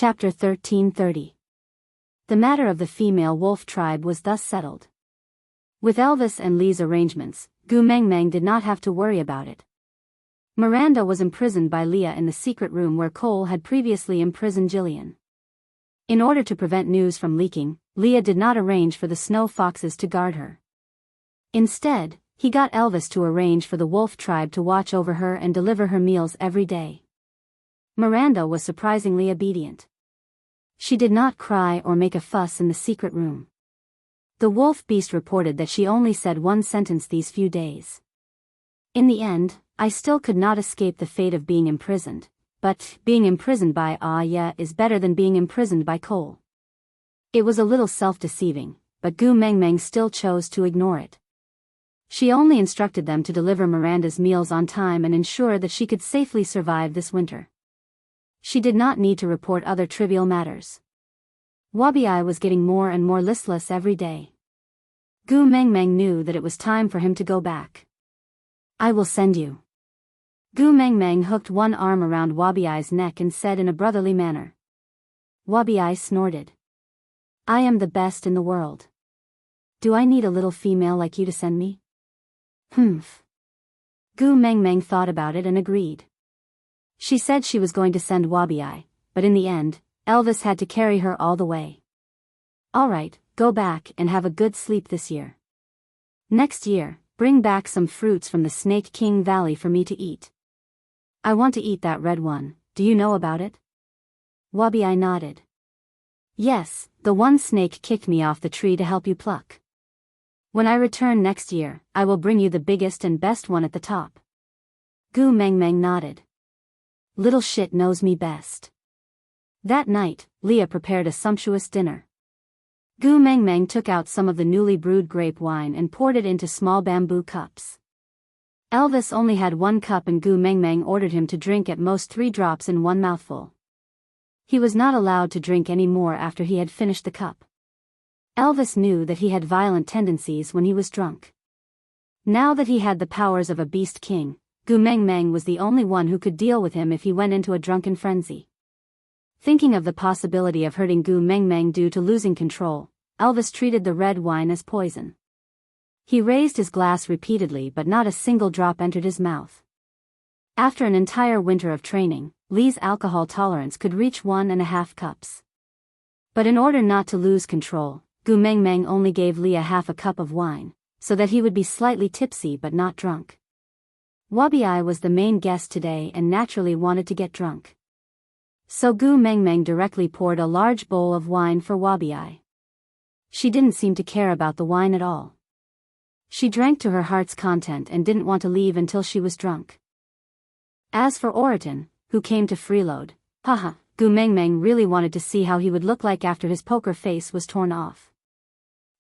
Chapter 1330. The matter of the female wolf tribe was thus settled. With Elvis and Lee's arrangements, Gu Mengmeng did not have to worry about it. Miranda was imprisoned by Leah in the secret room where Cole had previously imprisoned Jillian. In order to prevent news from leaking, Leah did not arrange for the snow foxes to guard her. Instead, he got Elvis to arrange for the wolf tribe to watch over her and deliver her meals every day. Miranda was surprisingly obedient. She did not cry or make a fuss in the secret room. The wolf beast reported that she only said one sentence these few days. In the end, I still could not escape the fate of being imprisoned, but being imprisoned by Aya is better than being imprisoned by Cole. It was a little self-deceiving, but Gu Mengmeng still chose to ignore it. She only instructed them to deliver Miranda's meals on time and ensure that she could safely survive this winter. She did not need to report other trivial matters. Wabi-Ai was getting more and more listless every day. Gu Mengmeng knew that it was time for him to go back. I will send you. Gu Mengmeng hooked one arm around Wabi-Ai's neck and said in a brotherly manner. Wabi-Ai snorted. I am the best in the world. Do I need a little female like you to send me? Humph. Gu Mengmeng thought about it and agreed. She said she was going to send Wabi-Ai, but in the end, Elvis had to carry her all the way. All right, go back and have a good sleep this year. Next year, bring back some fruits from the Snake King Valley for me to eat. I want to eat that red one, do you know about it? Wabi-Ai nodded. Yes, the one snake kicked me off the tree to help you pluck. When I return next year, I will bring you the biggest and best one at the top. Gu Mengmeng nodded. Little shit knows me best. That night, Leah prepared a sumptuous dinner. Gu Mengmeng took out some of the newly brewed grape wine and poured it into small bamboo cups. Elvis only had 1 cup and Gu Mengmeng ordered him to drink at most 3 drops in one mouthful. He was not allowed to drink any more after he had finished the cup. Elvis knew that he had violent tendencies when he was drunk. Now that he had the powers of a beast king, Gu Mengmeng was the only one who could deal with him if he went into a drunken frenzy. Thinking of the possibility of hurting Gu Mengmeng due to losing control, Elvis treated the red wine as poison. He raised his glass repeatedly but not a single drop entered his mouth. After an entire winter of training, Lee's alcohol tolerance could reach 1.5 cups. But in order not to lose control, Gu Mengmeng only gave Lee half a cup of wine, so that he would be slightly tipsy but not drunk. Wabi-Ai was the main guest today and naturally wanted to get drunk. So Gu Mengmeng directly poured a large bowl of wine for Wabi-Ai. She didn't seem to care about the wine at all. She drank to her heart's content and didn't want to leave until she was drunk. As for Oriton, who came to freeload, Gu Mengmeng really wanted to see how he would look like after his poker face was torn off.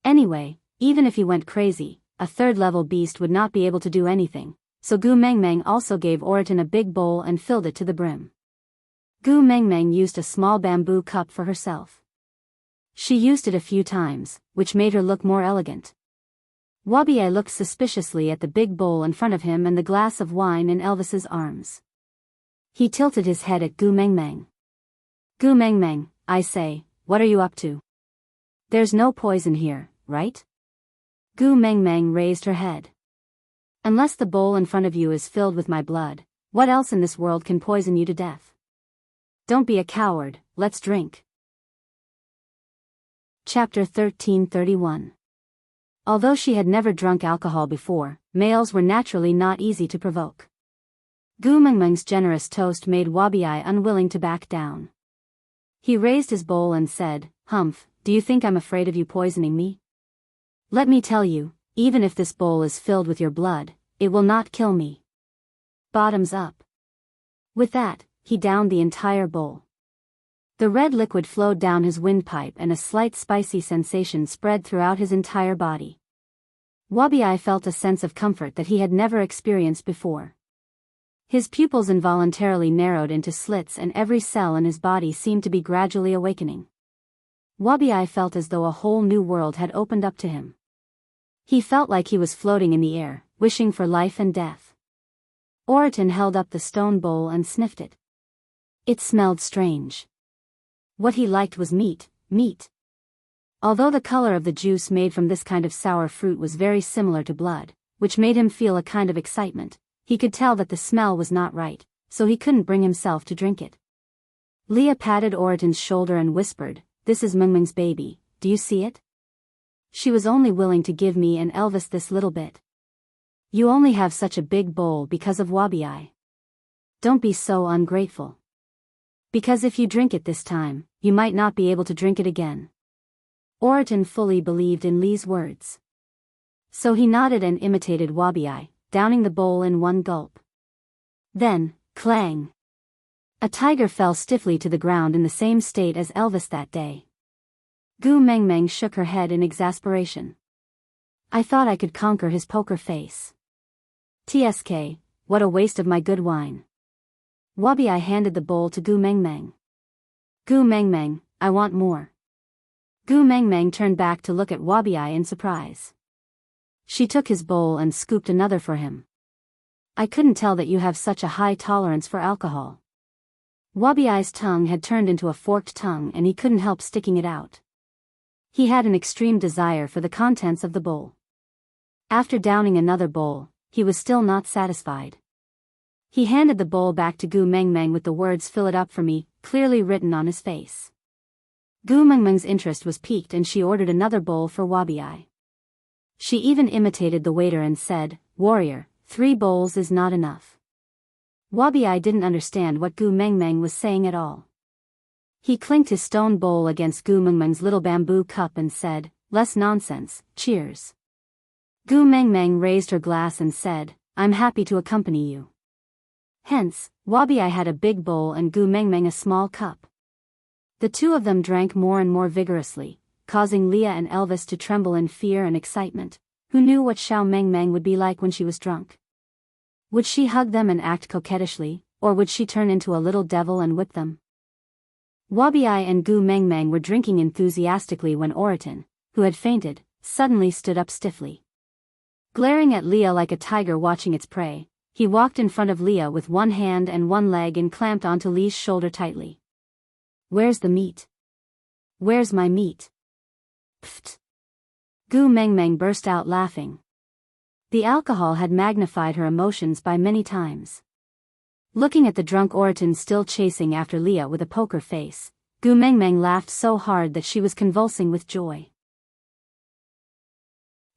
Anyway, even if he went crazy, a third-level beast would not be able to do anything. So Gu Mengmeng also gave Oriton a big bowl and filled it to the brim. Gu Mengmeng used a small bamboo cup for herself. She used it a few times, which made her look more elegant. Wabi-Ai looked suspiciously at the big bowl in front of him and the glass of wine in Elvis's arms. He tilted his head at Gu Mengmeng. Gu Mengmeng, I say, what are you up to? There's no poison here, right? Gu Mengmeng raised her head. Unless the bowl in front of you is filled with my blood, what else in this world can poison you to death? Don't be a coward, let's drink. Chapter 1331. Although she had never drunk alcohol before, males were naturally not easy to provoke. Gu Mengmeng's generous toast made Wabi-Ai unwilling to back down. He raised his bowl and said, Humph, do you think I'm afraid of you poisoning me? Let me tell you, even if this bowl is filled with your blood, it will not kill me. Bottoms up. With that, he downed the entire bowl. The red liquid flowed down his windpipe and a slight spicy sensation spread throughout his entire body. Wabi-Ai felt a sense of comfort that he had never experienced before. His pupils involuntarily narrowed into slits and every cell in his body seemed to be gradually awakening. Wabi-Ai felt as though a whole new world had opened up to him. He felt like he was floating in the air, wishing for life and death. Oriton held up the stone bowl and sniffed it. It smelled strange. What he liked was meat. Although the color of the juice made from this kind of sour fruit was very similar to blood, which made him feel a kind of excitement, he could tell that the smell was not right, so he couldn't bring himself to drink it. Leah patted Oriton's shoulder and whispered, "This is Mengmeng's baby, do you see it? She was only willing to give me and Elvis this little bit. You only have such a big bowl because of Wabi. Don't be so ungrateful. Because if you drink it this time, you might not be able to drink it again." Oriton fully believed in Lee's words. So he nodded and imitated Wabi, downing the bowl in one gulp. Then, clang! A tiger fell stiffly to the ground in the same state as Elvis that day. Gu Mengmeng shook her head in exasperation. "I thought I could conquer his poker face. TSK, what a waste of my good wine." Wabi handed the bowl to Gu Mengmeng. "Gu Mengmeng, I want more." Gu Mengmeng turned back to look at Wabi in surprise. She took his bowl and scooped another for him. "I couldn't tell that you have such a high tolerance for alcohol." Wabi's tongue had turned into a forked tongue and he couldn't help sticking it out. He had an extreme desire for the contents of the bowl. After downing another bowl, he was still not satisfied. He handed the bowl back to Gu Mengmeng with the words "Fill it up for me," clearly written on his face. Gu Mengmeng's interest was piqued and she ordered another bowl for Wabi. She even imitated the waiter and said, "Warrior, 3 bowls is not enough." Wabi didn't understand what Gu Mengmeng was saying at all. He clinked his stone bowl against Gu Mengmeng's little bamboo cup and said, "Less nonsense, cheers." Gu Mengmeng raised her glass and said, "I'm happy to accompany you." Hence, Wabi had a big bowl and Gu Mengmeng a small cup. The two of them drank more and more vigorously, causing Leah and Elvis to tremble in fear and excitement. Who knew what Xiao Mengmeng would be like when she was drunk? Would she hug them and act coquettishly, or would she turn into a little devil and whip them? Wabi and Gu Mengmeng were drinking enthusiastically when Oriton, who had fainted, suddenly stood up stiffly. Glaring at Leah like a tiger watching its prey, he walked in front of Leah with one hand and one leg and clamped onto Leah's shoulder tightly. "Where's the meat? Where's my meat?" Pfft! Gu Mengmeng burst out laughing. The alcohol had magnified her emotions by many times. Looking at the drunk Oriton still chasing after Leah with a poker face, Gu Mengmeng laughed so hard that she was convulsing with joy.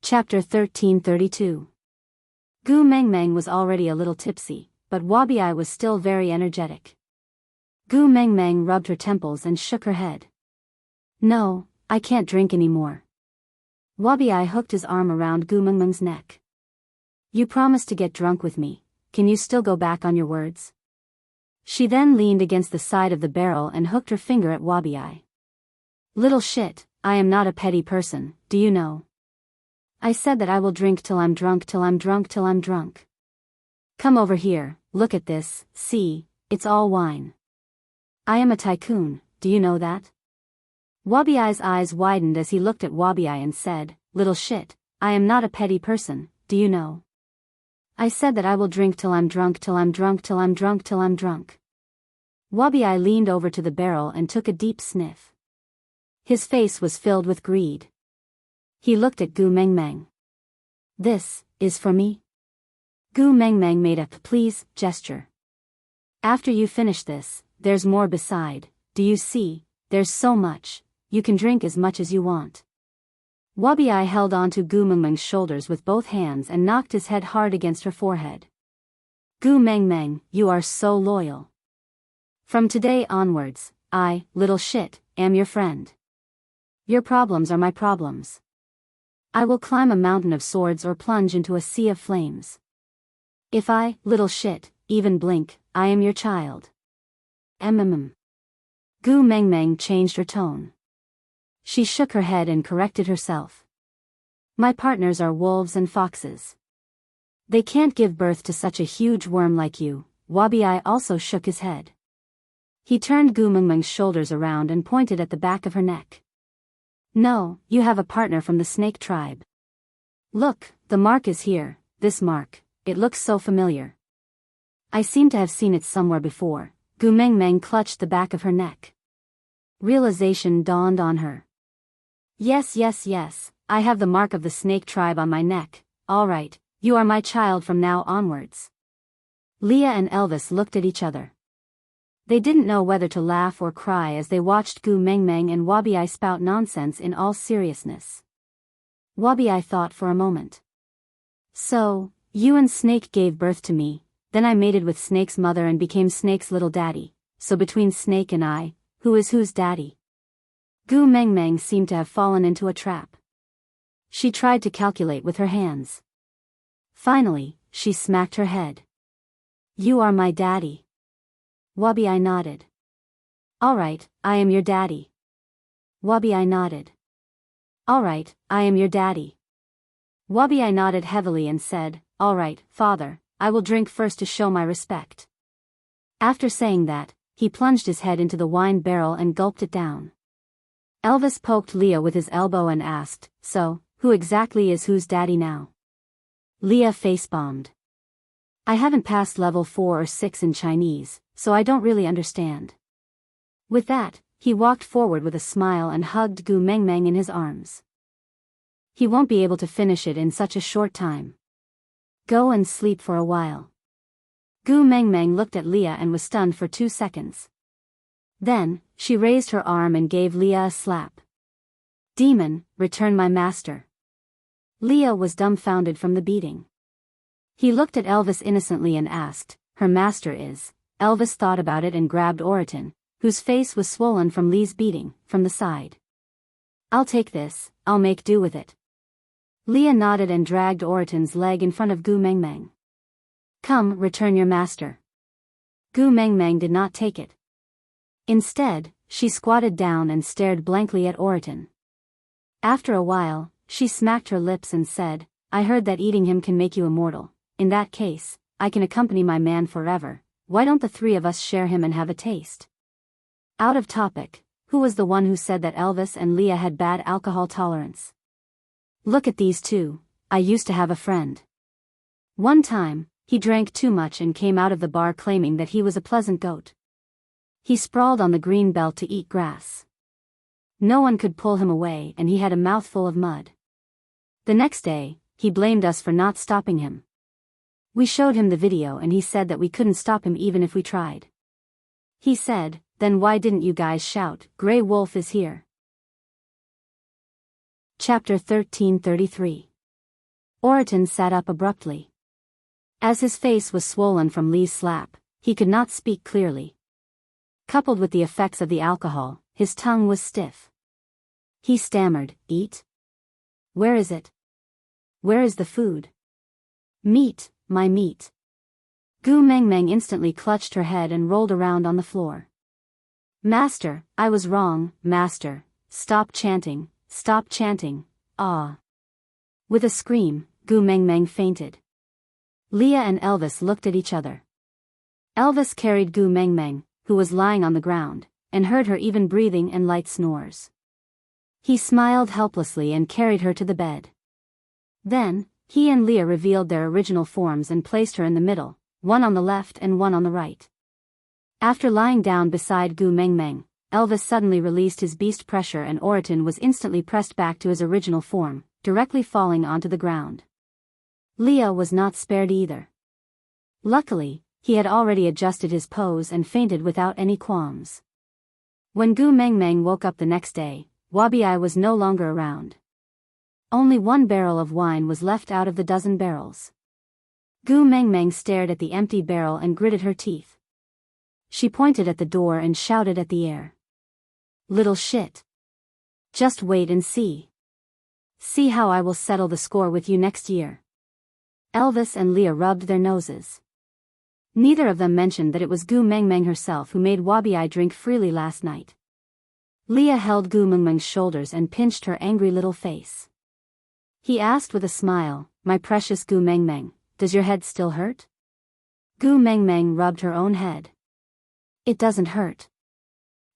Chapter 1332. Gu Mengmeng was already a little tipsy, but Wabi was still very energetic. Gu Mengmeng rubbed her temples and shook her head. "No, I can't drink anymore." Wabi hooked his arm around Gu Mengmeng's neck. "You promised to get drunk with me, can you still go back on your words?" She then leaned against the side of the barrel and hooked her finger at Wabi. "Little shit, I am not a petty person, do you know? I said that I will drink till I'm drunk till I'm drunk till I'm drunk. Come over here, look at this, see, it's all wine. I am a tycoon, do you know that?" Wabi's eyes widened as he looked at Wabi and said, "Little shit, I am not a petty person, do you know? I said that I will drink till I'm drunk till I'm drunk till I'm drunk till I'm drunk." Wabi leaned over to the barrel and took a deep sniff. His face was filled with greed. He looked at Gu Mengmeng. "This is for me?" Gu Mengmeng made a "please" gesture. "After you finish this, there's more beside, do you see, there's so much, you can drink as much as you want." Wabi held on to Gu Mengmeng's shoulders with both hands and knocked his head hard against her forehead. "Gu Mengmeng, you are so loyal. From today onwards, I, little shit, am your friend. Your problems are my problems. I will climb a mountain of swords or plunge into a sea of flames. If I, little shit, even blink, I am your child. Mm. Gu Mengmeng changed her tone. She shook her head and corrected herself. "My partners are wolves and foxes. They can't give birth to such a huge worm like you." Wabi also shook his head. He turned Gu Mengmeng's shoulders around and pointed at the back of her neck. "No, you have a partner from the snake tribe. Look, the mark is here, this mark, it looks so familiar. I seem to have seen it somewhere before." Gu Mengmeng clutched the back of her neck. Realization dawned on her. Yes, yes, yes, I have the mark of the snake tribe on my neck. All right, you are my child from now onwards. Leah and Elvis looked at each other. They didn't know whether to laugh or cry as they watched Gu Mengmeng and Wabi spout nonsense in all seriousness. Wabi thought for a moment. So, you and Snake gave birth to me, then I mated with Snake's mother and became Snake's little daddy, so between Snake and I, who is whose daddy? Gu Mengmeng seemed to have fallen into a trap. She tried to calculate with her hands. Finally, she smacked her head. You are my daddy. Wabi nodded. All right, I am your daddy. Wabi nodded. All right, I am your daddy. Wabi nodded heavily and said, all right, father, I will drink first to show my respect. After saying that, he plunged his head into the wine barrel and gulped it down. Elvis poked Leah with his elbow and asked, so, who exactly is whose daddy now? Leah face-bombed. I haven't passed level 4 or 6 in Chinese, so I don't really understand. With that, he walked forward with a smile and hugged Gu Mengmeng in his arms. He won't be able to finish it in such a short time. Go and sleep for a while. Gu Mengmeng looked at Leah and was stunned for 2 seconds. Then, she raised her arm and gave Leah a slap. Demon, return my master. Leah was dumbfounded from the beating. He looked at Elvis innocently and asked, her master is. Elvis thought about it and grabbed Oriton, whose face was swollen from Lee's beating, from the side. I'll take this, I'll make do with it. Leah nodded and dragged Oriton's leg in front of Gu Mengmeng. Come, return your master. Gu Mengmeng did not take it. Instead, she squatted down and stared blankly at Oriton. After a while, she smacked her lips and said, I heard that eating him can make you immortal. In that case, I can accompany my man forever. Why don't the 3 of us share him and have a taste? Out of topic, who was the one who said that Elvis and Leah had bad alcohol tolerance? Look at these 2, I used to have a friend. One time, he drank too much and came out of the bar claiming that he was a pleasant goat. He sprawled on the green belt to eat grass. No one could pull him away and he had a mouthful of mud. The next day, he blamed us for not stopping him. We showed him the video and he said that we couldn't stop him even if we tried. He said, then why didn't you guys shout, Grey Wolf is here? Chapter 1333. Oriton sat up abruptly. As his face was swollen from Lee's slap, he could not speak clearly. Coupled with the effects of the alcohol, his tongue was stiff. He stammered, eat? Where is it? Where is the food? Meat, my meat. Gu Mengmeng instantly clutched her head and rolled around on the floor. Master, I was wrong, master, stop chanting, ah. With a scream, Gu Mengmeng fainted. Leah and Elvis looked at each other. Elvis carried Gu Mengmeng, who was lying on the ground, and heard her even breathing and light snores. He smiled helplessly and carried her to the bed. Then, he and Leah revealed their original forms and placed her in the middle, one on the left and one on the right. After lying down beside Gu Mengmeng, Elvis suddenly released his beast pressure and Oriton was instantly pressed back to his original form, directly falling onto the ground. Leah was not spared either. Luckily, he had already adjusted his pose and fainted without any qualms. When Gu Mengmeng woke up the next day, Wabi was no longer around. Only 1 barrel of wine was left out of the dozen barrels. Gu Mengmeng stared at the empty barrel and gritted her teeth. She pointed at the door and shouted at the air. Little shit. Just wait and see. See how I will settle the score with you next year. Elvis and Leah rubbed their noses. Neither of them mentioned that it was Gu Mengmeng herself who made Wabi drink freely last night. Leah held Gu Mengmeng's shoulders and pinched her angry little face. He asked with a smile, my precious Gu Mengmeng, does your head still hurt? Gu Mengmeng rubbed her own head. It doesn't hurt.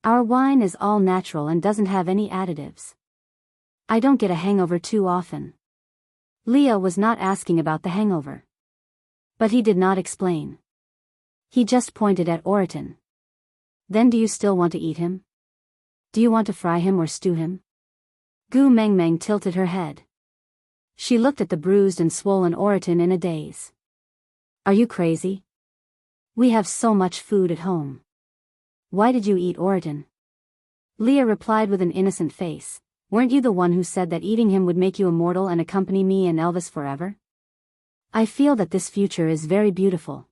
Our wine is all natural and doesn't have any additives. I don't get a hangover too often. Leah was not asking about the hangover. But he did not explain. He just pointed at Oriton. Then do you still want to eat him? Do you want to fry him or stew him? Gu Mengmeng tilted her head. She looked at the bruised and swollen Oriton in a daze. Are you crazy? We have so much food at home. Why did you eat Oriton? Leah replied with an innocent face. Weren't you the one who said that eating him would make you immortal and accompany me and Elvis forever? I feel that this future is very beautiful.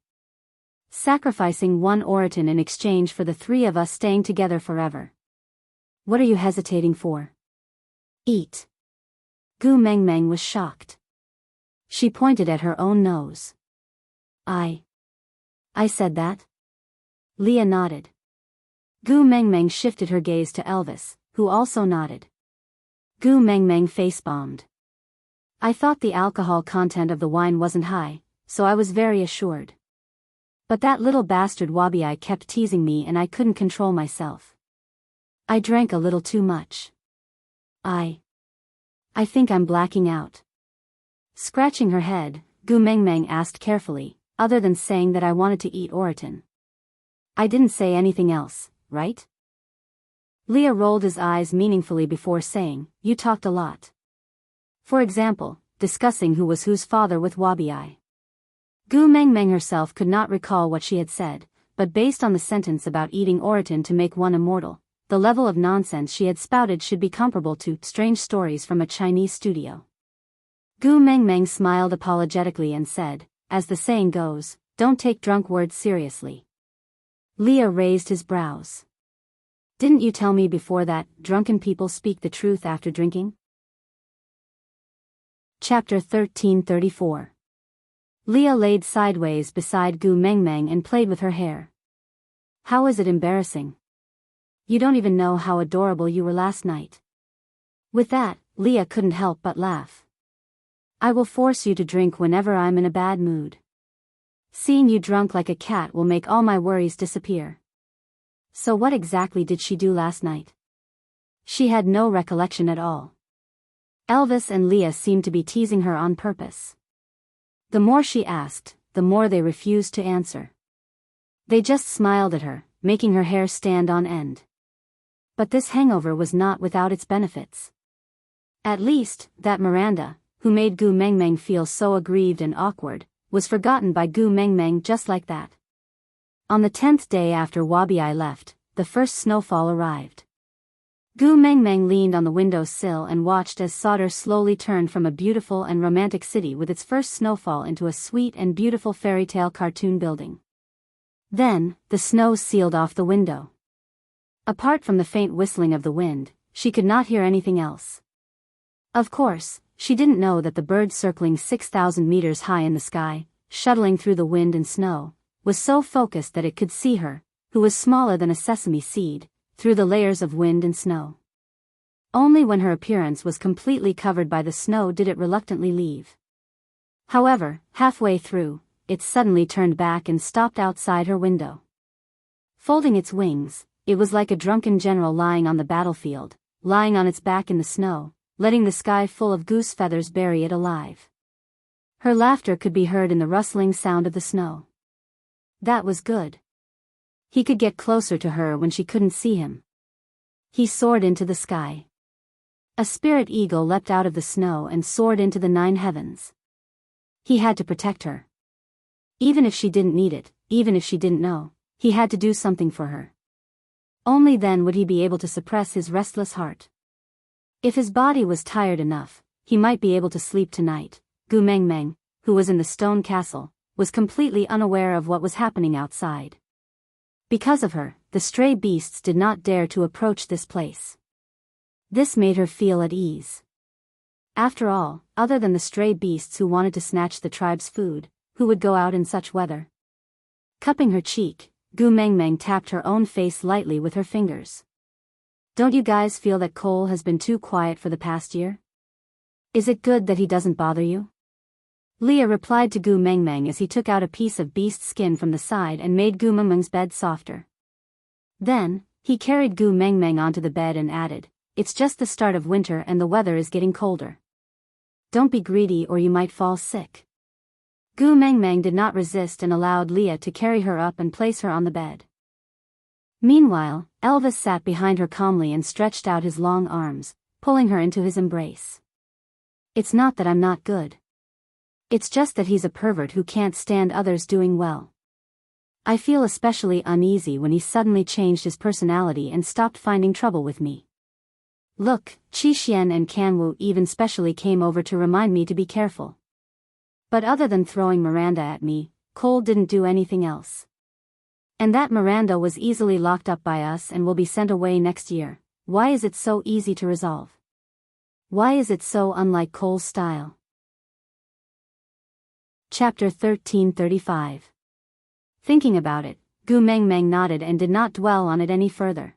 Sacrificing one Oriton in exchange for the three of us staying together forever. What are you hesitating for? Eat. Gu Mengmeng was shocked. She pointed at her own nose. I said that? Leah nodded. Gu Mengmeng shifted her gaze to Elvis, who also nodded. Gu Mengmeng face-bombed. I thought the alcohol content of the wine wasn't high, so I was very assured. But that little bastard Wabi kept teasing me and I couldn't control myself. I drank a little too much. I think I'm blacking out. Scratching her head, Gu Mengmeng asked carefully, other than saying that I wanted to eat Oriton. I didn't say anything else, right? Leah rolled his eyes meaningfully before saying, you talked a lot. For example, discussing who was whose father with Wabi. Gu Mengmeng herself could not recall what she had said, but based on the sentence about eating Oriton to make one immortal, the level of nonsense she had spouted should be comparable to strange stories from a Chinese studio. Gu Mengmeng smiled apologetically and said, as the saying goes, don't take drunk words seriously. Leah raised his brows. Didn't you tell me before that drunken people speak the truth after drinking? Chapter 1334. Leah laid sideways beside Gu Mengmeng and played with her hair. How is it embarrassing? You don't even know how adorable you were last night. With that, Leah couldn't help but laugh. I will force you to drink whenever I'm in a bad mood. Seeing you drunk like a cat will make all my worries disappear. So what exactly did she do last night? She had no recollection at all. Elvis and Leah seemed to be teasing her on purpose. The more she asked, the more they refused to answer. They just smiled at her, making her hair stand on end. But this hangover was not without its benefits. At least, that Miranda, who made Gu Mengmeng feel so aggrieved and awkward, was forgotten by Gu Mengmeng just like that. On the 10th day after Wabi left, the first snowfall arrived. Gu Mengmeng leaned on the windowsill and watched as Sauter slowly turned from a beautiful and romantic city with its first snowfall into a sweet and beautiful fairy tale cartoon building. Then, the snow sealed off the window. Apart from the faint whistling of the wind, she could not hear anything else. Of course, she didn't know that the bird circling 6,000 meters high in the sky, shuttling through the wind and snow, was so focused that it could see her, who was smaller than a sesame seed, through the layers of wind and snow. Only when her appearance was completely covered by the snow did it reluctantly leave. However, halfway through, it suddenly turned back and stopped outside her window. Folding its wings, it was like a drunken general lying on the battlefield, lying on its back in the snow, letting the sky full of goose feathers bury it alive. Her laughter could be heard in the rustling sound of the snow. That was good. He could get closer to her when she couldn't see him. He soared into the sky. A spirit eagle leapt out of the snow and soared into the 9 heavens. He had to protect her. Even if she didn't need it, even if she didn't know, he had to do something for her. Only then would he be able to suppress his restless heart. If his body was tired enough, he might be able to sleep tonight. Gu Mengmeng, who was in the stone castle, was completely unaware of what was happening outside. Because of her, the stray beasts did not dare to approach this place. This made her feel at ease. After all, other than the stray beasts who wanted to snatch the tribe's food, who would go out in such weather? Cupping her cheek, Gu Mengmeng tapped her own face lightly with her fingers. Don't you guys feel that Cole has been too quiet for the past year? Is it good that he doesn't bother you? Leah replied to Gu Mengmeng as he took out a piece of beast skin from the side and made Gu Mengmeng's bed softer. Then, he carried Gu Mengmeng onto the bed and added, "It's just the start of winter and the weather is getting colder. Don't be greedy or you might fall sick." Gu Mengmeng did not resist and allowed Leah to carry her up and place her on the bed. Meanwhile, Elvis sat behind her calmly and stretched out his long arms, pulling her into his embrace. It's not that I'm not good. It's just that he's a pervert who can't stand others doing well. I feel especially uneasy when he suddenly changed his personality and stopped finding trouble with me. Look, Qi Xian and Kanwu even specially came over to remind me to be careful. But other than throwing Miranda at me, Cole didn't do anything else. And that Miranda was easily locked up by us and will be sent away next year. Why is it so easy to resolve? Why is it so unlike Cole's style? Chapter 1335. Thinking about it, Gu Mengmeng nodded and did not dwell on it any further.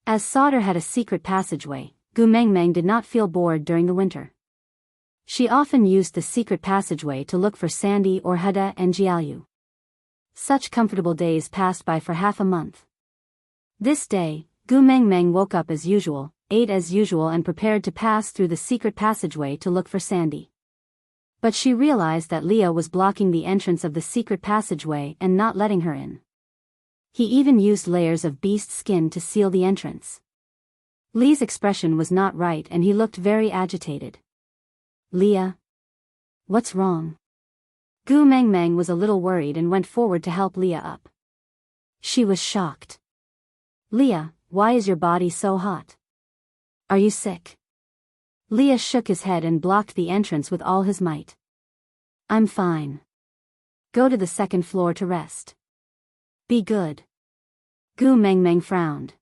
As Sauter had a secret passageway, Gu Mengmeng did not feel bored during the winter. She often used the secret passageway to look for Sandy or Hada and Jiaoyu. Such comfortable days passed by for half a month. This day, Gu Mengmeng woke up as usual, ate as usual and prepared to pass through the secret passageway to look for Sandy. But she realized that Leah was blocking the entrance of the secret passageway and not letting her in. He even used layers of beast skin to seal the entrance. Lee's expression was not right and he looked very agitated. Leah? What's wrong? Gu Mengmeng was a little worried and went forward to help Leah up. She was shocked. Leah, why is your body so hot? Are you sick? Leah shook his head and blocked the entrance with all his might. I'm fine. Go to the second floor to rest. Be good. Gu Mengmeng frowned.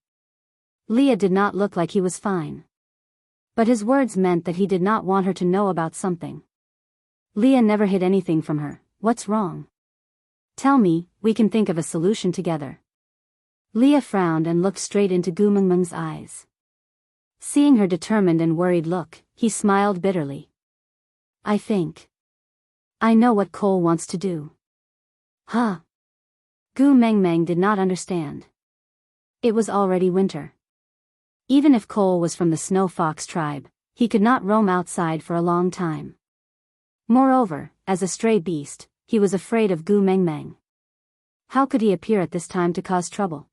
Leah did not look like he was fine. But his words meant that he did not want her to know about something. Leah never hid anything from her. What's wrong? Tell me, we can think of a solution together. Leah frowned and looked straight into Gu Mengmeng's eyes. Seeing her determined and worried look, he smiled bitterly. I know what Cole wants to do. Huh? Gu Mengmeng did not understand. It was already winter. Even if Cole was from the Snow Fox tribe, he could not roam outside for a long time. Moreover, as a stray beast, he was afraid of Gu Mengmeng. How could he appear at this time to cause trouble?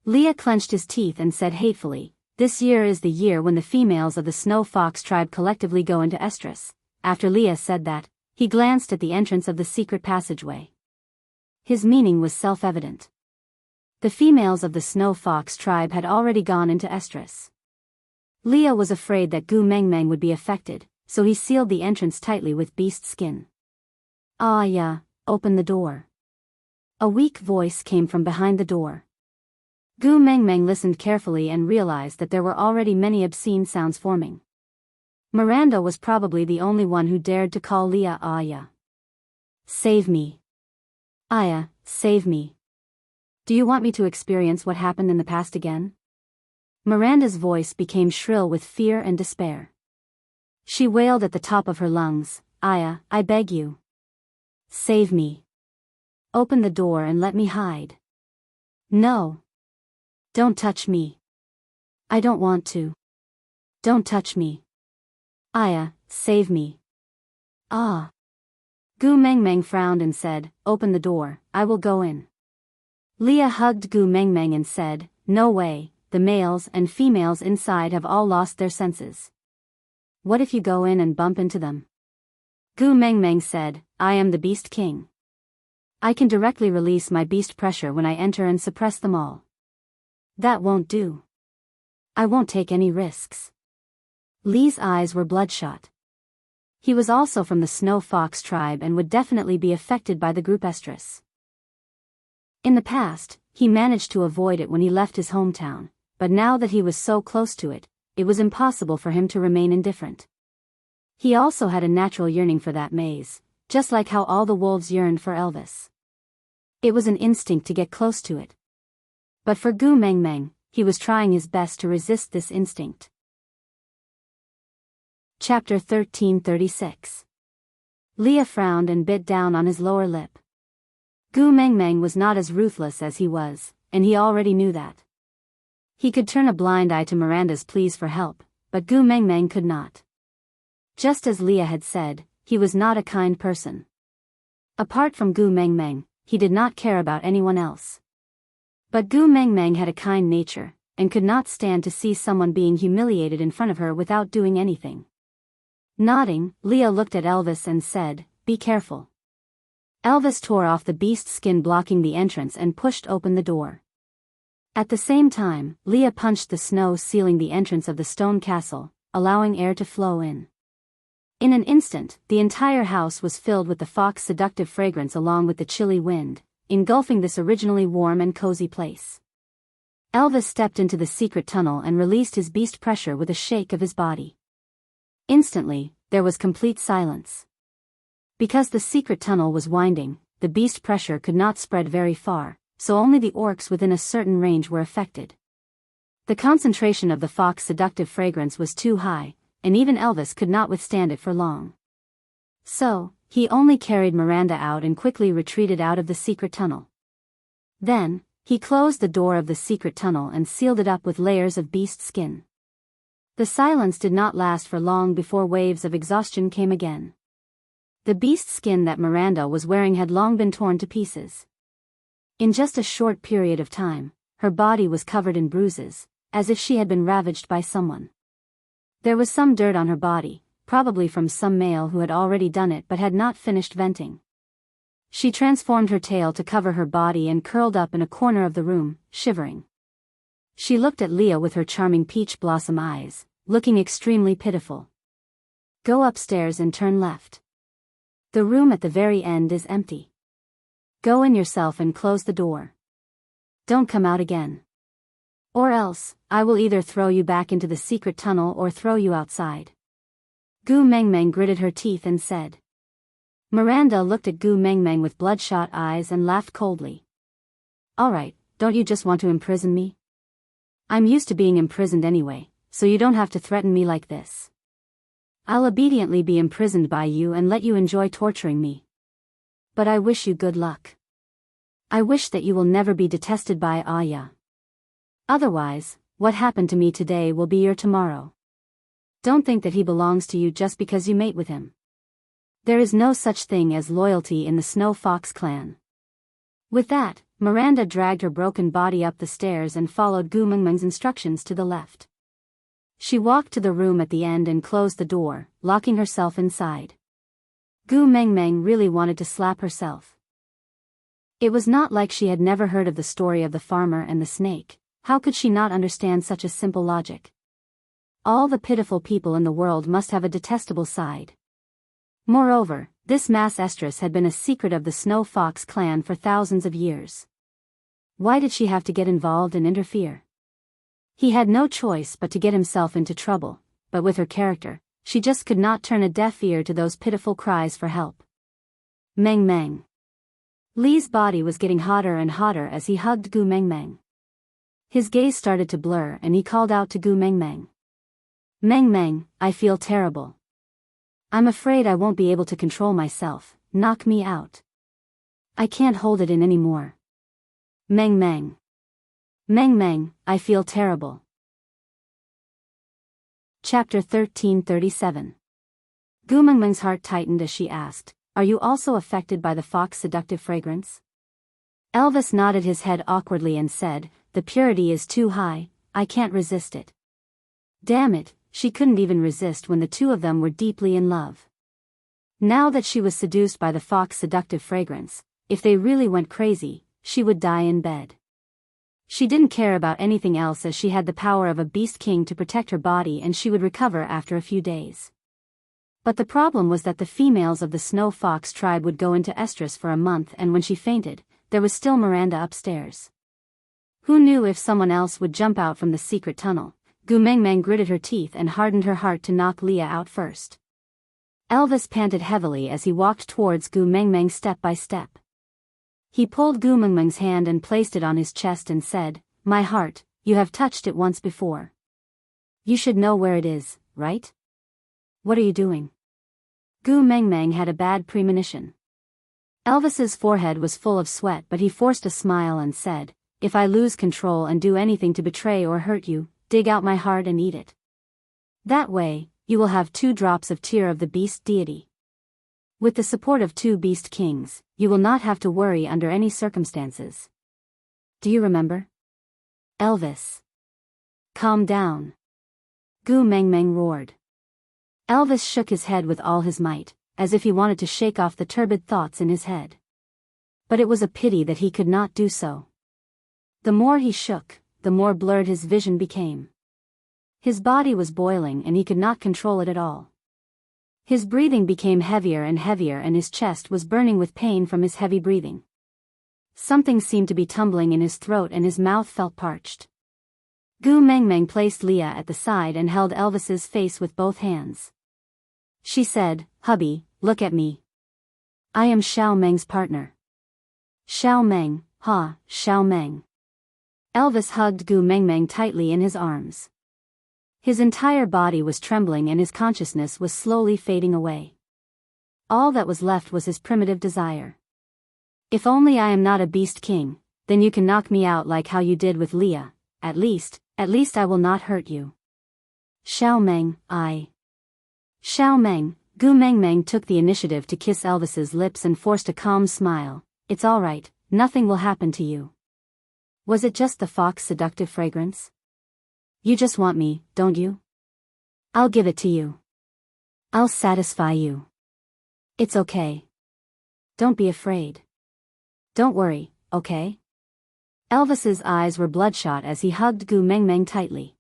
Leah clenched his teeth and said hatefully, this year is the year when the females of the Snow Fox tribe collectively go into estrus. After Leah said that, he glanced at the entrance of the secret passageway. His meaning was self-evident. The females of the Snow Fox tribe had already gone into estrus. Leah was afraid that Gu Mengmeng would be affected, so he sealed the entrance tightly with beast skin. Ah yeah, open the door. A weak voice came from behind the door. Gu Mengmeng listened carefully and realized that there were already many obscene sounds forming. Miranda was probably the only one who dared to call Leah Aya. Save me. Aya, save me. Do you want me to experience what happened in the past again? Miranda's voice became shrill with fear and despair. She wailed at the top of her lungs, Aya, I beg you. Save me. Open the door and let me hide. No. Don't touch me. I don't want to. Don't touch me. Aya, save me. Ah. Gu Mengmeng frowned and said, open the door, I will go in. Leah hugged Gu Mengmeng and said, no way, the males and females inside have all lost their senses. What if you go in and bump into them? Gu Mengmeng said, I am the Beast King. I can directly release my beast pressure when I enter and suppress them all. That won't do. I won't take any risks. Lee's eyes were bloodshot. He was also from the Snow Fox tribe and would definitely be affected by the group estrus. In the past, he managed to avoid it when he left his hometown, but now that he was so close to it, it was impossible for him to remain indifferent. He also had a natural yearning for that maze, just like how all the wolves yearned for Elvis. It was an instinct to get close to it. But for Gu Mengmeng, he was trying his best to resist this instinct. Chapter 1336. Leah frowned and bit down on his lower lip. Gu Mengmeng was not as ruthless as he was, and he already knew that. He could turn a blind eye to Miranda's pleas for help, but Gu Mengmeng could not. Just as Leah had said, he was not a kind person. Apart from Gu Mengmeng, he did not care about anyone else. But Gu Mengmeng had a kind nature, and could not stand to see someone being humiliated in front of her without doing anything. Nodding, Leah looked at Elvis and said, "Be careful." Elvis tore off the beast skin blocking the entrance and pushed open the door. At the same time, Leah punched the snow sealing the entrance of the stone castle, allowing air to flow in. In an instant, the entire house was filled with the fox's seductive fragrance along with the chilly wind, engulfing this originally warm and cozy place. Elvis stepped into the secret tunnel and released his beast pressure with a shake of his body. Instantly, there was complete silence. Because the secret tunnel was winding, the beast pressure could not spread very far, so only the orcs within a certain range were affected. The concentration of the fox's seductive fragrance was too high, and even Elvis could not withstand it for long. So, he only carried Miranda out and quickly retreated out of the secret tunnel. Then, he closed the door of the secret tunnel and sealed it up with layers of beast skin. The silence did not last for long before waves of exhaustion came again. The beast skin that Miranda was wearing had long been torn to pieces. In just a short period of time, her body was covered in bruises, as if she had been ravaged by someone. There was some dirt on her body, probably from some male who had already done it but had not finished venting. She transformed her tail to cover her body and curled up in a corner of the room, shivering. She looked at Leah with her charming peach blossom eyes, looking extremely pitiful. "Go upstairs and turn left. The room at the very end is empty. Go in yourself and close the door. Don't come out again. Or else, I will either throw you back into the secret tunnel or throw you outside." Gu Mengmeng gritted her teeth and said. Miranda looked at Gu Mengmeng with bloodshot eyes and laughed coldly. "Alright, don't you just want to imprison me? I'm used to being imprisoned anyway, so you don't have to threaten me like this. I'll obediently be imprisoned by you and let you enjoy torturing me. But I wish you good luck. I wish that you will never be detested by Aya. Otherwise, what happened to me today will be your tomorrow. Don't think that he belongs to you just because you mate with him. There is no such thing as loyalty in the Snow Fox clan." With that, Miranda dragged her broken body up the stairs and followed Gu Mengmeng's instructions to the left. She walked to the room at the end and closed the door, locking herself inside. Gu Mengmeng really wanted to slap herself. It was not like she had never heard of the story of the farmer and the snake. How could she not understand such a simple logic? All the pitiful people in the world must have a detestable side. Moreover, this mass estrus had been a secret of the Snow Fox clan for thousands of years. Why did she have to get involved and interfere? He had no choice but to get himself into trouble, but with her character, she just could not turn a deaf ear to those pitiful cries for help. Meng Meng. Li's body was getting hotter and hotter as he hugged Gu Mengmeng. His gaze started to blur and he called out to Gu Mengmeng. "Mengmeng, I feel terrible. I'm afraid I won't be able to control myself, knock me out. I can't hold it in anymore. Mengmeng. Mengmeng, I feel terrible." Chapter 1337. Gu Mengmeng's heart tightened as she asked, "Are you also affected by the fox's seductive fragrance?" Elvis nodded his head awkwardly and said, "The purity is too high, I can't resist it." Damn it, she couldn't even resist when the two of them were deeply in love. Now that she was seduced by the fox's seductive fragrance, if they really went crazy, she would die in bed. She didn't care about anything else as she had the power of a beast king to protect her body and she would recover after a few days. But the problem was that the females of the Snow Fox tribe would go into estrus for a month, and when she fainted, there was still Miranda upstairs. Who knew if someone else would jump out from the secret tunnel? Gu Mengmeng gritted her teeth and hardened her heart to knock Leah out first. Elvis panted heavily as he walked towards Gu Mengmeng step by step. He pulled Gu Mengmeng's hand and placed it on his chest and said, "My heart, you have touched it once before. You should know where it is, right? What are you doing?" Gu Mengmeng had a bad premonition. Elvis's forehead was full of sweat, but he forced a smile and said, "If I lose control and do anything to betray or hurt you, dig out my heart and eat it. That way, you will have 2 drops of tear of the beast deity. With the support of 2 beast kings, you will not have to worry under any circumstances." Do you remember? Elvis. Calm down. Gu Mengmeng roared. Elvis shook his head with all his might, as if he wanted to shake off the turbid thoughts in his head. But it was a pity that he could not do so. The more he shook, the more blurred his vision became. His body was boiling and he could not control it at all. His breathing became heavier and heavier and his chest was burning with pain from his heavy breathing. Something seemed to be tumbling in his throat and his mouth felt parched. Gu Mengmeng placed Leah at the side and held Elvis's face with both hands. She said, "Hubby, look at me. I am Xiao Meng's partner." Xiao Meng, ha, Xiao Meng. Elvis hugged Gu Mengmeng tightly in his arms. His entire body was trembling and his consciousness was slowly fading away. All that was left was his primitive desire. If only I am not a beast king, then you can knock me out like how you did with Leah. At least I will not hurt you. Xiao Meng, Xiao Meng, Gu Mengmeng took the initiative to kiss Elvis's lips and forced a calm smile. It's all right, nothing will happen to you. Was it just the fox seductive fragrance? You just want me, don't you? I'll give it to you. I'll satisfy you. It's okay. Don't be afraid. Don't worry, okay? Elvis's eyes were bloodshot as he hugged Gu Mengmeng tightly.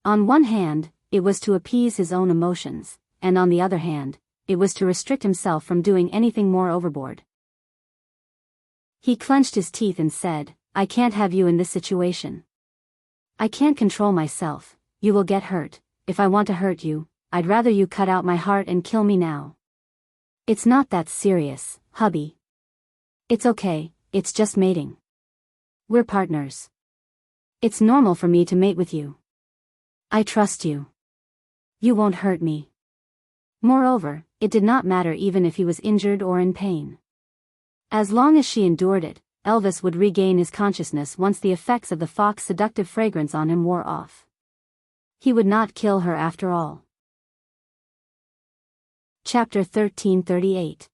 On one hand, it was to appease his own emotions, and on the other hand, it was to restrict himself from doing anything more overboard. He clenched his teeth and said, I can't have you in this situation. I can't control myself, you will get hurt. If I want to hurt you, I'd rather you cut out my heart and kill me now. It's not that serious, hubby. It's okay, it's just mating. We're partners. It's normal for me to mate with you. I trust you. You won't hurt me. Moreover, it did not matter even if he was injured or in pain. As long as she endured it, Elvis would regain his consciousness once the effects of the fox seductive fragrance on him wore off. He would not kill her after all. Chapter 1338.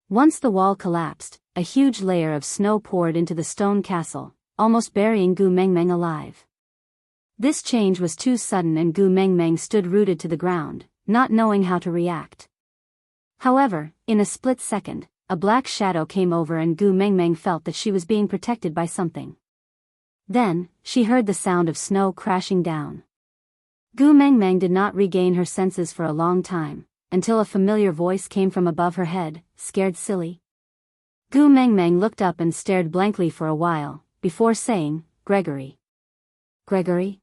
Once the wall collapsed, a huge layer of snow poured into the stone castle, almost burying Gu Mengmeng alive. This change was too sudden and Gu Mengmeng stood rooted to the ground, not knowing how to react. However, in a split second, a black shadow came over and Gu Mengmeng felt that she was being protected by something. Then, she heard the sound of snow crashing down. Gu Mengmeng did not regain her senses for a long time, until a familiar voice came from above her head, scared silly. Gu Mengmeng looked up and stared blankly for a while, before saying, Gregory. Gregory?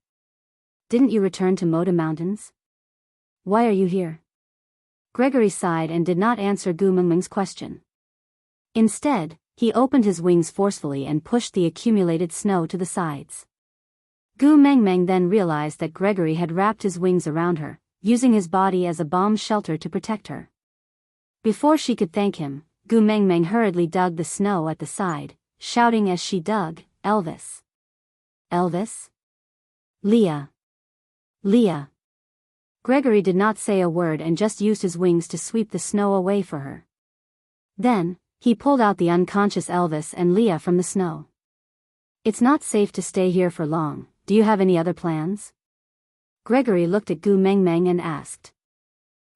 Didn't you return to Moda Mountains? Why are you here? Gregory sighed and did not answer Gu Mengmeng's question. Instead, he opened his wings forcefully and pushed the accumulated snow to the sides. Gu Mengmeng then realized that Gregory had wrapped his wings around her, using his body as a bomb shelter to protect her. Before she could thank him, Gu Mengmeng hurriedly dug the snow at the side, shouting as she dug, Elvis. Elvis? Leah. Leah. Gregory did not say a word and just used his wings to sweep the snow away for her. Then, he pulled out the unconscious Elvis and Leah from the snow. It's not safe to stay here for long, do you have any other plans? Gregory looked at Gu Mengmeng and asked.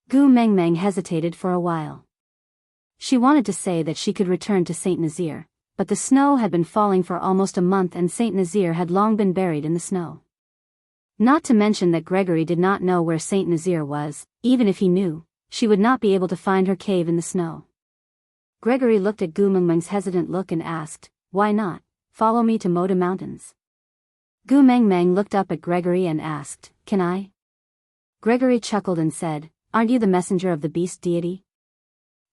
Gu Mengmeng hesitated for a while. She wanted to say that she could return to Saint Nazaire, but the snow had been falling for almost a month and Saint Nazaire had long been buried in the snow. Not to mention that Gregory did not know where Saint Nazaire was. Even if he knew, she would not be able to find her cave in the snow. Gregory looked at Gu Mengmeng's hesitant look and asked, Why not? Follow me to Moda Mountains. Gu Mengmeng looked up at Gregory and asked, Can I? Gregory chuckled and said, Aren't you the messenger of the beast deity?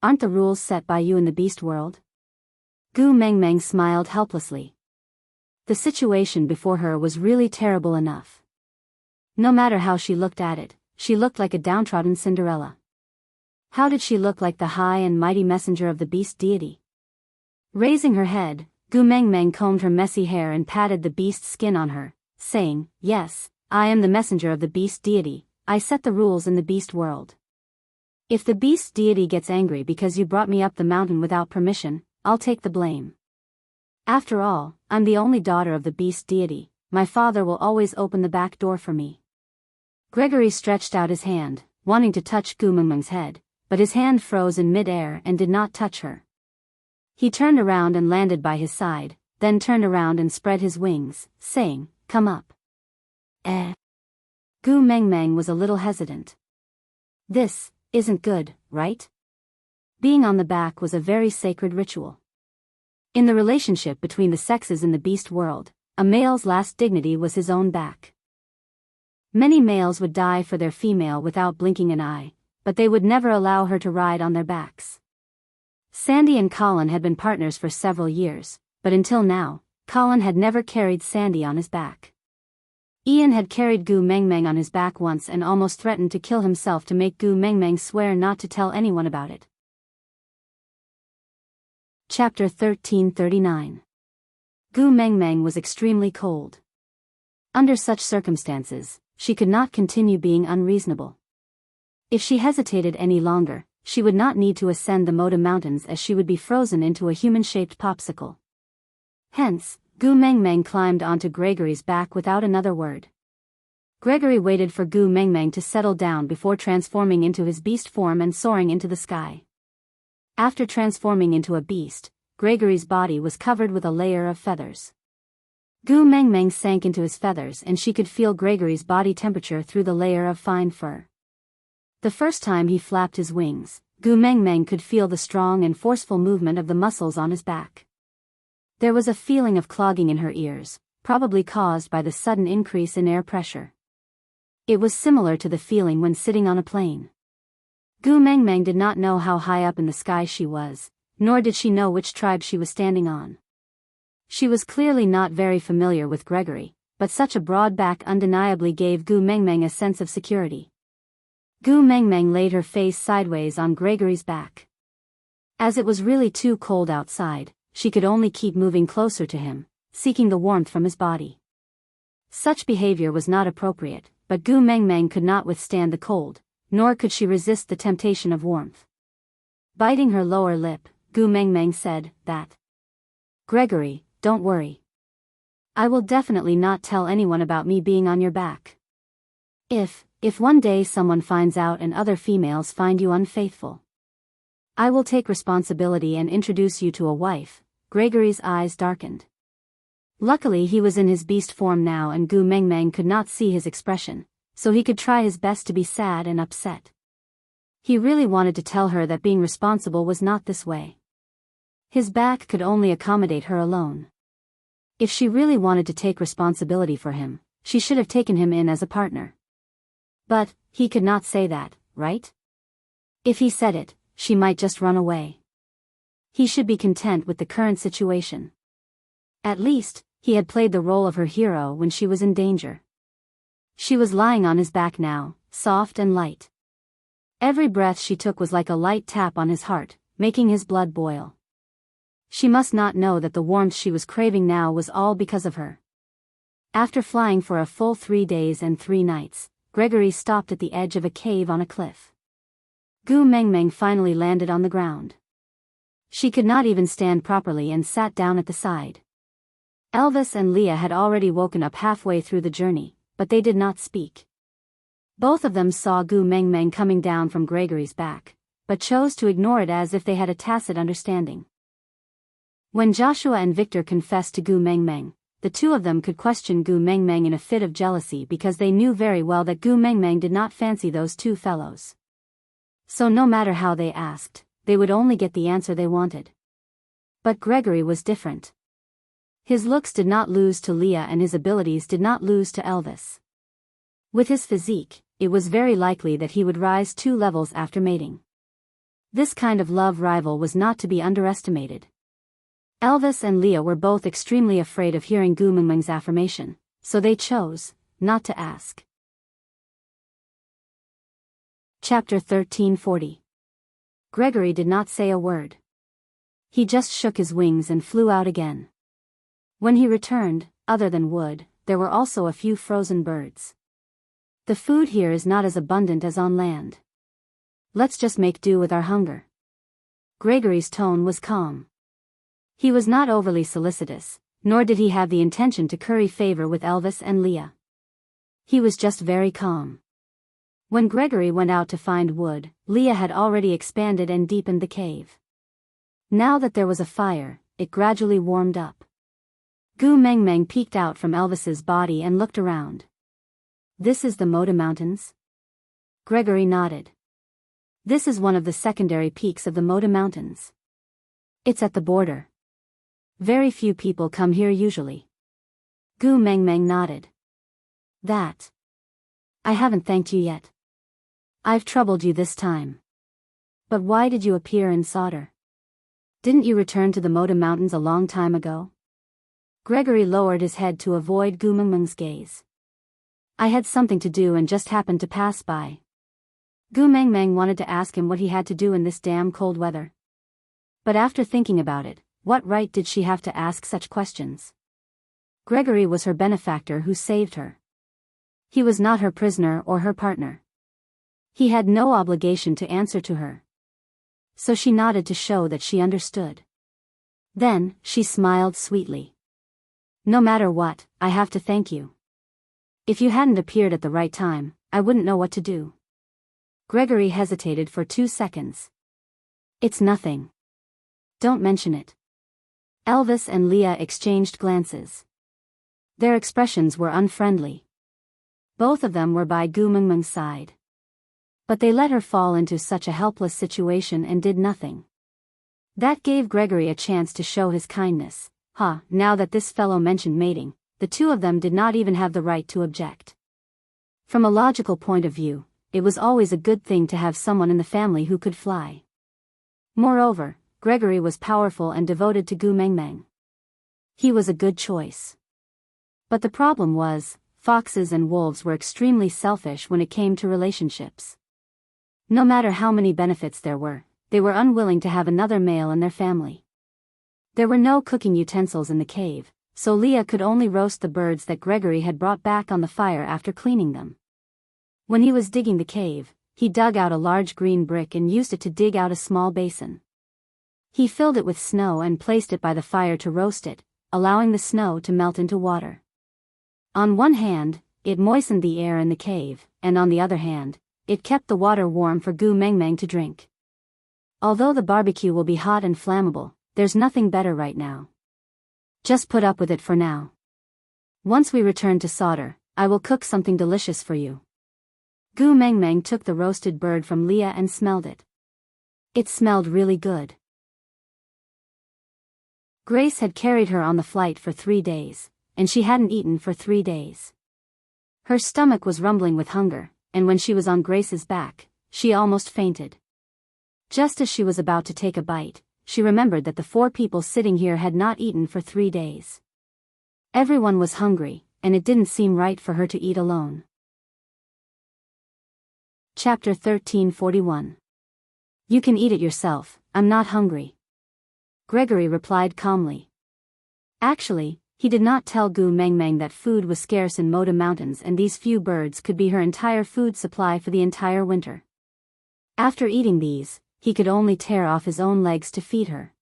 Aren't the rules set by you in the beast world? Gu Mengmeng smiled helplessly. The situation before her was really terrible enough. No matter how she looked at it, she looked like a downtrodden Cinderella. How did she look like the high and mighty messenger of the beast deity? Raising her head, Gu Mengmeng combed her messy hair and patted the beast's skin on her, saying, Yes, I am the messenger of the beast deity, I set the rules in the beast world. If the beast deity gets angry because you brought me up the mountain without permission, I'll take the blame. After all, I'm the only daughter of the beast deity. My father will always open the back door for me. Gregory stretched out his hand, wanting to touch Gu Mengmeng's head, but his hand froze in mid-air and did not touch her. He turned around and landed by his side, then turned around and spread his wings, saying, "Come up." Gu Mengmeng was a little hesitant. This isn't good, right? Being on the back was a very sacred ritual. In the relationship between the sexes in the beast world, a male's last dignity was his own back. Many males would die for their female without blinking an eye, but they would never allow her to ride on their backs. Sandy and Colin had been partners for several years, but until now, Colin had never carried Sandy on his back. Ian had carried Gu Mengmeng on his back once and almost threatened to kill himself to make Gu Mengmeng swear not to tell anyone about it. Chapter 1339. Gu Mengmeng was extremely cold. Under such circumstances, she could not continue being unreasonable. If she hesitated any longer, she would not need to ascend the Moda Mountains as she would be frozen into a human-shaped popsicle. Hence, Gu Mengmeng climbed onto Gregory's back without another word. Gregory waited for Gu Mengmeng to settle down before transforming into his beast form and soaring into the sky. After transforming into a beast, Gregory's body was covered with a layer of feathers. Gu Mengmeng sank into his feathers and she could feel Gregory's body temperature through the layer of fine fur. The first time he flapped his wings, Gu Mengmeng could feel the strong and forceful movement of the muscles on his back. There was a feeling of clogging in her ears, probably caused by the sudden increase in air pressure. It was similar to the feeling when sitting on a plane. Gu Mengmeng did not know how high up in the sky she was, nor did she know which tribe she was standing on. She was clearly not very familiar with Gregory, but such a broad back undeniably gave Gu Mengmeng a sense of security. Gu Mengmeng laid her face sideways on Gregory's back. As it was really too cold outside, she could only keep moving closer to him, seeking the warmth from his body. Such behavior was not appropriate, but Gu Mengmeng could not withstand the cold, nor could she resist the temptation of warmth. Biting her lower lip, Gu Mengmeng said, "That. Gregory, don't worry. I will definitely not tell anyone about me being on your back. If one day someone finds out and other females find you unfaithful, I will take responsibility and introduce you to a wife." Gregory's eyes darkened. Luckily he was in his beast form now and Gu Mengmeng could not see his expression, so he could try his best to be sad and upset. He really wanted to tell her that being responsible was not this way. His back could only accommodate her alone. If she really wanted to take responsibility for him, she should have taken him in as a partner. But he could not say that, right? If he said it, she might just run away. He should be content with the current situation. At least, he had played the role of her hero when she was in danger. She was lying on his back now, soft and light. Every breath she took was like a light tap on his heart, making his blood boil. She must not know that the warmth she was craving now was all because of her. After flying for a full 3 days and 3 nights, Gregory stopped at the edge of a cave on a cliff. Gu Mengmeng finally landed on the ground. She could not even stand properly and sat down at the side. Elvis and Leah had already woken up halfway through the journey, but they did not speak. Both of them saw Gu Mengmeng coming down from Gregory's back, but chose to ignore it as if they had a tacit understanding. When Joshua and Victor confessed to Gu Mengmeng, the two of them could question Gu Mengmeng in a fit of jealousy because they knew very well that Gu Mengmeng did not fancy those two fellows. So no matter how they asked, they would only get the answer they wanted. But Gregory was different. His looks did not lose to Leah and his abilities did not lose to Elvis. With his physique, it was very likely that he would rise 2 levels after mating. This kind of love rival was not to be underestimated. Elvis and Leah were both extremely afraid of hearing Gu Mengmeng's affirmation, so they chose not to ask. Chapter 1340. Gregory did not say a word. He just shook his wings and flew out again. When he returned, other than wood, there were also a few frozen birds. The food here is not as abundant as on land. Let's just make do with our hunger. Gregory's tone was calm. He was not overly solicitous, nor did he have the intention to curry favor with Elvis and Leah. He was just very calm. When Gregory went out to find wood, Leah had already expanded and deepened the cave. Now that there was a fire, it gradually warmed up. Gu Meng Meng peeked out from Elvis's body and looked around. This is the Moda Mountains? Gregory nodded. This is one of the secondary peaks of the Moda Mountains. It's at the border. Very few people come here usually. Gu Meng Meng nodded. That. I haven't thanked you yet. I've troubled you this time. But why did you appear in Sauter? Didn't you return to the Moda Mountains a long time ago? Gregory lowered his head to avoid Gu Meng Meng's gaze. I had something to do and just happened to pass by. Gu Meng Meng wanted to ask him what he had to do in this damn cold weather. But after thinking about it, what right did she have to ask such questions? Gregory was her benefactor who saved her. He was not her prisoner or her partner. He had no obligation to answer to her. So she nodded to show that she understood. Then, she smiled sweetly. No matter what, I have to thank you. If you hadn't appeared at the right time, I wouldn't know what to do. Gregory hesitated for 2 seconds. It's nothing. Don't mention it. Elvis and Leah exchanged glances. Their expressions were unfriendly. Both of them were by Gu Meng Meng's side. But they let her fall into such a helpless situation and did nothing. That gave Gregory a chance to show his kindness. Now that this fellow mentioned mating, the two of them did not even have the right to object. From a logical point of view, it was always a good thing to have someone in the family who could fly. Moreover, Gregory was powerful and devoted to Gu Meng Meng. He was a good choice. But the problem was, foxes and wolves were extremely selfish when it came to relationships. No matter how many benefits there were, they were unwilling to have another male in their family. There were no cooking utensils in the cave, so Leah could only roast the birds that Gregory had brought back on the fire after cleaning them. When he was digging the cave, he dug out a large green brick and used it to dig out a small basin. He filled it with snow and placed it by the fire to roast it, allowing the snow to melt into water. On one hand, it moistened the air in the cave, and on the other hand, it kept the water warm for Gu Meng Meng to drink. Although the barbecue will be hot and flammable, there's nothing better right now. Just put up with it for now. Once we return to Sauter, I will cook something delicious for you. Gu Meng Meng took the roasted bird from Leah and smelled it. It smelled really good. Grace had carried her on the flight for 3 days, and she hadn't eaten for 3 days. Her stomach was rumbling with hunger, and when she was on Grace's back, she almost fainted. Just as she was about to take a bite, she remembered that the 4 people sitting here had not eaten for 3 days. Everyone was hungry, and it didn't seem right for her to eat alone. Chapter 1341. You can eat it yourself, I'm not hungry. Gregory replied calmly. Actually, he did not tell Gu Meng Meng that food was scarce in Moda Mountains and these few birds could be her entire food supply for the entire winter. After eating these, he could only tear off his own legs to feed her.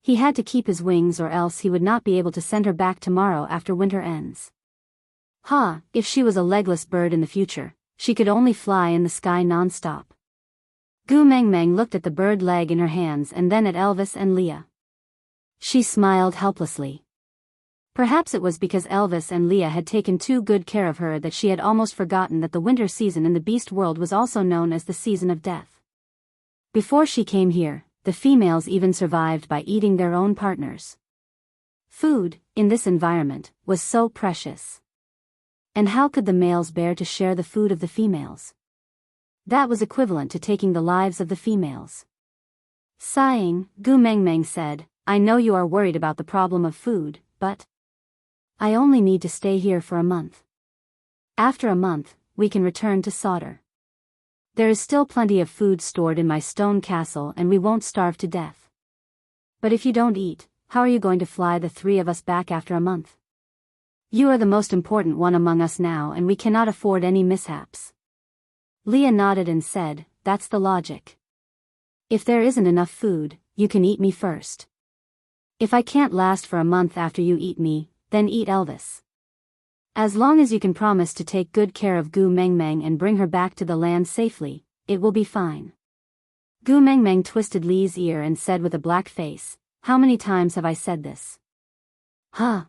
He had to keep his wings or else he would not be able to send her back tomorrow after winter ends. If she was a legless bird in the future, she could only fly in the sky non-stop. Gu Meng Meng looked at the bird leg in her hands and then at Elvis and Leah. She smiled helplessly. Perhaps it was because Elvis and Leah had taken too good care of her that she had almost forgotten that the winter season in the beast world was also known as the season of death. Before she came here, the females even survived by eating their own partners. Food, in this environment, was so precious. And how could the males bear to share the food of the females? That was equivalent to taking the lives of the females. Sighing, Gu Meng Meng said, I know you are worried about the problem of food, but I only need to stay here for a month. After a month, we can return to Sauter. There is still plenty of food stored in my stone castle and we won't starve to death. But if you don't eat, how are you going to fly the 3 of us back after a month? You are the most important one among us now and we cannot afford any mishaps. Leah nodded and said, that's the logic. If there isn't enough food, you can eat me first. If I can't last for a month after you eat me, then eat Elvis. As long as you can promise to take good care of Gu Mengmeng and bring her back to the land safely, it will be fine. Gu Mengmeng twisted Li's ear and said with a black face, "How many times have I said this? Huh?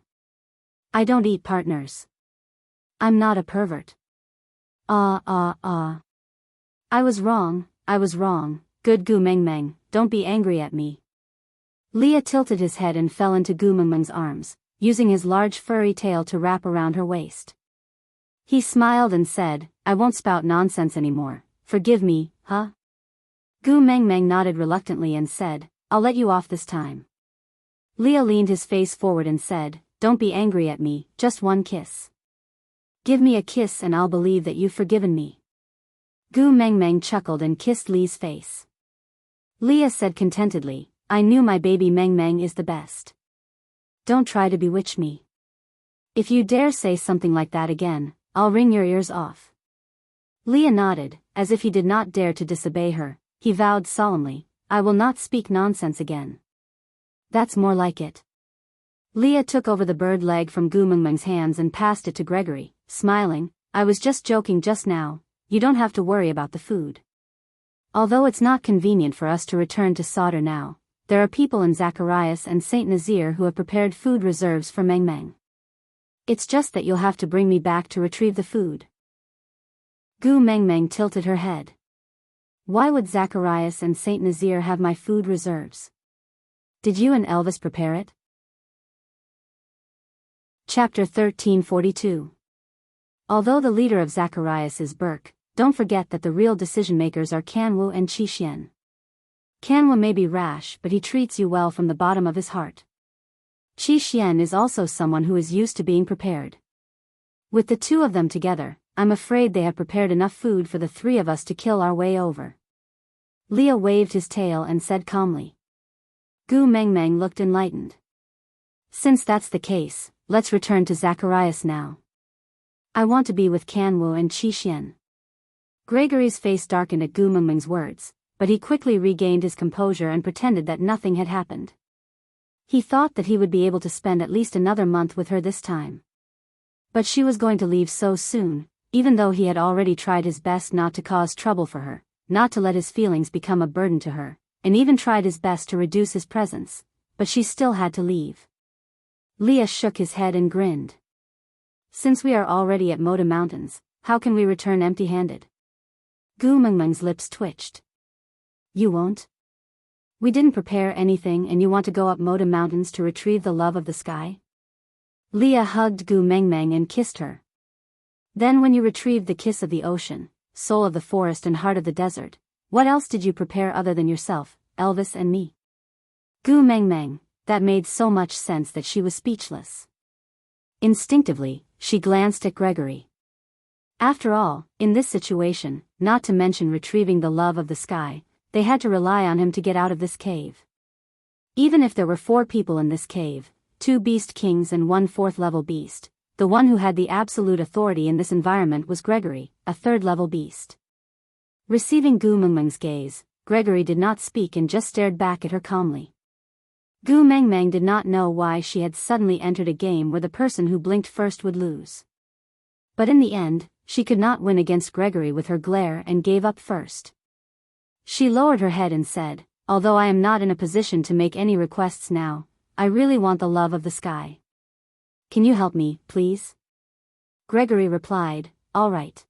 I don't eat partners. I'm not a pervert." I was wrong, good Gu Mengmeng, don't be angry at me. Leah tilted his head and fell into Gu Mengmeng's arms, using his large furry tail to wrap around her waist. He smiled and said, "I won't spout nonsense anymore, forgive me, huh?" Gu Mengmeng nodded reluctantly and said, "I'll let you off this time." Leah leaned his face forward and said, "Don't be angry at me, just one kiss. Give me a kiss and I'll believe that you've forgiven me." Gu Mengmeng chuckled and kissed Li's face. Leah said contentedly, "I knew my baby Mengmeng is the best. Don't try to bewitch me. If you dare say something like that again, I'll wring your ears off." Leah nodded, as if he did not dare to disobey her. He vowed solemnly, "I will not speak nonsense again." "That's more like it." Leah took over the bird leg from Gu Mengmeng's hands and passed it to Gregory, smiling, "I was just joking just now, you don't have to worry about the food. Although it's not convenient for us to return to Sauter now, there are people in Zacharias and Saint Nazir who have prepared food reserves for Mengmeng. It's just that you'll have to bring me back to retrieve the food." Gu Mengmeng tilted her head. "Why would Zacharias and Saint Nazir have my food reserves? Did you and Elvis prepare it?" Chapter 1342. Although the leader of Zacharias is Burke, don't forget that the real decision-makers are Kanwu and Qixien. Kanwu may be rash, but he treats you well from the bottom of his heart. Qixien is also someone who is used to being prepared. With the two of them together, I'm afraid they have prepared enough food for the three of us to kill our way over. Leah waved his tail and said calmly. Gu Mengmeng looked enlightened. "Since that's the case, let's return to Zacharias now. I want to be with Kanwu and Qixien." Gregory's face darkened at Gu Mengmeng's words, but he quickly regained his composure and pretended that nothing had happened. He thought that he would be able to spend at least another month with her this time. But she was going to leave so soon, even though he had already tried his best not to cause trouble for her, not to let his feelings become a burden to her, and even tried his best to reduce his presence, but she still had to leave. Leah shook his head and grinned. "Since we are already at Moda Mountains, how can we return empty-handed?" Gu Mengmeng's lips twitched. "You won't? We didn't prepare anything and you want to go up Moda Mountains to retrieve the love of the sky?" Leah hugged Gu Mengmeng and kissed her. "Then when you retrieved the kiss of the ocean, soul of the forest and heart of the desert, what else did you prepare other than yourself, Elvis and me?" Gu Mengmeng, that made so much sense that she was speechless. Instinctively, she glanced at Gregory. After all, in this situation, not to mention retrieving the love of the sky, they had to rely on him to get out of this cave. Even if there were 4 people in this cave, 2 beast kings and 1 4th-level beast, the one who had the absolute authority in this environment was Gregory, a 3rd-level beast. Receiving Gu Mengmeng's gaze, Gregory did not speak and just stared back at her calmly. Gu Mengmeng did not know why she had suddenly entered a game where the person who blinked first would lose. But in the end, she could not win against Gregory with her glare and gave up first. She lowered her head and said, "Although I am not in a position to make any requests now, I really want the love of the sky. Can you help me, please?" Gregory replied, "All right."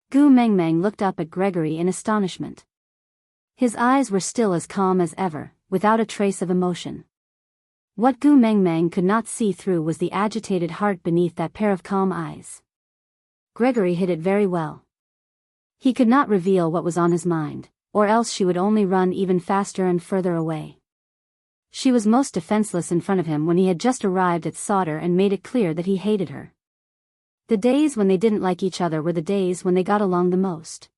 Gu Mengmeng looked up at Gregory in astonishment. His eyes were still as calm as ever, without a trace of emotion. What Gu Mengmeng could not see through was the agitated heart beneath that pair of calm eyes. Gregory hid it very well. He could not reveal what was on his mind, or else she would only run even faster and further away. She was most defenseless in front of him when he had just arrived at Sauter and made it clear that he hated her. The days when they didn't like each other were the days when they got along the most.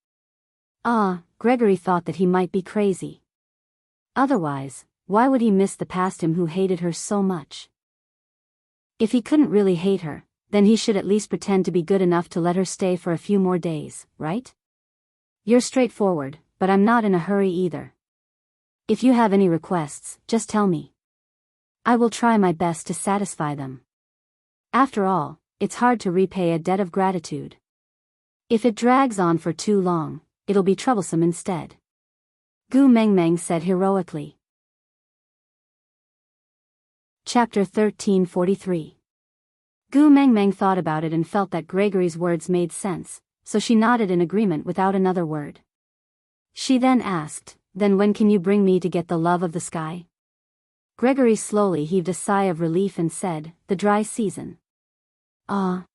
Gregory thought that he might be crazy. Otherwise, why would he miss the past him who hated her so much? If he couldn't really hate her, then he should at least pretend to be good enough to let her stay for a few more days, right? "You're straightforward, but I'm not in a hurry either. If you have any requests, just tell me." I will try my best to satisfy them. After all, it's hard to repay a debt of gratitude. If it drags on for too long, it'll be troublesome instead. Gu Mengmeng said heroically. Chapter 1343. Gu Mengmeng thought about it and felt that Gregory's words made sense, so she nodded in agreement without another word. She then asked, "Then when can you bring me to get the love of the sky?" Gregory slowly heaved a sigh of relief and said, "The dry season." Ah.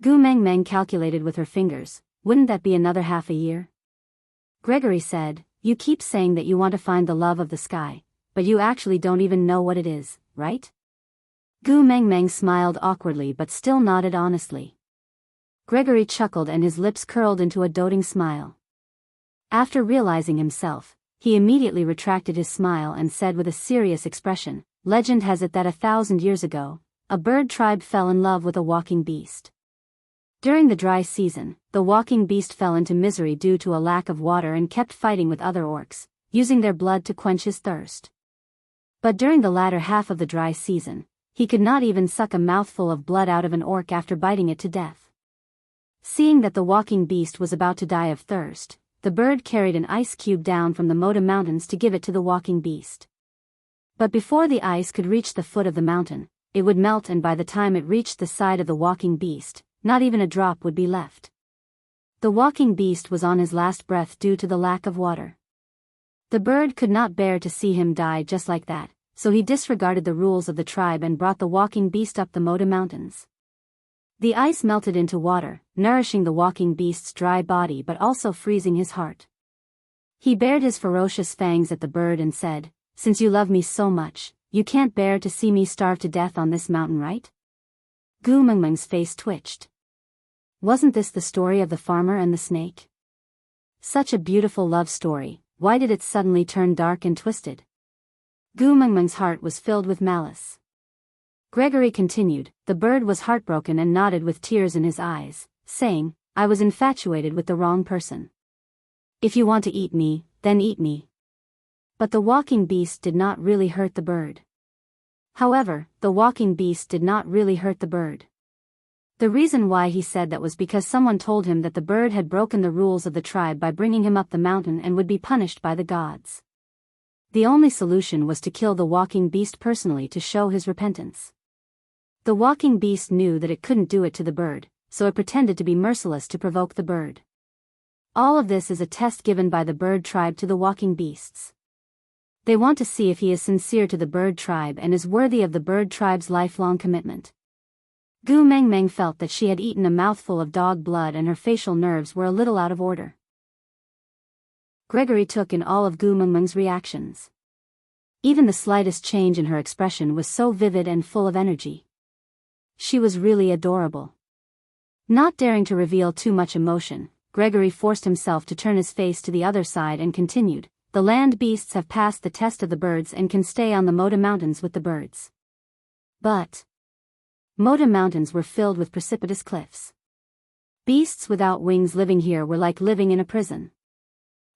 Gu Mengmeng calculated with her fingers, "Wouldn't that be another half a year?" Gregory said, "You keep saying that you want to find the love of the sky, but you actually don't even know what it is, right?" Gu Mengmeng smiled awkwardly but still nodded honestly. Gregory chuckled and his lips curled into a doting smile. After realizing himself, he immediately retracted his smile and said with a serious expression, "Legend has it that 1,000 years ago, a bird tribe fell in love with a walking beast. During the dry season, the walking beast fell into misery due to a lack of water and kept fighting with other orcs, using their blood to quench his thirst. But during the latter half of the dry season, he could not even suck a mouthful of blood out of an orc after biting it to death. Seeing that the walking beast was about to die of thirst, the bird carried an ice cube down from the Moda Mountains to give it to the walking beast. But before the ice could reach the foot of the mountain, it would melt, and by the time it reached the side of the walking beast, not even a drop would be left. The walking beast was on his last breath due to the lack of water. The bird could not bear to see him die just like that, so he disregarded the rules of the tribe and brought the walking beast up the Moda Mountains. The ice melted into water, nourishing the walking beast's dry body but also freezing his heart. He bared his ferocious fangs at the bird and said, "Since you love me so much, you can't bear to see me starve to death on this mountain, right?" Gu Mengmeng's face twitched. Wasn't this the story of the farmer and the snake? Such a beautiful love story, why did it suddenly turn dark and twisted? Gu Mengmeng's heart was filled with malice. Gregory continued, "The bird was heartbroken and nodded with tears in his eyes, saying, I was infatuated with the wrong person. If you want to eat me, then eat me." But the walking beast did not really hurt the bird. However, the walking beast did not really hurt the bird. The reason why he said that was because someone told him that the bird had broken the rules of the tribe by bringing him up the mountain and would be punished by the gods. The only solution was to kill the walking beast personally to show his repentance. The walking beast knew that it couldn't do it to the bird, so it pretended to be merciless to provoke the bird. All of this is a test given by the bird tribe to the walking beasts. They want to see if he is sincere to the bird tribe and is worthy of the bird tribe's lifelong commitment. Gu Mengmeng felt that she had eaten a mouthful of dog blood and her facial nerves were a little out of order. Gregory took in all of Gu Mengmeng's reactions. Even the slightest change in her expression was so vivid and full of energy. She was really adorable. Not daring to reveal too much emotion, Gregory forced himself to turn his face to the other side and continued, "The land beasts have passed the test of the birds and can stay on the Moda Mountains with the birds. But Moda Mountains were filled with precipitous cliffs. Beasts without wings living here were like living in a prison.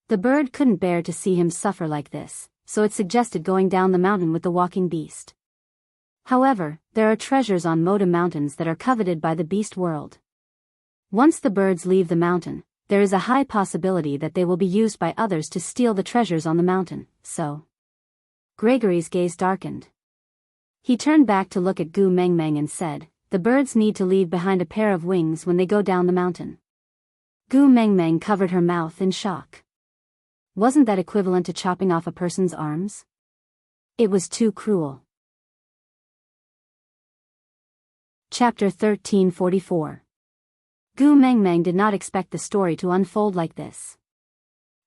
The bird couldn't bear to see him suffer like this, so it suggested going down the mountain with the walking beast. However, there are treasures on Moda Mountains that are coveted by the beast world. Once the birds leave the mountain, there is a high possibility that they will be used by others to steal the treasures on the mountain, so." Gregory's gaze darkened. He turned back to look at Gu Mengmeng and said, "The birds need to leave behind a pair of wings when they go down the mountain." Gu Mengmeng covered her mouth in shock. Wasn't that equivalent to chopping off a person's arms? It was too cruel. Chapter 1344. Gu Mengmeng did not expect the story to unfold like this.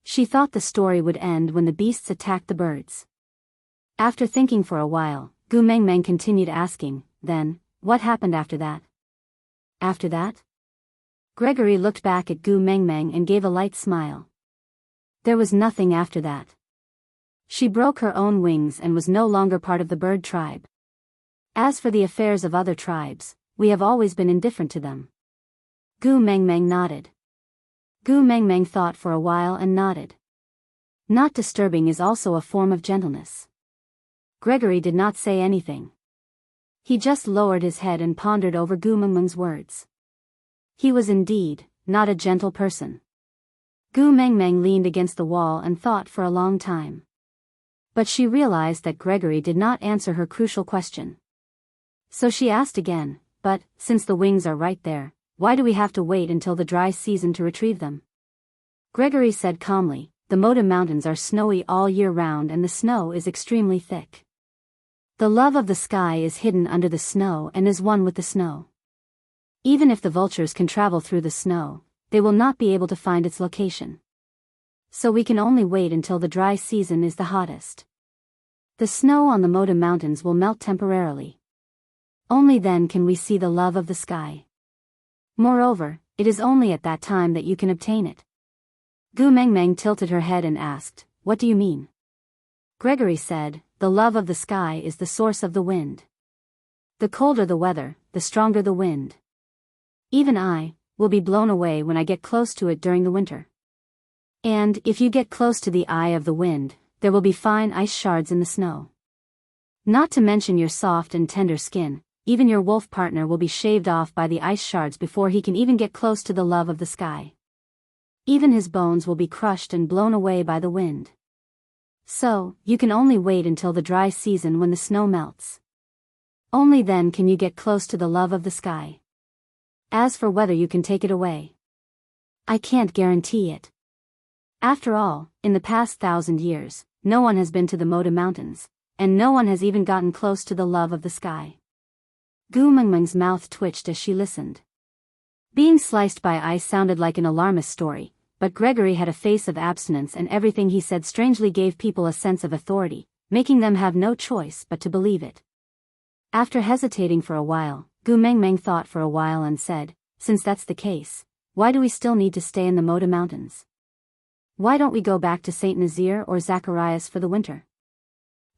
She thought the story would end when the beasts attacked the birds. After thinking for a while, Gu Mengmeng continued asking, "Then, what happened after that?" "After that?" Gregory looked back at Gu Mengmeng and gave a light smile. There was nothing after that. She broke her own wings and was no longer part of the bird tribe. As for the affairs of other tribes, we have always been indifferent to them. Gu Mengmeng nodded. Gu Mengmeng thought for a while and nodded. Not disturbing is also a form of gentleness. Gregory did not say anything. He just lowered his head and pondered over Gu Mengmeng's words. He was indeed not a gentle person. Gu Mengmeng leaned against the wall and thought for a long time. But she realized that Gregory did not answer her crucial question. So she asked again, but, since the wings are right there, why do we have to wait until the dry season to retrieve them? Gregory said calmly, the Moda Mountains are snowy all year round and the snow is extremely thick. The love of the sky is hidden under the snow and is one with the snow. Even if the vultures can travel through the snow, they will not be able to find its location. So we can only wait until the dry season is the hottest. The snow on the Moda Mountains will melt temporarily. Only then can we see the love of the sky. Moreover, it is only at that time that you can obtain it. Gu Mengmeng tilted her head and asked, what do you mean? Gregory said, the love of the sky is the source of the wind. The colder the weather, the stronger the wind. Even I will be blown away when I get close to it during the winter. And if you get close to the eye of the wind, there will be fine ice shards in the snow. Not to mention your soft and tender skin, even your wolf partner will be shaved off by the ice shards before he can even get close to the love of the sky. Even his bones will be crushed and blown away by the wind. So, you can only wait until the dry season when the snow melts. Only then can you get close to the love of the sky. As for whether you can take it away, I can't guarantee it. After all, in the past 1,000 years, no one has been to the Moda Mountains, and no one has even gotten close to the love of the sky. Gu Mengmeng's mouth twitched as she listened. Being sliced by ice sounded like an alarmist story, but Gregory had a face of abstinence and everything he said strangely gave people a sense of authority, making them have no choice but to believe it. After hesitating for a while, Gu Mengmeng thought for a while and said, since that's the case, why do we still need to stay in the Moda Mountains? Why don't we go back to Saint Nazaire or Zacharias for the winter?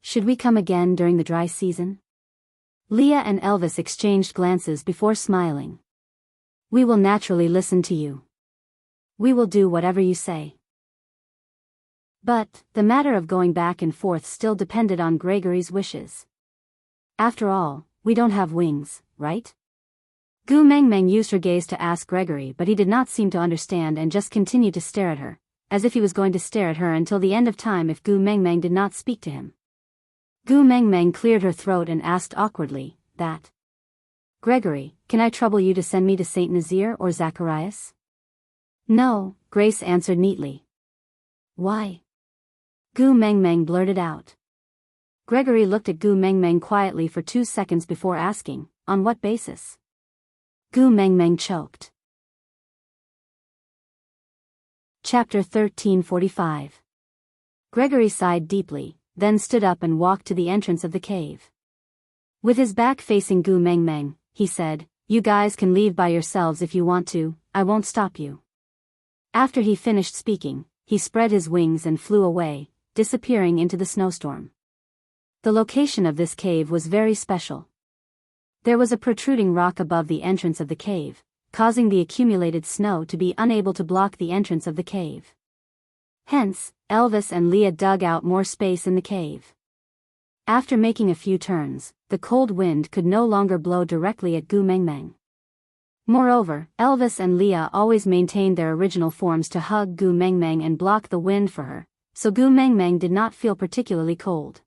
Should we come again during the dry season? Leah and Elvis exchanged glances before smiling. We will naturally listen to you. We will do whatever you say. But, the matter of going back and forth still depended on Gregory's wishes. After all, we don't have wings, right? Gu Mengmeng used her gaze to ask Gregory, but he did not seem to understand and just continued to stare at her, as if he was going to stare at her until the end of time if Gu Mengmeng did not speak to him. Gu Mengmeng cleared her throat and asked awkwardly, that. Gregory, can I trouble you to send me to Saint Nazaire or Zacharias? No, Grace answered neatly. Why? Gu Mengmeng blurted out. Gregory looked at Gu Mengmeng quietly for 2 seconds before asking, on what basis? Gu Mengmeng choked. Chapter 1345. Gregory sighed deeply, then stood up and walked to the entrance of the cave. With his back facing Gu Mengmeng, he said, you guys can leave by yourselves if you want to, I won't stop you. After he finished speaking, he spread his wings and flew away, disappearing into the snowstorm. The location of this cave was very special. There was a protruding rock above the entrance of the cave, causing the accumulated snow to be unable to block the entrance of the cave. Hence, Elvis and Leah dug out more space in the cave. After making a few turns, the cold wind could no longer blow directly at Gu Mengmeng. Moreover, Elvis and Leah always maintained their original forms to hug Gu Mengmeng and block the wind for her, so Gu Mengmeng did not feel particularly cold.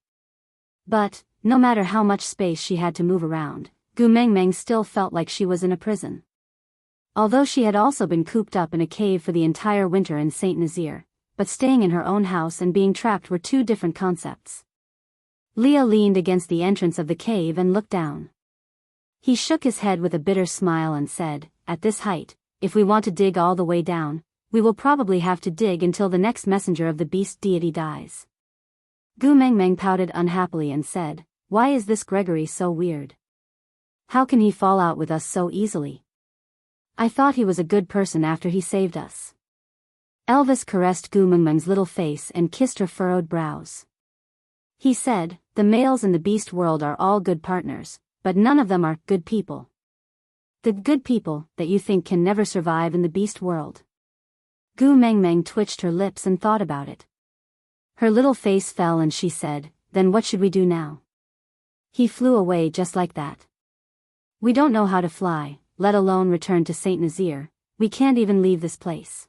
But, no matter how much space she had to move around, Gu Mengmeng still felt like she was in a prison. Although she had also been cooped up in a cave for the entire winter in Saint Nazaire, but staying in her own house and being trapped were two different concepts. Leah leaned against the entrance of the cave and looked down. He shook his head with a bitter smile and said, at this height, if we want to dig all the way down, we will probably have to dig until the next messenger of the beast deity dies. Gu Mengmeng pouted unhappily and said, why is this Gregory so weird? How can he fall out with us so easily? I thought he was a good person after he saved us. Elvis caressed Gu Mengmeng's little face and kissed her furrowed brows. He said, the males in the beast world are all good partners, but none of them are good people. The good people that you think can never survive in the beast world. Gu Mengmeng twitched her lips and thought about it. Her little face fell and she said, then what should we do now? He flew away just like that. We don't know how to fly, let alone return to Saint Nazaire. We can't even leave this place.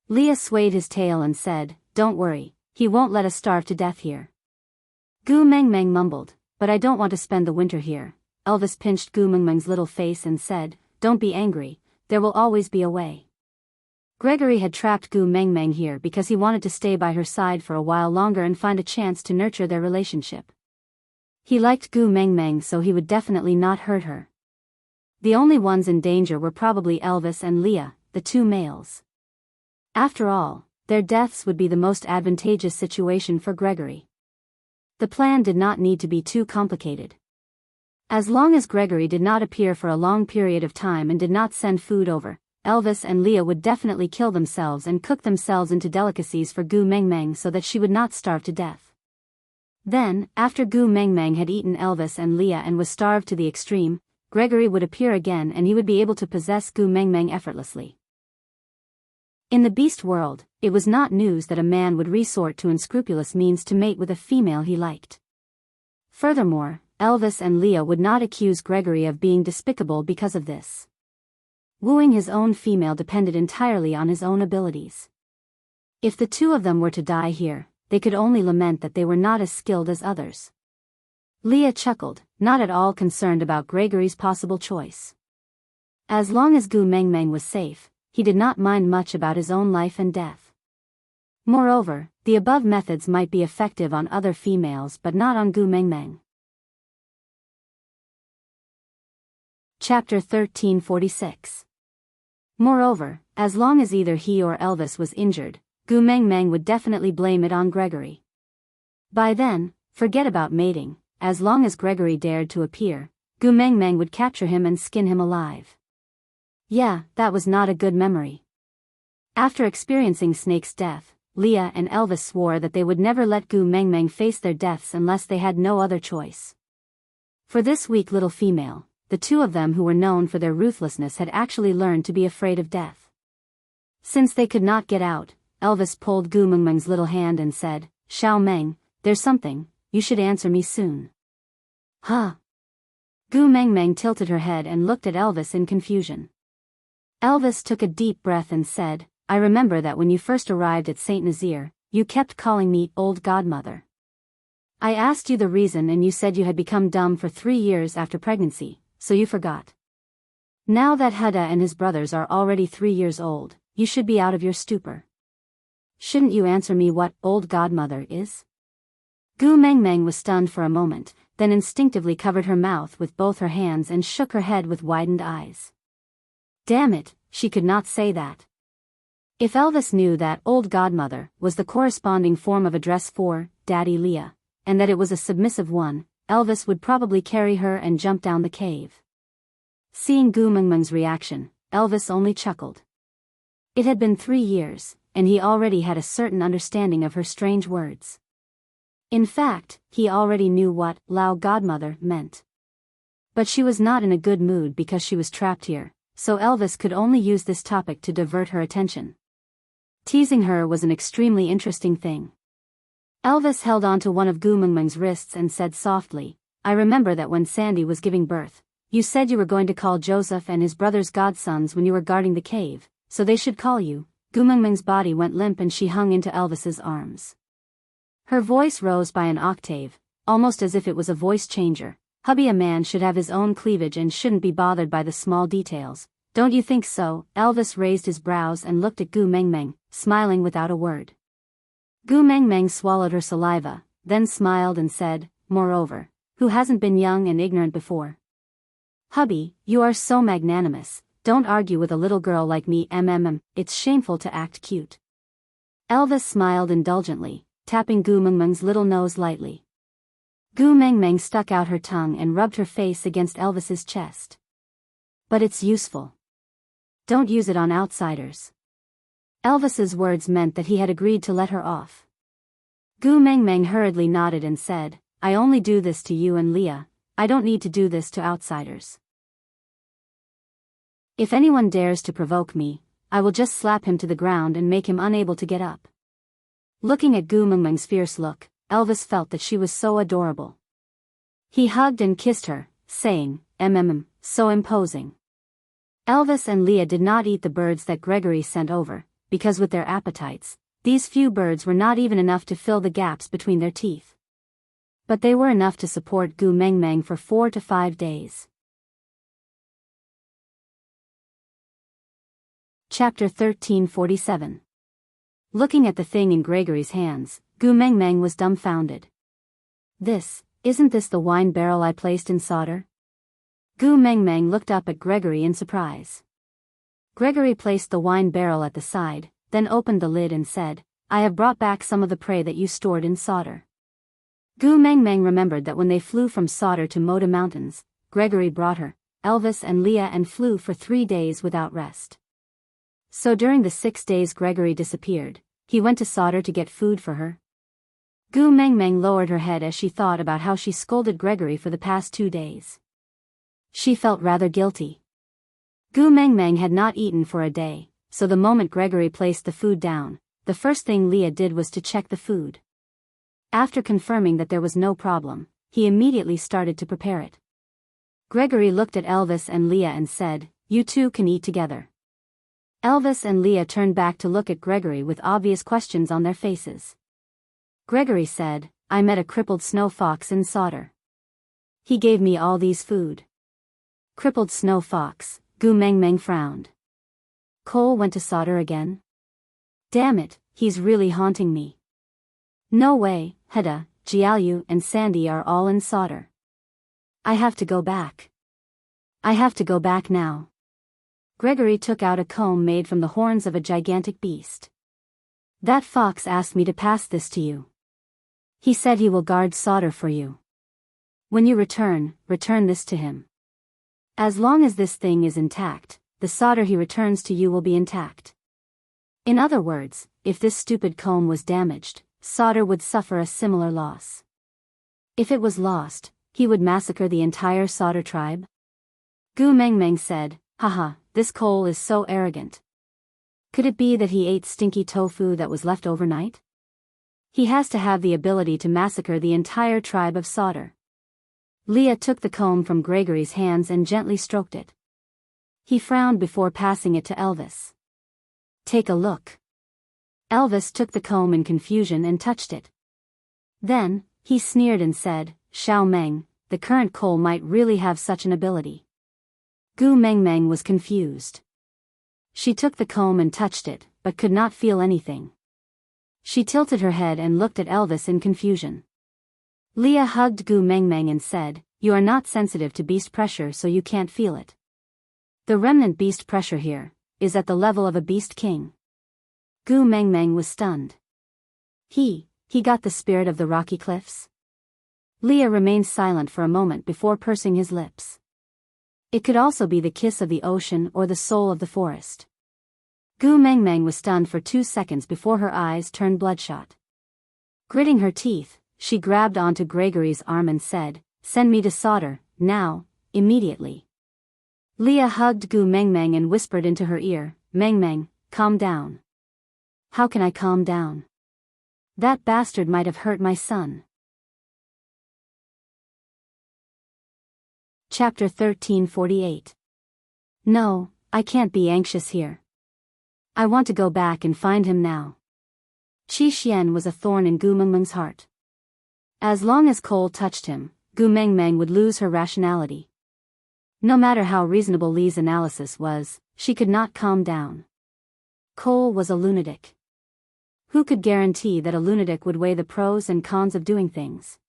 Leah swayed his tail and said, don't worry, he won't let us starve to death here. Gu Mengmeng mumbled, but I don't want to spend the winter here. Elvis pinched Gu Mengmeng's little face and said, don't be angry, there will always be a way. Gregory had trapped Gu Mengmeng here because he wanted to stay by her side for a while longer and find a chance to nurture their relationship. He liked Gu Mengmeng, so he would definitely not hurt her. The only ones in danger were probably Elvis and Leah, the two males. After all, their deaths would be the most advantageous situation for Gregory. The plan did not need to be too complicated. As long as Gregory did not appear for a long period of time and did not send food over, Elvis and Leah would definitely kill themselves and cook themselves into delicacies for Gu Mengmeng so that she would not starve to death. Then, after Gu Mengmeng had eaten Elvis and Leah and was starved to the extreme, Gregory would appear again and he would be able to possess Gu Mengmeng effortlessly. In the beast world, it was not news that a man would resort to unscrupulous means to mate with a female he liked. Furthermore, Elvis and Leah would not accuse Gregory of being despicable because of this. Wooing his own female depended entirely on his own abilities. If the two of them were to die here, they could only lament that they were not as skilled as others. Leah chuckled, not at all concerned about Gregory's possible choice. As long as Gu Mengmeng was safe, he did not mind much about his own life and death. Moreover, the above methods might be effective on other females but not on Gu Mengmeng. Chapter 1346. Moreover, as long as either he or Elvis was injured, Gu Mengmeng would definitely blame it on Gregory. By then, forget about mating, as long as Gregory dared to appear, Gu Mengmeng would capture him and skin him alive. Yeah, that was not a good memory. After experiencing Snake's death, Leah and Elvis swore that they would never let Gu Mengmeng face their deaths unless they had no other choice. For this weak little female, the two of them who were known for their ruthlessness had actually learned to be afraid of death. Since they could not get out, Elvis pulled Gu Mengmeng's little hand and said, Xiao Meng, there's something, you should answer me soon. Huh? Gu Mengmeng tilted her head and looked at Elvis in confusion. Elvis took a deep breath and said, I remember that when you first arrived at Saint Nazaire, you kept calling me old godmother. I asked you the reason and you said you had become dumb for 3 years after pregnancy, so you forgot. Now that Huda and his brothers are already 3 years old, you should be out of your stupor. Shouldn't you answer me what old godmother is? Gu Mengmeng was stunned for a moment, then instinctively covered her mouth with both her hands and shook her head with widened eyes. Damn it, she could not say that. If Elvis knew that old godmother was the corresponding form of address for Daddy Leah, and that it was a submissive one, Elvis would probably carry her and jump down the cave. Seeing Gu Mengmeng's reaction, Elvis only chuckled. It had been 3 years, and he already had a certain understanding of her strange words. In fact, he already knew what Lao godmother meant. But she was not in a good mood because she was trapped here, so Elvis could only use this topic to divert her attention. Teasing her was an extremely interesting thing. Elvis held onto one of Gu Mengmeng's wrists and said softly, I remember that when Sandy was giving birth, you said you were going to call Joseph and his brothers godsons when you were guarding the cave, so they should call you. Gu Mengmeng's body went limp and she hung into Elvis's arms. Her voice rose by an octave, almost as if it was a voice changer. Hubby, a man should have his own cleavage and shouldn't be bothered by the small details. Don't you think so? Elvis raised his brows and looked at Gu Mengmeng, smiling without a word. Gu Mengmeng swallowed her saliva, then smiled and said, Moreover, who hasn't been young and ignorant before? Hubby, you are so magnanimous, don't argue with a little girl like me. It's shameful to act cute. Elvis smiled indulgently, tapping Gu Mengmeng's little nose lightly. Gu Mengmeng stuck out her tongue and rubbed her face against Elvis's chest. But it's useful. Don't use it on outsiders. Elvis's words meant that he had agreed to let her off. Gu Mengmeng hurriedly nodded and said, I only do this to you and Leah, I don't need to do this to outsiders. If anyone dares to provoke me, I will just slap him to the ground and make him unable to get up. Looking at Gu Mengmeng's fierce look, Elvis felt that she was so adorable. He hugged and kissed her, saying, so imposing. Elvis and Leah did not eat the birds that Gregory sent over, because with their appetites, these few birds were not even enough to fill the gaps between their teeth. But they were enough to support Gu Meng Meng for 4 to 5 days. Chapter 1347. Looking at the thing in Gregory's hands, Gu Meng Meng was dumbfounded. Isn't this the wine barrel I placed in solder? Gu Meng Meng looked up at Gregory in surprise. Gregory placed the wine barrel at the side, then opened the lid and said, I have brought back some of the prey that you stored in solder. Gu Meng Meng remembered that when they flew from Solder to Moda Mountains, Gregory brought her, Elvis and Leah and flew for 3 days without rest. So during the 6 days Gregory disappeared, he went to Solder to get food for her. Gu Meng Meng lowered her head as she thought about how she scolded Gregory for the past 2 days. She felt rather guilty. Gu Meng Meng had not eaten for a day, so the moment Gregory placed the food down, the first thing Leah did was to check the food. After confirming that there was no problem, he immediately started to prepare it. Gregory looked at Elvis and Leah and said, You two can eat together. Elvis and Leah turned back to look at Gregory with obvious questions on their faces. Gregory said, I met a crippled snow fox in Solder. He gave me all these food. Crippled snow fox, Gu Meng Meng frowned. Cole went to Solder again? Damn it, he's really haunting me. No way, Hedda, Jiaoyu and Sandy are all in Solder. I have to go back. I have to go back now. Gregory took out a comb made from the horns of a gigantic beast. That fox asked me to pass this to you. He said he will guard Solder for you. When you return this to him. As long as this thing is intact, the Solder he returns to you will be intact. In other words, if this stupid comb was damaged, Solder would suffer a similar loss. If it was lost, he would massacre the entire Solder tribe. Gu Meng Meng said, Haha, this Cole is so arrogant. Could it be that he ate stinky tofu that was left overnight? He has to have the ability to massacre the entire tribe of Solder. Leah took the comb from Gregory's hands and gently stroked it. He frowned before passing it to Elvis. Take a look. Elvis took the comb in confusion and touched it. Then, he sneered and said, Xiao Meng, the current Cole might really have such an ability. Gu Meng Meng was confused. She took the comb and touched it, but could not feel anything. She tilted her head and looked at Elvis in confusion. Leah hugged Gu Meng Meng and said, You are not sensitive to beast pressure, so you can't feel it. The remnant beast pressure here is at the level of a beast king. Gu Meng Meng was stunned. He got the spirit of the rocky cliffs? Leah remained silent for a moment before pursing his lips. It could also be the kiss of the ocean or the soul of the forest. Gu Meng Meng was stunned for 2 seconds before her eyes turned bloodshot. Gritting her teeth, she grabbed onto Gregory's arm and said, Send me to Solder, now, immediately. Leah hugged Gu Meng Meng and whispered into her ear, Meng Meng, calm down. How can I calm down? That bastard might have hurt my son. Chapter 1348. No, I can't be anxious here. I want to go back and find him now. Qi Xian was a thorn in Gu Meng Meng's heart. As long as Cole touched him, Gu Meng Meng would lose her rationality. No matter how reasonable Li's analysis was, she could not calm down. Cole was a lunatic. Who could guarantee that a lunatic would weigh the pros and cons of doing things?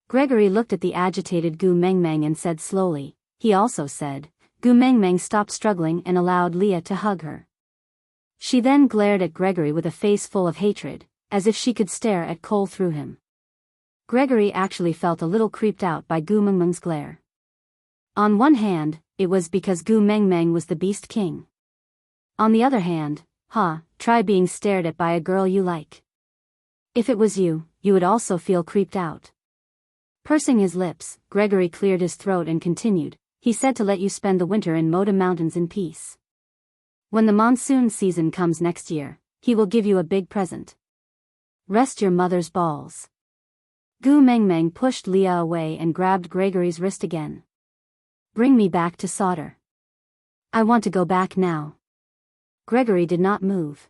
Gregory looked at the agitated Gu Meng Meng and said slowly, he also said, Gu Meng Meng stopped struggling and allowed Leah to hug her. She then glared at Gregory with a face full of hatred, as if she could stare at Cole through him. Gregory actually felt a little creeped out by Gu Meng Meng's glare. On one hand, it was because Gu Meng Meng was the Beast King. On the other hand, try being stared at by a girl you like. If it was you, you would also feel creeped out. Pursing his lips, Gregory cleared his throat and continued, he said to let you spend the winter in Moda Mountains in peace. When the monsoon season comes next year, he will give you a big present. Rest your mother's balls. Gu Mengmeng pushed Leah away and grabbed Gregory's wrist again. Bring me back to solder. I want to go back now. Gregory did not move.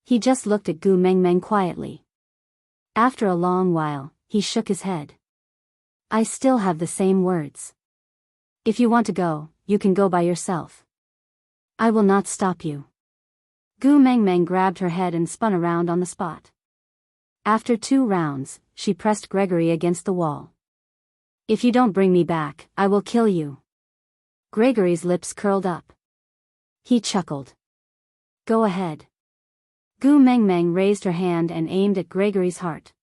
He just looked at Gu Mengmeng quietly. After a long while, he shook his head. I still have the same words. If you want to go, you can go by yourself. I will not stop you. Gu Mengmeng grabbed her head and spun around on the spot. After 2 rounds, she pressed Gregory against the wall. If you don't bring me back, I will kill you. Gregory's lips curled up. He chuckled. Go ahead. Gu Mengmeng raised her hand and aimed at Gregory's heart.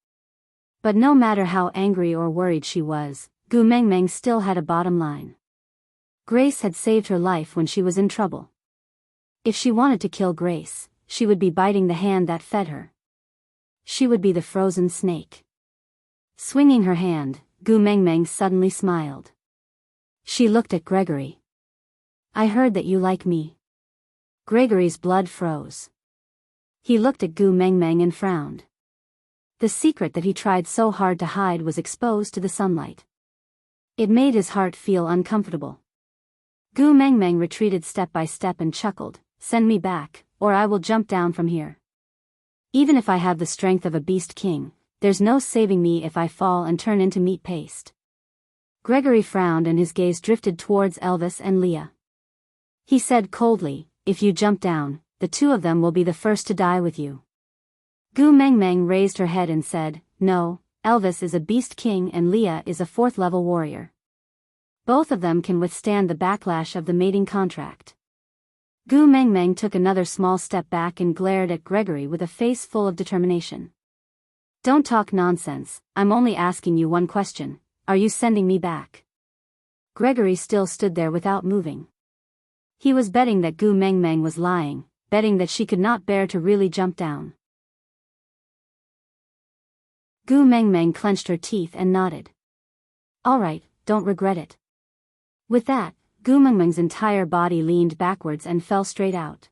But no matter how angry or worried she was, Gu Mengmeng still had a bottom line. Grace had saved her life when she was in trouble. If she wanted to kill Grace, she would be biting the hand that fed her. She would be the frozen snake. Swinging her hand, Gu Mengmeng suddenly smiled. She looked at Gregory. I heard that you like me. Gregory's blood froze. He looked at Gu Mengmeng and frowned. The secret that he tried so hard to hide was exposed to the sunlight. It made his heart feel uncomfortable. Gu Mengmeng retreated step by step and chuckled, send me back, or I will jump down from here. Even if I have the strength of a beast king, there's no saving me if I fall and turn into meat paste. Gregory frowned and his gaze drifted towards Elvis and Leah. He said coldly, if you jump down, the 2 of them will be the first to die with you. Gu Mengmeng raised her head and said, no, Elvis is a beast king and Leah is a 4th-level warrior. Both of them can withstand the backlash of the mating contract. Gu Mengmeng took another small step back and glared at Gregory with a face full of determination. Don't talk nonsense, I'm only asking you one question, are you sending me back? Gregory still stood there without moving. He was betting that Gu Mengmeng was lying, betting that she could not bear to really jump down. Gu Mengmeng clenched her teeth and nodded. All right, don't regret it. With that, Gu Mengmeng's entire body leaned backwards and fell straight out.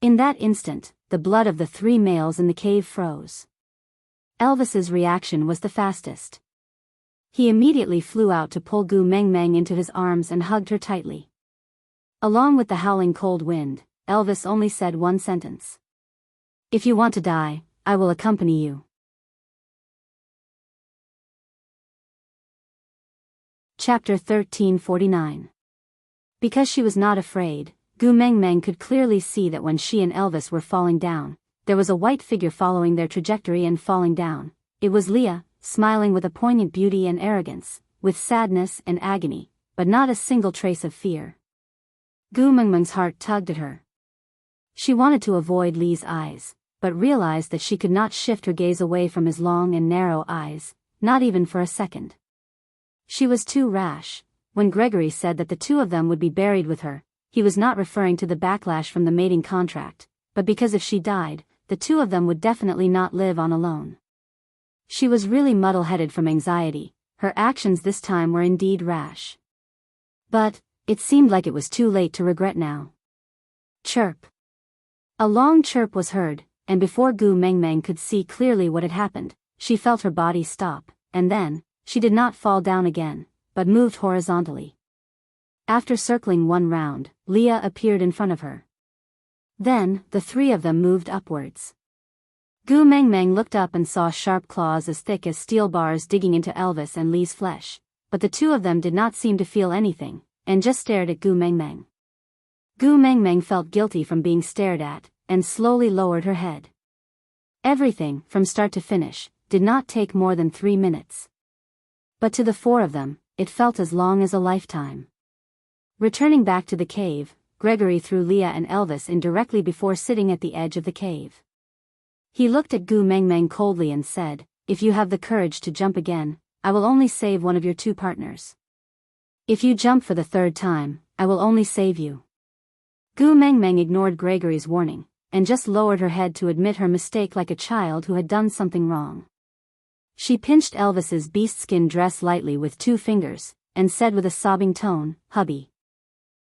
In that instant, the blood of the 3 males in the cave froze. Elvis's reaction was the fastest. He immediately flew out to pull Gu Mengmeng into his arms and hugged her tightly. Along with the howling cold wind, Elvis only said one sentence. If you want to die, I will accompany you. Chapter 1349. Because she was not afraid, Gu Mengmeng could clearly see that when she and Elvis were falling down, there was a white figure following their trajectory and falling down. It was Leah, smiling with a poignant beauty and arrogance, with sadness and agony, but not a single trace of fear. Gu Mengmeng's heart tugged at her. She wanted to avoid Lee's eyes, but realized that she could not shift her gaze away from his long and narrow eyes, not even for a second. She was too rash. When Gregory said that the 2 of them would be buried with her, he was not referring to the backlash from the mating contract, but because if she died, the 2 of them would definitely not live on alone. She was really muddle-headed from anxiety, her actions this time were indeed rash. But, it seemed like it was too late to regret now. Chirp. A long chirp was heard, and before Gu Mengmeng could see clearly what had happened, she felt her body stop, and then, she did not fall down again, but moved horizontally. After circling 1 round, Leah appeared in front of her. Then, the 3 of them moved upwards. Gu Mengmeng looked up and saw sharp claws as thick as steel bars digging into Elvis and Lee's flesh, but the 2 of them did not seem to feel anything, and just stared at Gu Mengmeng. Gu Mengmeng felt guilty from being stared at, and slowly lowered her head. Everything, from start to finish, did not take more than 3 minutes. But to the 4 of them, it felt as long as a lifetime. Returning back to the cave, Gregory threw Leah and Elvis in directly before sitting at the edge of the cave. He looked at Gu Mengmeng coldly and said, if you have the courage to jump again, I will only save one of your 2 partners. If you jump for the 3rd time, I will only save you. Gu Mengmeng ignored Gregory's warning, and just lowered her head to admit her mistake like a child who had done something wrong. She pinched Elvis's beast-skin dress lightly with 2 fingers, and said with a sobbing tone, hubby.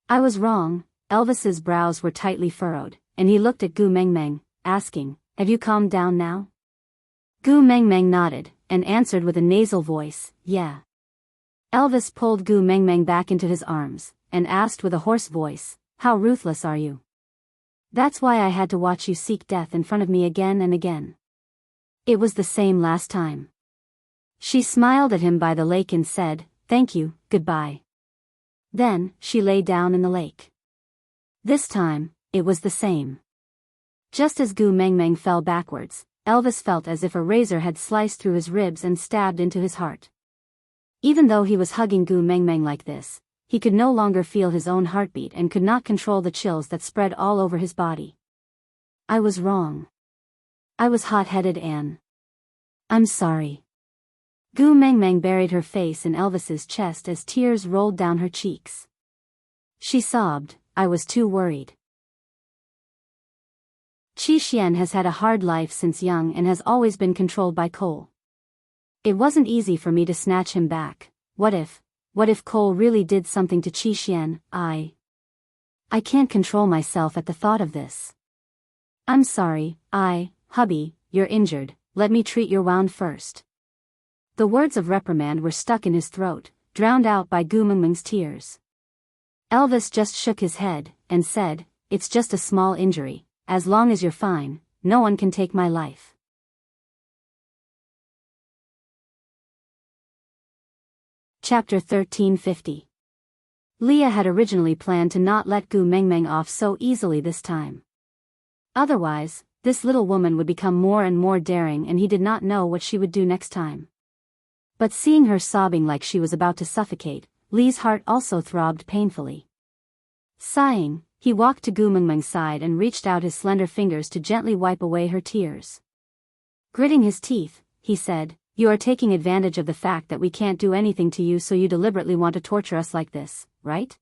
I was wrong. Elvis's brows were tightly furrowed, and he looked at Gu Mengmeng, asking, have you calmed down now? Gu Mengmeng nodded, and answered with a nasal voice, yeah. Elvis pulled Gu Mengmeng back into his arms, and asked with a hoarse voice, how ruthless are you? That's why I had to watch you seek death in front of me again and again. It was the same last time. She smiled at him by the lake and said, thank you, goodbye. Then, she lay down in the lake. This time, it was the same. Just as Gu Mengmeng fell backwards, Elvis felt as if a razor had sliced through his ribs and stabbed into his heart. Even though he was hugging Gu Mengmeng like this, he could no longer feel his own heartbeat and could not control the chills that spread all over his body. I was wrong. I was hot-headed and... I'm sorry. Gu Mengmeng buried her face in Elvis's chest as tears rolled down her cheeks. She sobbed, I was too worried. Qi Xian has had a hard life since young and has always been controlled by Cole. It wasn't easy for me to snatch him back. What if Cole really did something to Qi Xian? I can't control myself at the thought of this. I'm sorry, hubby, you're injured, let me treat your wound first. The words of reprimand were stuck in his throat, drowned out by Gu Mengmeng's tears. Elvis just shook his head, and said, it's just a small injury, as long as you're fine, no one can take my life. Chapter 1350. Leah had originally planned to not let Gu Mengmeng off so easily this time. Otherwise, this little woman would become more and more daring and he did not know what she would do next time. But seeing her sobbing like she was about to suffocate, Lee's heart also throbbed painfully. Sighing, he walked to Gu Mengmeng's side and reached out his slender fingers to gently wipe away her tears. Gritting his teeth, he said, you are taking advantage of the fact that we can't do anything to you, so you deliberately want to torture us like this, right?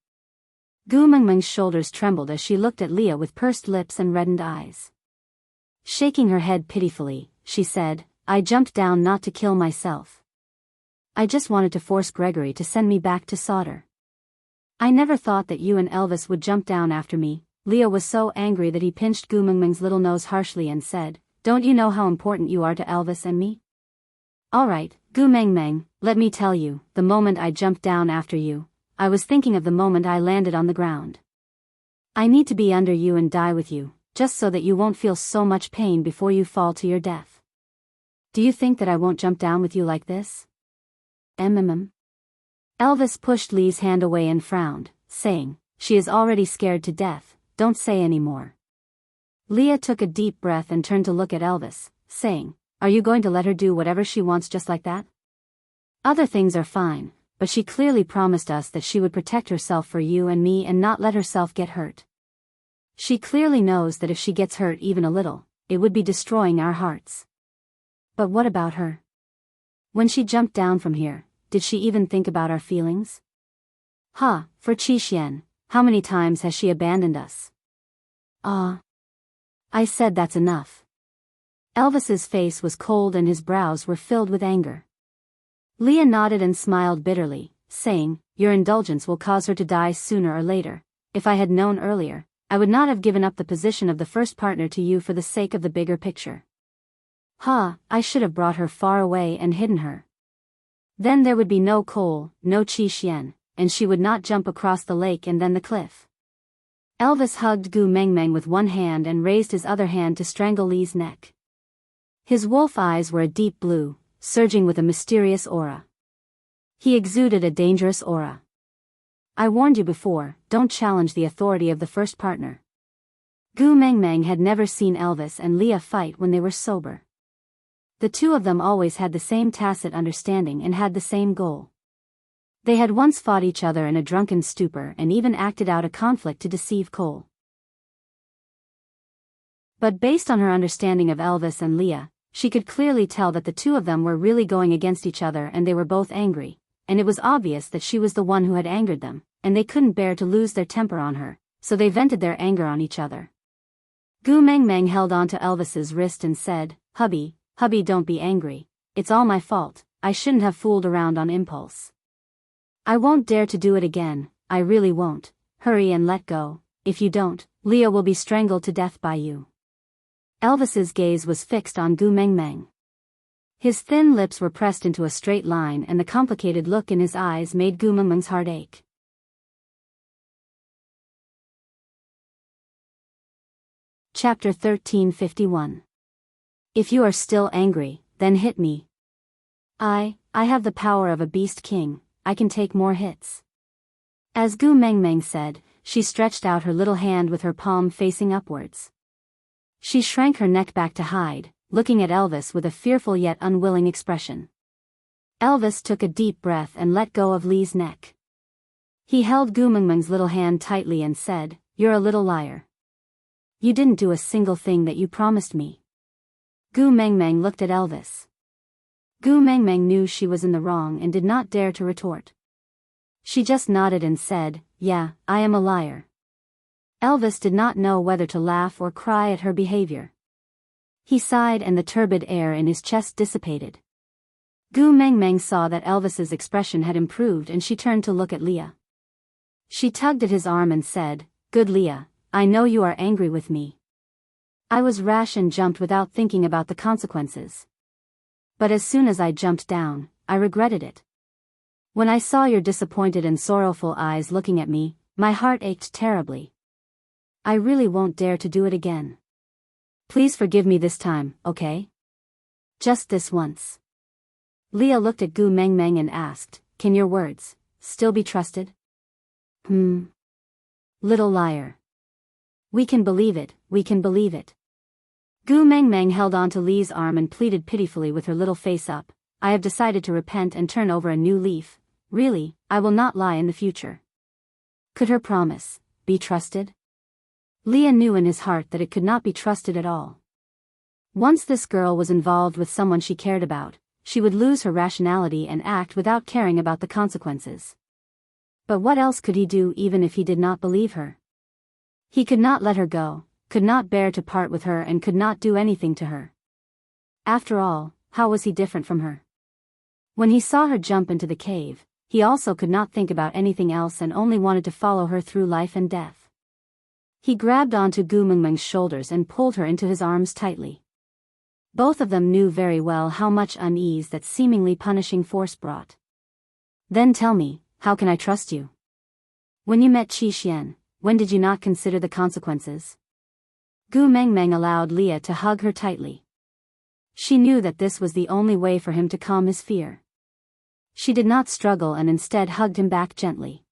Gu Mengmeng's shoulders trembled as she looked at Leah with pursed lips and reddened eyes. Shaking her head pitifully, she said, I jumped down not to kill myself. I just wanted to force Gregory to send me back to solder. I never thought that you and Elvis would jump down after me. Leah was so angry that he pinched Gu Mengmeng's little nose harshly and said, don't you know how important you are to Elvis and me? Alright, Gu Mengmeng, let me tell you, the moment I jumped down after you, I was thinking of the moment I landed on the ground. I need to be under you and die with you, just so that you won't feel so much pain before you fall to your death. Do you think that I won't jump down with you like this? Elvis pushed Lee's hand away and frowned, saying, she is already scared to death, don't say any more. Leah took a deep breath and turned to look at Elvis, saying, are you going to let her do whatever she wants just like that? Other things are fine, but she clearly promised us that she would protect herself for you and me and not let herself get hurt. She clearly knows that if she gets hurt even a little, it would be destroying our hearts. But what about her? When she jumped down from here, did she even think about our feelings? For Qi Xian, how many times has she abandoned us? I said that's enough. Elvis's face was cold and his brows were filled with anger. Leah nodded and smiled bitterly, saying, your indulgence will cause her to die sooner or later. If I had known earlier, I would not have given up the position of the first partner to you for the sake of the bigger picture. I should have brought her far away and hidden her. Then there would be no Cole, no Qi Xian, and she would not jump across the lake and then the cliff. Elvis hugged Gu Mengmeng with one hand and raised his other hand to strangle Lee's neck. His wolf eyes were a deep blue, surging with a mysterious aura. He exuded a dangerous aura. I warned you before, don't challenge the authority of the first partner. Gu Mengmeng had never seen Elvis and Leah fight when they were sober. The two of them always had the same tacit understanding and had the same goal. They had once fought each other in a drunken stupor and even acted out a conflict to deceive Cole. But based on her understanding of Elvis and Leah, she could clearly tell that the two of them were really going against each other and they were both angry, and it was obvious that she was the one who had angered them, and they couldn't bear to lose their temper on her, so they vented their anger on each other. Gu Mengmeng held onto Elvis's wrist and said, hubby, don't be angry, it's all my fault, I shouldn't have fooled around on impulse. I won't dare to do it again, I really won't, hurry and let go, if you don't, Leah will be strangled to death by you. Elvis's gaze was fixed on Gu Mengmeng. His thin lips were pressed into a straight line and the complicated look in his eyes made Gu Mengmeng's heart ache. Chapter 1351. If you are still angry, then hit me. I have the power of a beast king, I can take more hits. As Gu Mengmeng said, she stretched out her little hand with her palm facing upwards. She shrank her neck back to hide, looking at Elvis with a fearful yet unwilling expression. Elvis took a deep breath and let go of Li's neck. He held Gu Mengmeng's little hand tightly and said, "You're a little liar. You didn't do a single thing that you promised me." Gu Mengmeng looked at Elvis. Gu Mengmeng knew she was in the wrong and did not dare to retort. She just nodded and said, "Yeah, I am a liar." Elvis did not know whether to laugh or cry at her behavior. He sighed and the turbid air in his chest dissipated. Gu Mengmeng saw that Elvis's expression had improved and she turned to look at Leah. She tugged at his arm and said, "Good Leah, I know you are angry with me. I was rash and jumped without thinking about the consequences. But as soon as I jumped down, I regretted it. When I saw your disappointed and sorrowful eyes looking at me, my heart ached terribly. I really won't dare to do it again. Please forgive me this time, okay? Just this once." Leah looked at Gu Mengmeng and asked, "Can your words still be trusted?" Little liar. We can believe it, we can believe it." Gu Mengmeng held on to Li's arm and pleaded pitifully with her little face up, "I have decided to repent and turn over a new leaf. Really, I will not lie in the future." Could her promise be trusted? Leah knew in his heart that it could not be trusted at all. Once this girl was involved with someone she cared about, she would lose her rationality and act without caring about the consequences. But what else could he do even if he did not believe her? He could not let her go, could not bear to part with her and could not do anything to her. After all, how was he different from her? When he saw her jump into the cave, he also could not think about anything else and only wanted to follow her through life and death. He grabbed onto Gu Mengmeng's shoulders and pulled her into his arms tightly. Both of them knew very well how much unease that seemingly punishing force brought. "Then tell me, how can I trust you? When you met Qi Xian, when did you not consider the consequences?" Gu Mengmeng allowed Leah to hug her tightly. She knew that this was the only way for him to calm his fear. She did not struggle and instead hugged him back gently.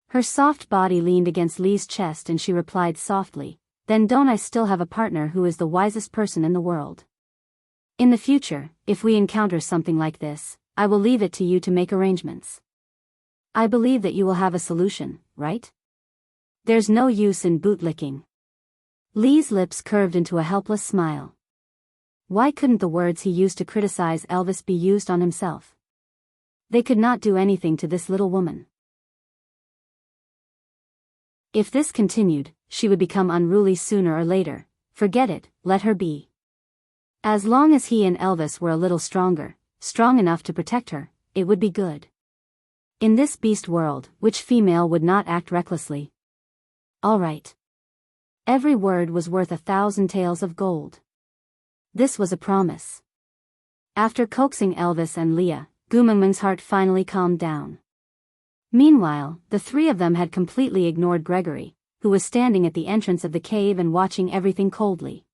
Her soft body leaned against Li's chest and she replied softly, "Then don't I still have a partner who is the wisest person in the world? In the future, if we encounter something like this, I will leave it to you to make arrangements. I believe that you will have a solution, right? There's no use in bootlicking." Li's lips curved into a helpless smile. Why couldn't the words he used to criticize Elvis be used on himself? They could not do anything to this little woman. If this continued, she would become unruly sooner or later. Forget it, let her be. As long as he and Elvis were a little stronger, strong enough to protect her, it would be good. In this beast world, which female would not act recklessly? All right. Every word was worth 1,000 taels of gold. This was a promise. After coaxing Elvis and Leah, Gu Mengmeng's heart finally calmed down. Meanwhile, the three of them had completely ignored Gregory, who was standing at the entrance of the cave and watching everything coldly.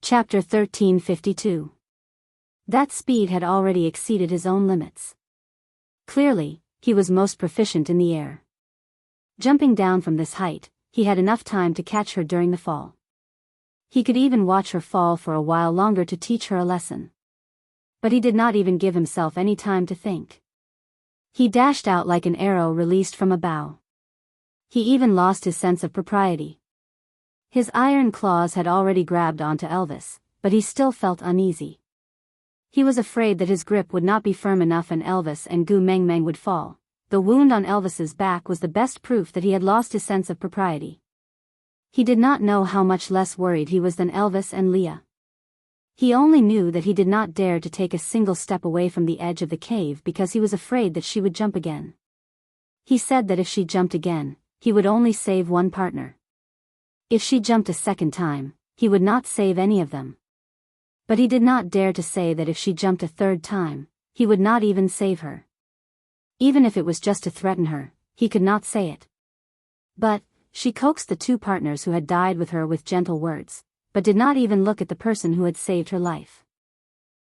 Chapter 1352. That speed had already exceeded his own limits. Clearly, he was most proficient in the air. Jumping down from this height, he had enough time to catch her during the fall. He could even watch her fall for a while longer to teach her a lesson. But he did not even give himself any time to think. He dashed out like an arrow released from a bow. He even lost his sense of propriety. His iron claws had already grabbed onto Elvis, but he still felt uneasy. He was afraid that his grip would not be firm enough and Elvis and Gu Mengmeng would fall. The wound on Elvis's back was the best proof that he had lost his sense of propriety. He did not know how much less worried he was than Elvis and Leah. He only knew that he did not dare to take a single step away from the edge of the cave because he was afraid that she would jump again. He said that if she jumped again, he would only save one partner. If she jumped a second time, he would not save any of them. But he did not dare to say that if she jumped a third time, he would not even save her. Even if it was just to threaten her, he could not say it. But she coaxed the two partners who had died with her with gentle words, but did not even look at the person who had saved her life.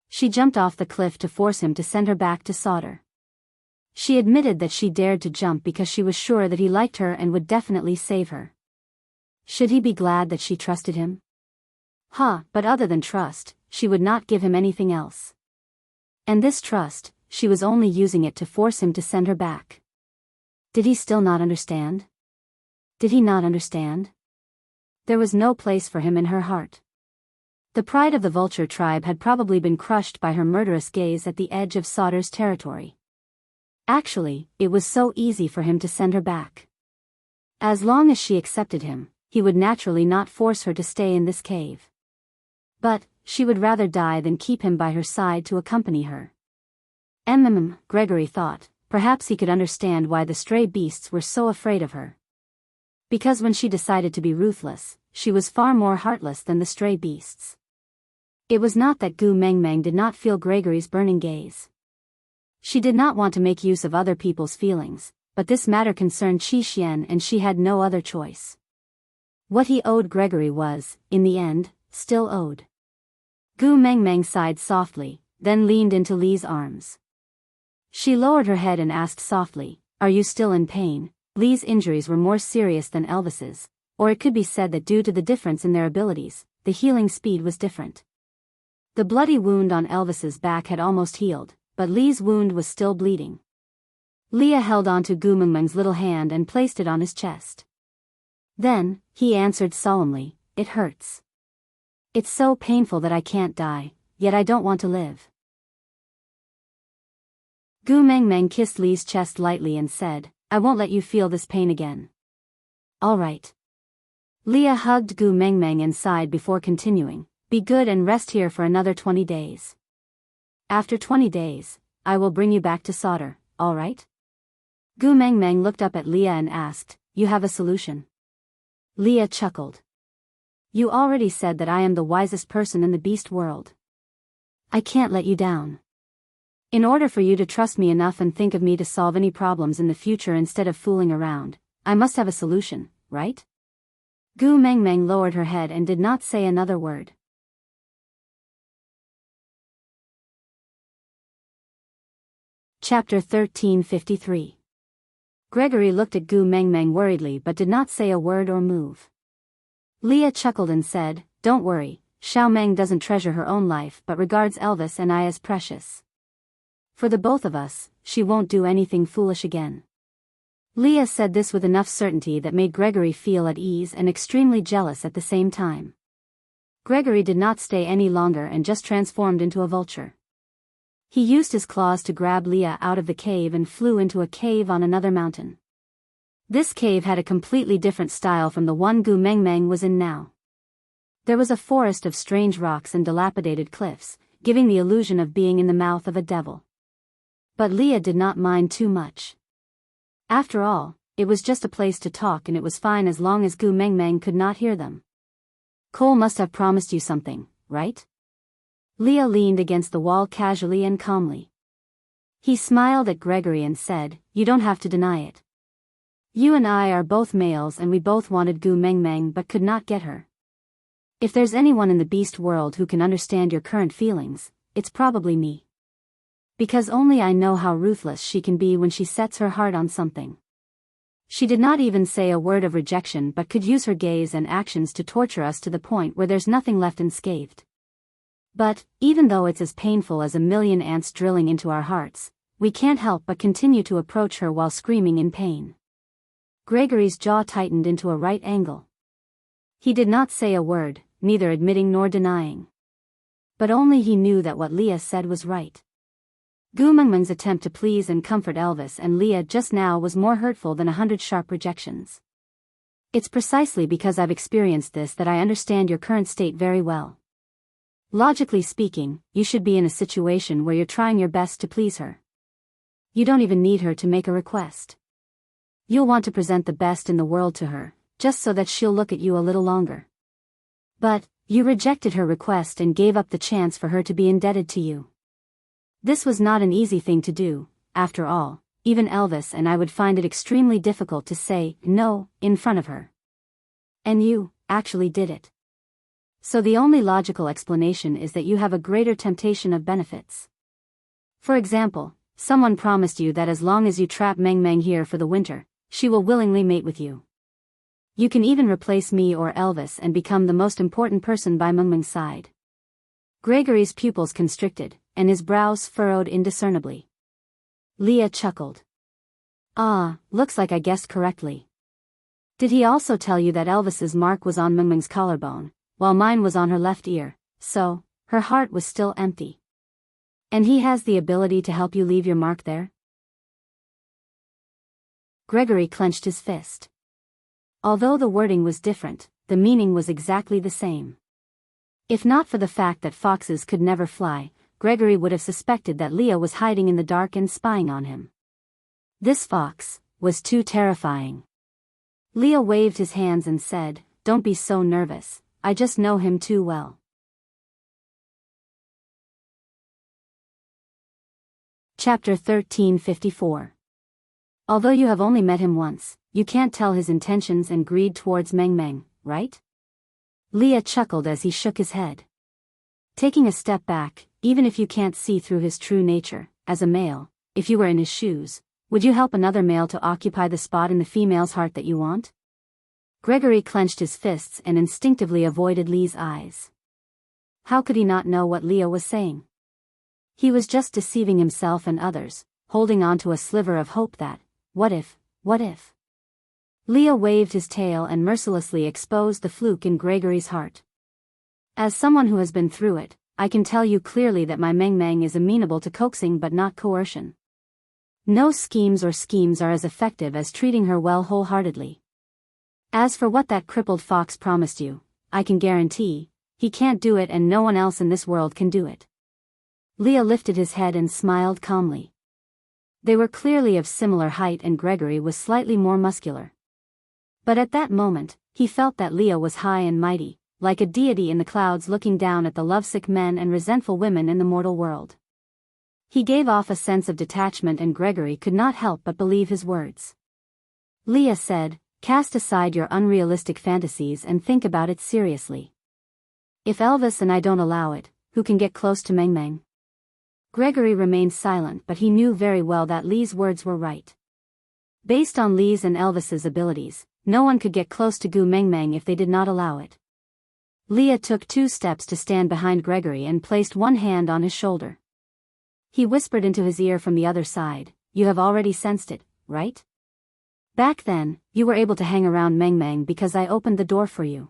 She jumped off the cliff to force him to send her back to Sauter. She admitted that she dared to jump because she was sure that he liked her and would definitely save her. Should he be glad that she trusted him? But other than trust, she would not give him anything else. And this trust, she was only using it to force him to send her back. Did he still not understand? Did he not understand? There was no place for him in her heart. The pride of the vulture tribe had probably been crushed by her murderous gaze at the edge of Sauter's territory. Actually, it was so easy for him to send her back. As long as she accepted him, he would naturally not force her to stay in this cave. But she would rather die than keep him by her side to accompany her. Gregory thought, perhaps he could understand why the stray beasts were so afraid of her. Because when she decided to be ruthless, she was far more heartless than the stray beasts. It was not that Gu Mengmeng did not feel Gregory's burning gaze. She did not want to make use of other people's feelings, but this matter concerned Qi Xian and she had no other choice. What he owed Gregory was, in the end, still owed. Gu Mengmeng sighed softly, then leaned into Li's arms. She lowered her head and asked softly, "Are you still in pain?" Li's injuries were more serious than Elvis's, or it could be said that due to the difference in their abilities, the healing speed was different. The bloody wound on Elvis's back had almost healed, but Li's wound was still bleeding. Leah held onto Gu Mengmeng's little hand and placed it on his chest. Then, he answered solemnly, "It hurts. It's so painful that I can't die, yet I don't want to live." Gu Mengmeng kissed Li's chest lightly and said, "I won't let you feel this pain again." "All right." Leah hugged Gu Mengmeng and sighed before continuing, "Be good and rest here for another 20 days. After 20 days, I will bring you back to Sauter, all right?" Gu Mengmeng looked up at Leah and asked, "You have a solution?" Leah chuckled. "You already said that I am the wisest person in the beast world. I can't let you down. In order for you to trust me enough and think of me to solve any problems in the future instead of fooling around, I must have a solution, right?" Gu Mengmeng lowered her head and did not say another word. Chapter 1353. Gregory looked at Gu Mengmeng worriedly but did not say a word or move. Leah chuckled and said, "Don't worry, Xiao Meng doesn't treasure her own life but regards Elvis and I as precious. For the both of us, she won't do anything foolish again." Leah said this with enough certainty that made Gregory feel at ease and extremely jealous at the same time. Gregory did not stay any longer and just transformed into a vulture. He used his claws to grab Leah out of the cave and flew into a cave on another mountain. This cave had a completely different style from the one Gu Mengmeng was in now. There was a forest of strange rocks and dilapidated cliffs, giving the illusion of being in the mouth of a devil. But Leah did not mind too much. After all, it was just a place to talk and it was fine as long as Gu Mengmeng could not hear them. "Cole must have promised you something, right?" Leah leaned against the wall casually and calmly. He smiled at Gregory and said, "You don't have to deny it. You and I are both males and we both wanted Gu Mengmeng but could not get her. If there's anyone in the beast world who can understand your current feelings, it's probably me. Because only I know how ruthless she can be when she sets her heart on something." She did not even say a word of rejection but could use her gaze and actions to torture us to the point where there's nothing left unscathed. But, even though it's as painful as a million ants drilling into our hearts, we can't help but continue to approach her while screaming in pain. Gregory's jaw tightened into a right angle. He did not say a word, neither admitting nor denying. But only he knew that what Leah said was right. Gu Mengmeng's attempt to please and comfort Elvis and Leah just now was more hurtful than 100 sharp rejections. "It's precisely because I've experienced this that I understand your current state very well. Logically speaking, you should be in a situation where you're trying your best to please her. You don't even need her to make a request. You'll want to present the best in the world to her, just so that she'll look at you a little longer. But, You rejected her request and gave up the chance for her to be indebted to you. This was not an easy thing to do, after all. Even Elvis and I would find it extremely difficult to say no in front of her. And you actually did it. So the only logical explanation is that you have a greater temptation of benefits. For example, someone promised you that as long as you trap Meng Meng here for the winter, she will willingly mate with you. You can even replace me or Elvis and become the most important person by Meng Meng's side. Gregory's pupils constricted, and his brows furrowed indiscernibly. Leah chuckled. Ah, looks like I guessed correctly. Did he also tell you that Elvis's mark was on Meng Meng's collarbone, while mine was on her left ear, so her heart was still empty? And he has the ability to help you leave your mark there? Gregory clenched his fist. Although the wording was different, the meaning was exactly the same. If not for the fact that foxes could never fly, Gregory would have suspected that Leah was hiding in the dark and spying on him. This fox was too terrifying. Leah waved his hands and said, "Don't be so nervous, I just know him too well." Chapter 1354. Although you have only met him once, you can't tell his intentions and greed towards Meng Meng, right? Leah chuckled as he shook his head. Taking a step back, even if you can't see through his true nature, as a male, if you were in his shoes, would you help another male to occupy the spot in the female's heart that you want? Gregory clenched his fists and instinctively avoided Lee's eyes. How could he not know what Leah was saying? He was just deceiving himself and others, holding on to a sliver of hope that, what if? Leah waved his tail and mercilessly exposed the fluke in Gregory's heart. As someone who has been through it, I can tell you clearly that my Meng Meng is amenable to coaxing but not coercion. No schemes are as effective as treating her well wholeheartedly. As for what that crippled fox promised you, I can guarantee, he can't do it and no one else in this world can do it. Leah lifted his head and smiled calmly. They were clearly of similar height and Gregory was slightly more muscular. But at that moment, he felt that Leah was high and mighty, like a deity in the clouds looking down at the lovesick men and resentful women in the mortal world. He gave off a sense of detachment and Gregory could not help but believe his words. Leah said, "Cast aside your unrealistic fantasies and think about it seriously. If Elvis and I don't allow it, who can get close to Meng Meng?" Gregory remained silent, but he knew very well that Lee's words were right. Based on Lee's and Elvis's abilities, no one could get close to Gu Meng Meng if they did not allow it. Leah took 2 steps to stand behind Gregory and placed one hand on his shoulder. He whispered into his ear from the other side, "You have already sensed it, right? Back then, you were able to hang around Meng Meng because I opened the door for you.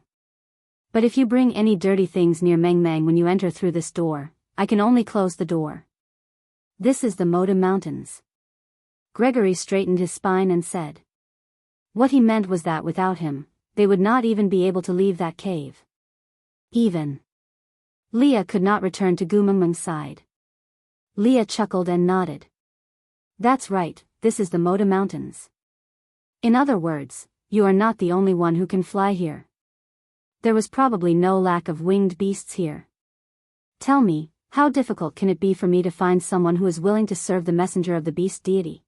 But if you bring any dirty things near Meng Meng when you enter through this door, I can only close the door. This is the Moda Mountains." Gregory straightened his spine and said. What he meant was that without him, they would not even be able to leave that cave. Even Leah could not return to Gu Meng Meng's side. Leah chuckled and nodded. "That's right, this is the Moda Mountains. In other words, you are not the only one who can fly here. There was probably no lack of winged beasts here. Tell me, how difficult can it be for me to find someone who is willing to serve the messenger of the beast deity?"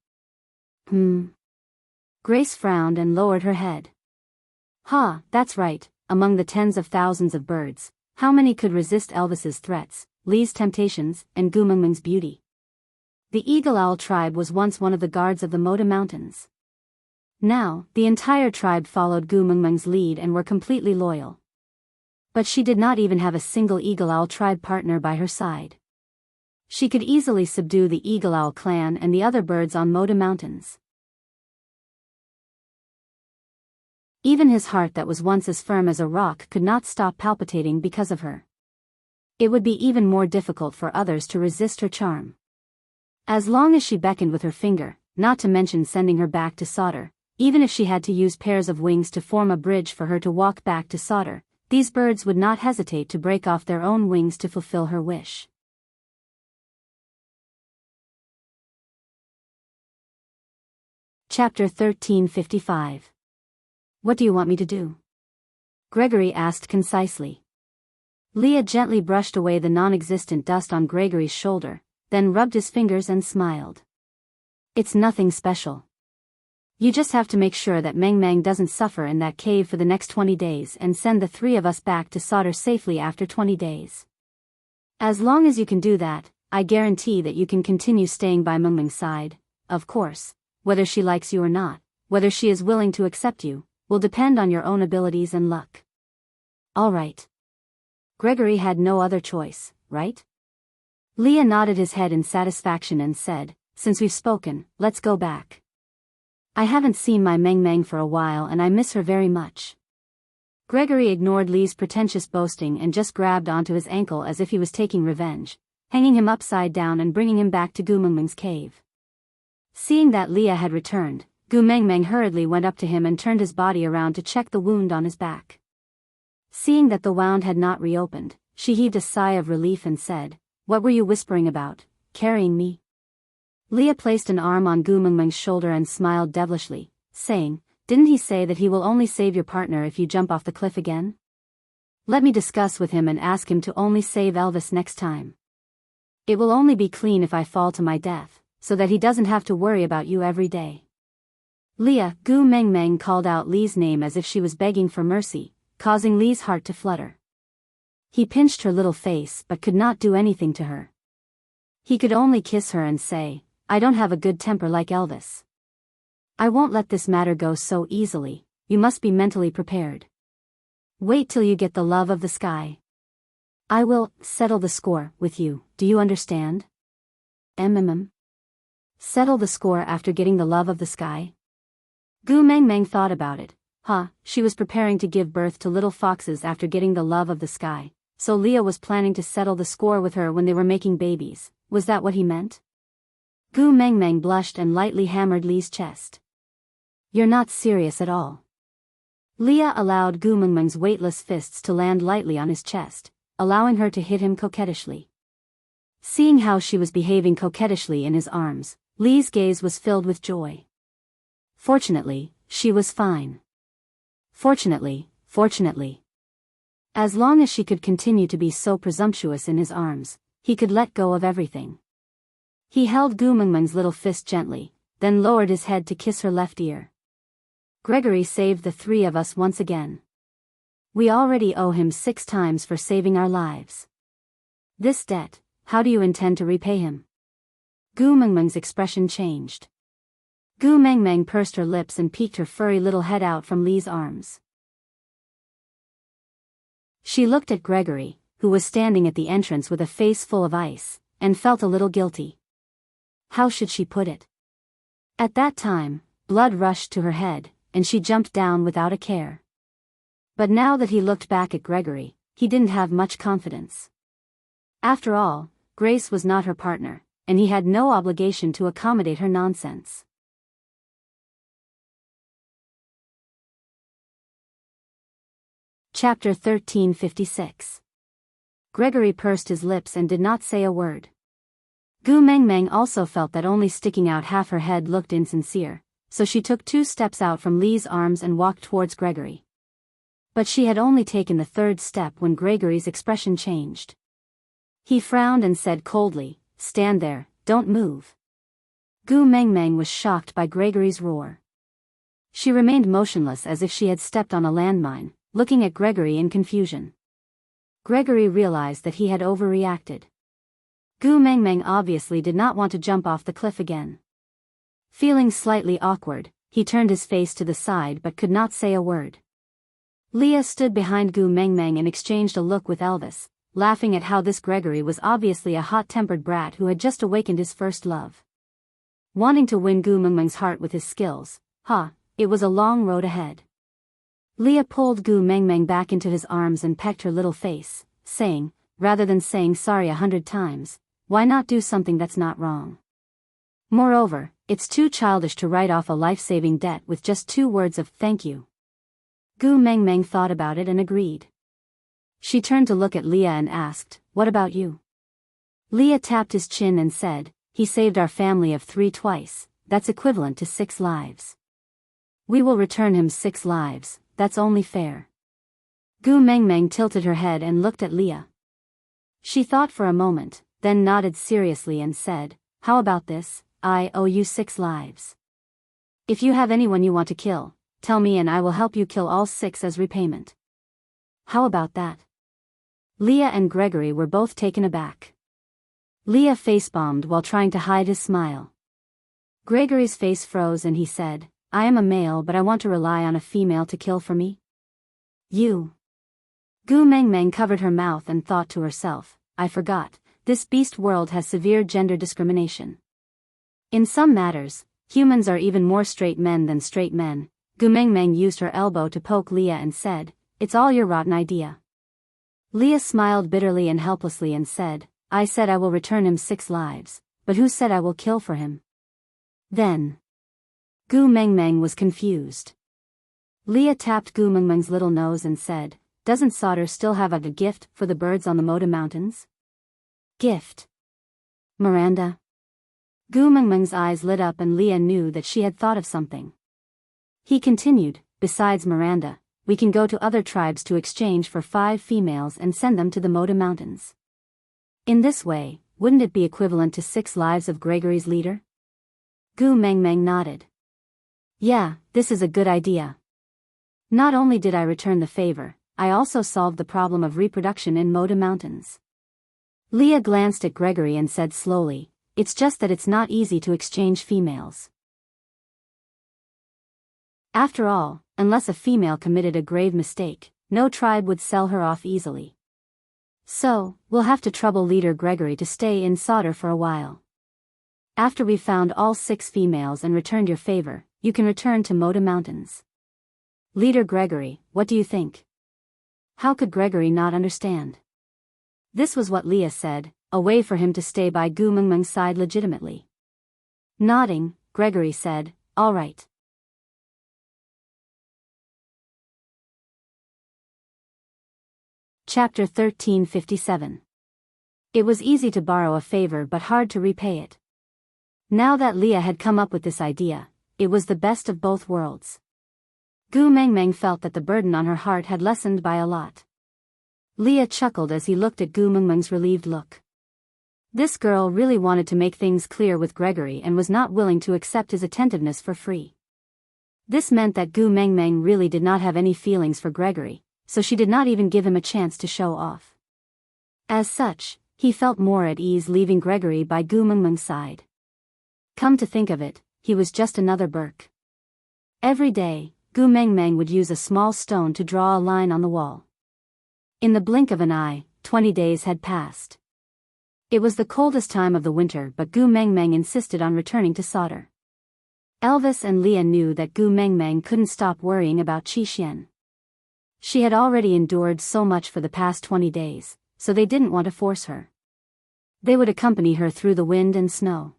Grace frowned and lowered her head. That's right, among the tens of thousands of birds, how many could resist Elvis's threats, Lee's temptations, and Gu Meng Meng's beauty? The Eagle Owl tribe was once one of the guards of the Moda Mountains. Now, the entire tribe followed Gu Meng Meng's lead and were completely loyal. But she did not even have a single Eagle Owl tribe partner by her side. She could easily subdue the Eagle Owl clan and the other birds on Moda Mountains. Even his heart that was once as firm as a rock could not stop palpitating because of her. It would be even more difficult for others to resist her charm. As long as she beckoned with her finger, not to mention sending her back to Sauter, even if she had to use pairs of wings to form a bridge for her to walk back to Sauter, these birds would not hesitate to break off their own wings to fulfill her wish. Chapter 1355. What do you want me to do? Gregory asked concisely. Leah gently brushed away the non-existent dust on Gregory's shoulder, then rubbed his fingers and smiled. It's nothing special. You just have to make sure that Meng Meng doesn't suffer in that cave for the next 20 days and send the three of us back to Sauter safely after 20 days. As long as you can do that, I guarantee that you can continue staying by Meng Meng's side. Of course, whether she likes you or not, whether she is willing to accept you, will depend on your own abilities and luck. All right. Gregory had no other choice, right? Leah nodded his head in satisfaction and said, since we've spoken, let's go back. I haven't seen my Meng Meng for a while and I miss her very much. Gregory ignored Lee's pretentious boasting and just grabbed onto his ankle as if he was taking revenge, hanging him upside down and bringing him back to Gu Mengmeng's cave. Seeing that Leah had returned, Gu Mengmeng hurriedly went up to him and turned his body around to check the wound on his back. Seeing that the wound had not reopened, she heaved a sigh of relief and said, "What were you whispering about, carrying me?" Leah placed an arm on Gu Mengmeng's shoulder and smiled devilishly, saying, "Didn't he say that he will only save your partner if you jump off the cliff again? Let me discuss with him and ask him to only save Elvis next time. It will only be clean if I fall to my death, so that he doesn't have to worry about you every day." Leah, Gu Mengmeng called out Lee's name as if she was begging for mercy, causing Lee's heart to flutter. He pinched her little face but could not do anything to her. He could only kiss her and say, "I don't have a good temper like Elvis. I won't let this matter go so easily, you must be mentally prepared. Wait till you get the love of the sky. I will settle the score with you, do you understand? Settle the score after getting the love of the sky?" Gu Mengmeng thought about it. She was preparing to give birth to little foxes after getting the love of the sky, so Leah was planning to settle the score with her when they were making babies. Was that what he meant? Gu Mengmeng blushed and lightly hammered Lee's chest. "You're not serious at all." Leah allowed Gu Mengmeng's weightless fists to land lightly on his chest, allowing her to hit him coquettishly. Seeing how she was behaving coquettishly in his arms, Lee's gaze was filled with joy. Fortunately, she was fine. Fortunately. As long as she could continue to be so presumptuous in his arms, he could let go of everything. He held Gu Mengmeng's little fist gently, then lowered his head to kiss her left ear. "Gregory saved the three of us once again. We already owe him 6 times for saving our lives. This debt, how do you intend to repay him?" Gu Mengmeng's expression changed. Gu Mengmeng pursed her lips and peeked her furry little head out from Lee's arms. She looked at Gregory, who was standing at the entrance with a face full of ice, and felt a little guilty. How should she put it? At that time, blood rushed to her head, and she jumped down without a care. But now that he looked back at Gregory, he didn't have much confidence. After all, Grace was not her partner, and he had no obligation to accommodate her nonsense. Chapter 1356. Gregory pursed his lips and did not say a word. Gu Mengmeng also felt that only sticking out half her head looked insincere, so she took 2 steps out from Lee's arms and walked towards Gregory. But she had only taken the 3rd step when Gregory's expression changed. He frowned and said coldly, "Stand there, don't move." Gu Mengmeng was shocked by Gregory's roar. She remained motionless as if she had stepped on a landmine, looking at Gregory in confusion. Gregory realized that he had overreacted. Gu Mengmeng obviously did not want to jump off the cliff again. Feeling slightly awkward, he turned his face to the side but could not say a word. Leah stood behind Gu Mengmeng and exchanged a look with Elvis, laughing at how this Gregory was obviously a hot-tempered brat who had just awakened his first love. Wanting to win Gu Mengmeng's heart with his skills, it was a long road ahead. Leah pulled Gu Mengmeng back into his arms and pecked her little face, saying, rather than saying sorry 100 times, "Why not do something that's not wrong? Moreover, it's too childish to write off a life-saving debt with just 2 words of thank you." Gu Mengmeng thought about it and agreed. She turned to look at Leah and asked, "What about you?" Leah tapped his chin and said, "He saved our family of 3 twice, that's equivalent to 6 lives. We will return him 6 lives, that's only fair." Gu Mengmeng tilted her head and looked at Leah. She thought for a moment, then nodded seriously and said, "How about this? I owe you 6 lives. If you have anyone you want to kill, tell me and I will help you kill all 6 as repayment." "How about that?" Leah and Gregory were both taken aback. Leah face-bombed while trying to hide his smile. Gregory's face froze and he said, "I am a male but I want to rely on a female to kill for me?" "You." Gu Mengmeng covered her mouth and thought to herself, "I forgot, this beast world has severe gender discrimination. In some matters, humans are even more straight men than straight men." Gu Mengmeng used her elbow to poke Leah and said, "It's all your rotten idea." Leah smiled bitterly and helplessly and said, "I said I will return him 6 lives, but who said I will kill for him?" Then. Gu Mengmeng was confused. Leah tapped Gu Mengmeng's little nose and said, "Doesn't Sauter still have a gift for the birds on the Moda Mountains?" "Gift? Miranda?" Gu Mengmeng's eyes lit up and Leah knew that she had thought of something. He continued, "Besides Miranda, we can go to other tribes to exchange for 5 females and send them to the Moda Mountains. In this way, wouldn't it be equivalent to 6 lives of Gregory's leader?" Gu Mengmeng nodded. "Yeah, this is a good idea. Not only did I return the favor, I also solved the problem of reproduction in Moda Mountains." Leah glanced at Gregory and said slowly, "It's just that it's not easy to exchange females. After all, unless a female committed a grave mistake, no tribe would sell her off easily. So, we'll have to trouble leader Gregory to stay in Sauter for a while. After we've found all 6 females and returned your favor, you can return to Moda Mountains. Leader Gregory, what do you think?" How could Gregory not understand? This was what Leah said, a way for him to stay by Gu Mengmeng's side legitimately. Nodding, Gregory said, "All right." Chapter 1357. It was easy to borrow a favor but hard to repay it. Now that Leah had come up with this idea, it was the best of both worlds. Gu Mengmeng felt that the burden on her heart had lessened by a lot. Leah chuckled as he looked at Gu Mengmeng's relieved look. This girl really wanted to make things clear with Gregory and was not willing to accept his attentiveness for free. This meant that Gu Mengmeng really did not have any feelings for Gregory, so she did not even give him a chance to show off. As such, he felt more at ease leaving Gregory by Gu Mengmeng's side. Come to think of it, he was just another Burke. Every day, Gu Mengmeng would use a small stone to draw a line on the wall. In the blink of an eye, 20 days had passed. It was the coldest time of the winter but Gu Mengmeng insisted on returning to Sauter. Elvis and Leah knew that Gu Mengmeng couldn't stop worrying about Qixian. She had already endured so much for the past 20 days, so they didn't want to force her. They would accompany her through the wind and snow.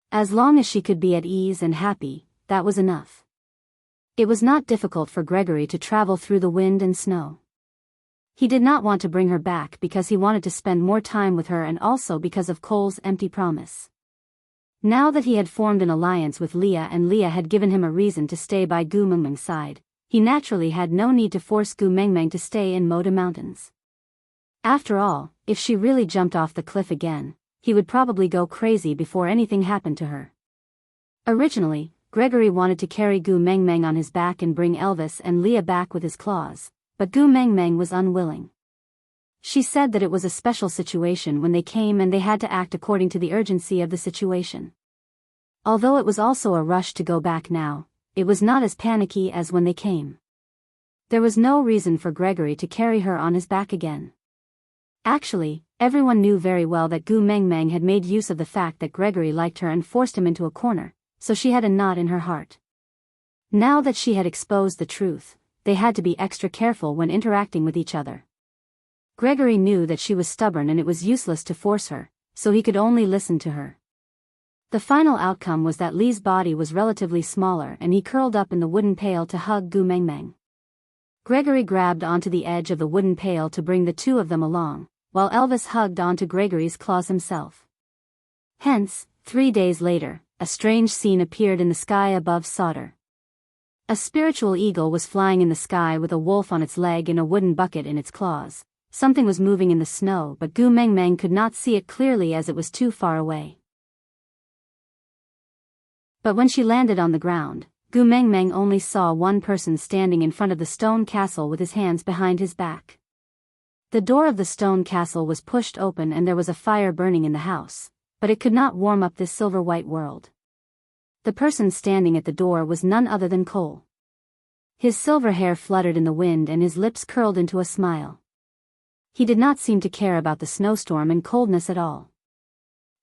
As long as she could be at ease and happy, that was enough. It was not difficult for Gregory to travel through the wind and snow. He did not want to bring her back because he wanted to spend more time with her and also because of Cole's empty promise. Now that he had formed an alliance with Leah and Leah had given him a reason to stay by Gu Mengmeng's side, he naturally had no need to force Gu Mengmeng to stay in Moda Mountains. After all, if she really jumped off the cliff again, he would probably go crazy before anything happened to her. Originally, Gregory wanted to carry Gu Mengmeng on his back and bring Elvis and Leah back with his claws, but Gu Mengmeng was unwilling. She said that it was a special situation when they came and they had to act according to the urgency of the situation. Although it was also a rush to go back now, it was not as panicky as when they came. There was no reason for Gregory to carry her on his back again. Actually, everyone knew very well that Gu Mengmeng had made use of the fact that Gregory liked her and forced him into a corner, so she had a knot in her heart. Now that she had exposed the truth, they had to be extra careful when interacting with each other. Gregory knew that she was stubborn and it was useless to force her, so he could only listen to her. The final outcome was that Lee's body was relatively smaller and he curled up in the wooden pail to hug Gu Mengmeng. Gregory grabbed onto the edge of the wooden pail to bring the two of them along, while Elvis hugged onto Gregory's claws himself. Hence, 3 days later, a strange scene appeared in the sky above Sauter. A spiritual eagle was flying in the sky with a wolf on its leg and a wooden bucket in its claws. Something was moving in the snow, but Gu Mengmeng could not see it clearly as it was too far away. But when she landed on the ground, Gu Mengmeng only saw one person standing in front of the stone castle with his hands behind his back. The door of the stone castle was pushed open and there was a fire burning in the house, but it could not warm up this silver-white world. The person standing at the door was none other than Cole. His silver hair fluttered in the wind and his lips curled into a smile. He did not seem to care about the snowstorm and coldness at all.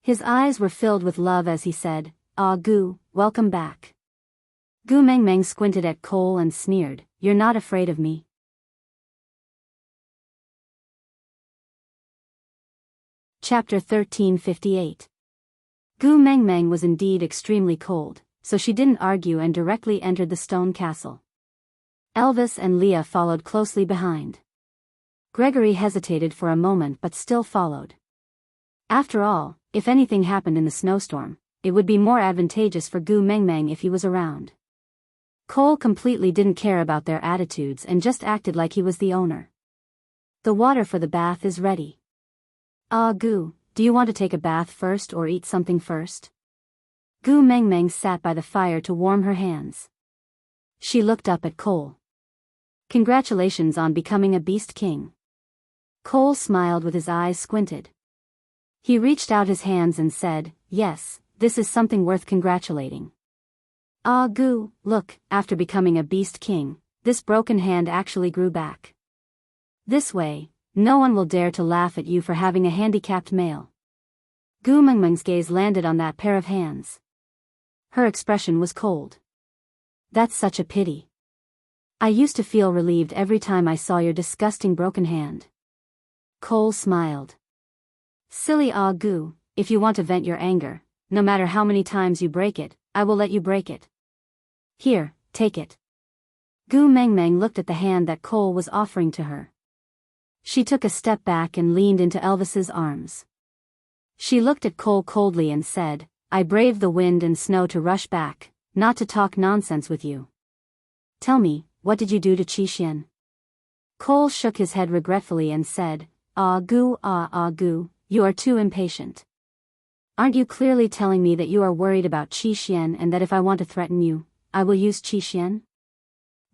His eyes were filled with love as he said, "Ah Gu, welcome back." Gu Mengmeng squinted at Cole and sneered, "You're not afraid of me?" Chapter 1358. Gu Mengmeng was indeed extremely cold, so she didn't argue and directly entered the stone castle. Elvis and Leah followed closely behind. Gregory hesitated for a moment but still followed. After all, if anything happened in the snowstorm, it would be more advantageous for Gu Mengmeng if he was around. Cole completely didn't care about their attitudes and just acted like he was the owner. "The water for the bath is ready." "Ah Gu, do you want to take a bath first or eat something first?" Gu Mengmeng sat by the fire to warm her hands. She looked up at Cole. "Congratulations on becoming a beast king." Cole smiled with his eyes squinted. He reached out his hands and said, "Yes, this is something worth congratulating." "Ah Gu, look, after becoming a beast king, this broken hand actually grew back. This way, no one will dare to laugh at you for having a handicapped male." Gu Mengmeng's gaze landed on that pair of hands. Her expression was cold. "That's such a pity. I used to feel relieved every time I saw your disgusting broken hand." Cole smiled. "Silly Ah Gu, if you want to vent your anger, no matter how many times you break it, I will let you break it. Here, take it." Gu Mengmeng looked at the hand that Cole was offering to her. She took a step back and leaned into Elvis's arms. She looked at Cole coldly and said, "I braved the wind and snow to rush back, not to talk nonsense with you. Tell me, what did you do to Qi? Cole shook his head regretfully and said, Ah Gu, you are too impatient. Aren't you clearly telling me that you are worried about Qi and that if I want to threaten you, I will use Qi?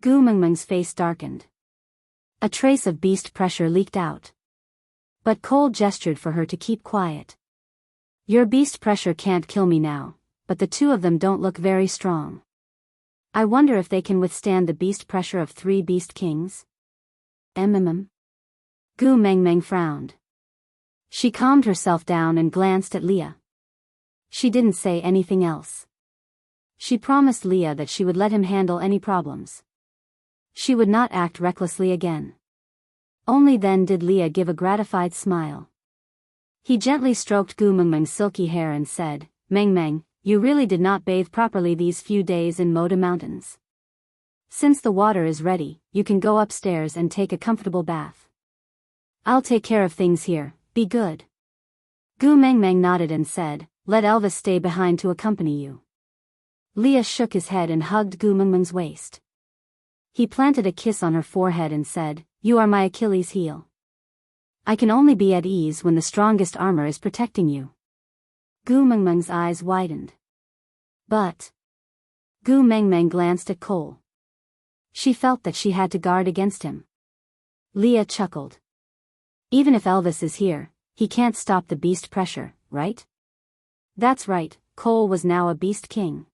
Gu Mengmeng's face darkened. A trace of beast pressure leaked out. But Cole gestured for her to keep quiet. "Your beast pressure can't kill me now, but the two of them don't look very strong. I wonder if they can withstand the beast pressure of 3 beast kings?" Gu Mengmeng frowned. She calmed herself down and glanced at Leah. She didn't say anything else. She promised Leah that she would let him handle any problems. She would not act recklessly again. Only then did Leah give a gratified smile. He gently stroked Gu Mengmeng's silky hair and said, "Mengmeng, you really did not bathe properly these few days in Moda Mountains. Since the water is ready, you can go upstairs and take a comfortable bath. I'll take care of things here, be good." Gu Mengmeng nodded and said, "Let Elvis stay behind to accompany you." Leah shook his head and hugged Gu Mengmeng's waist. He planted a kiss on her forehead and said, "You are my Achilles heel. I can only be at ease when the strongest armor is protecting you." Gu Mengmeng's eyes widened. "But..." Gu Mengmeng glanced at Cole. She felt that she had to guard against him. Leah chuckled. "Even if Elvis is here, he can't stop the beast pressure, right?" That's right, Cole was now a beast king.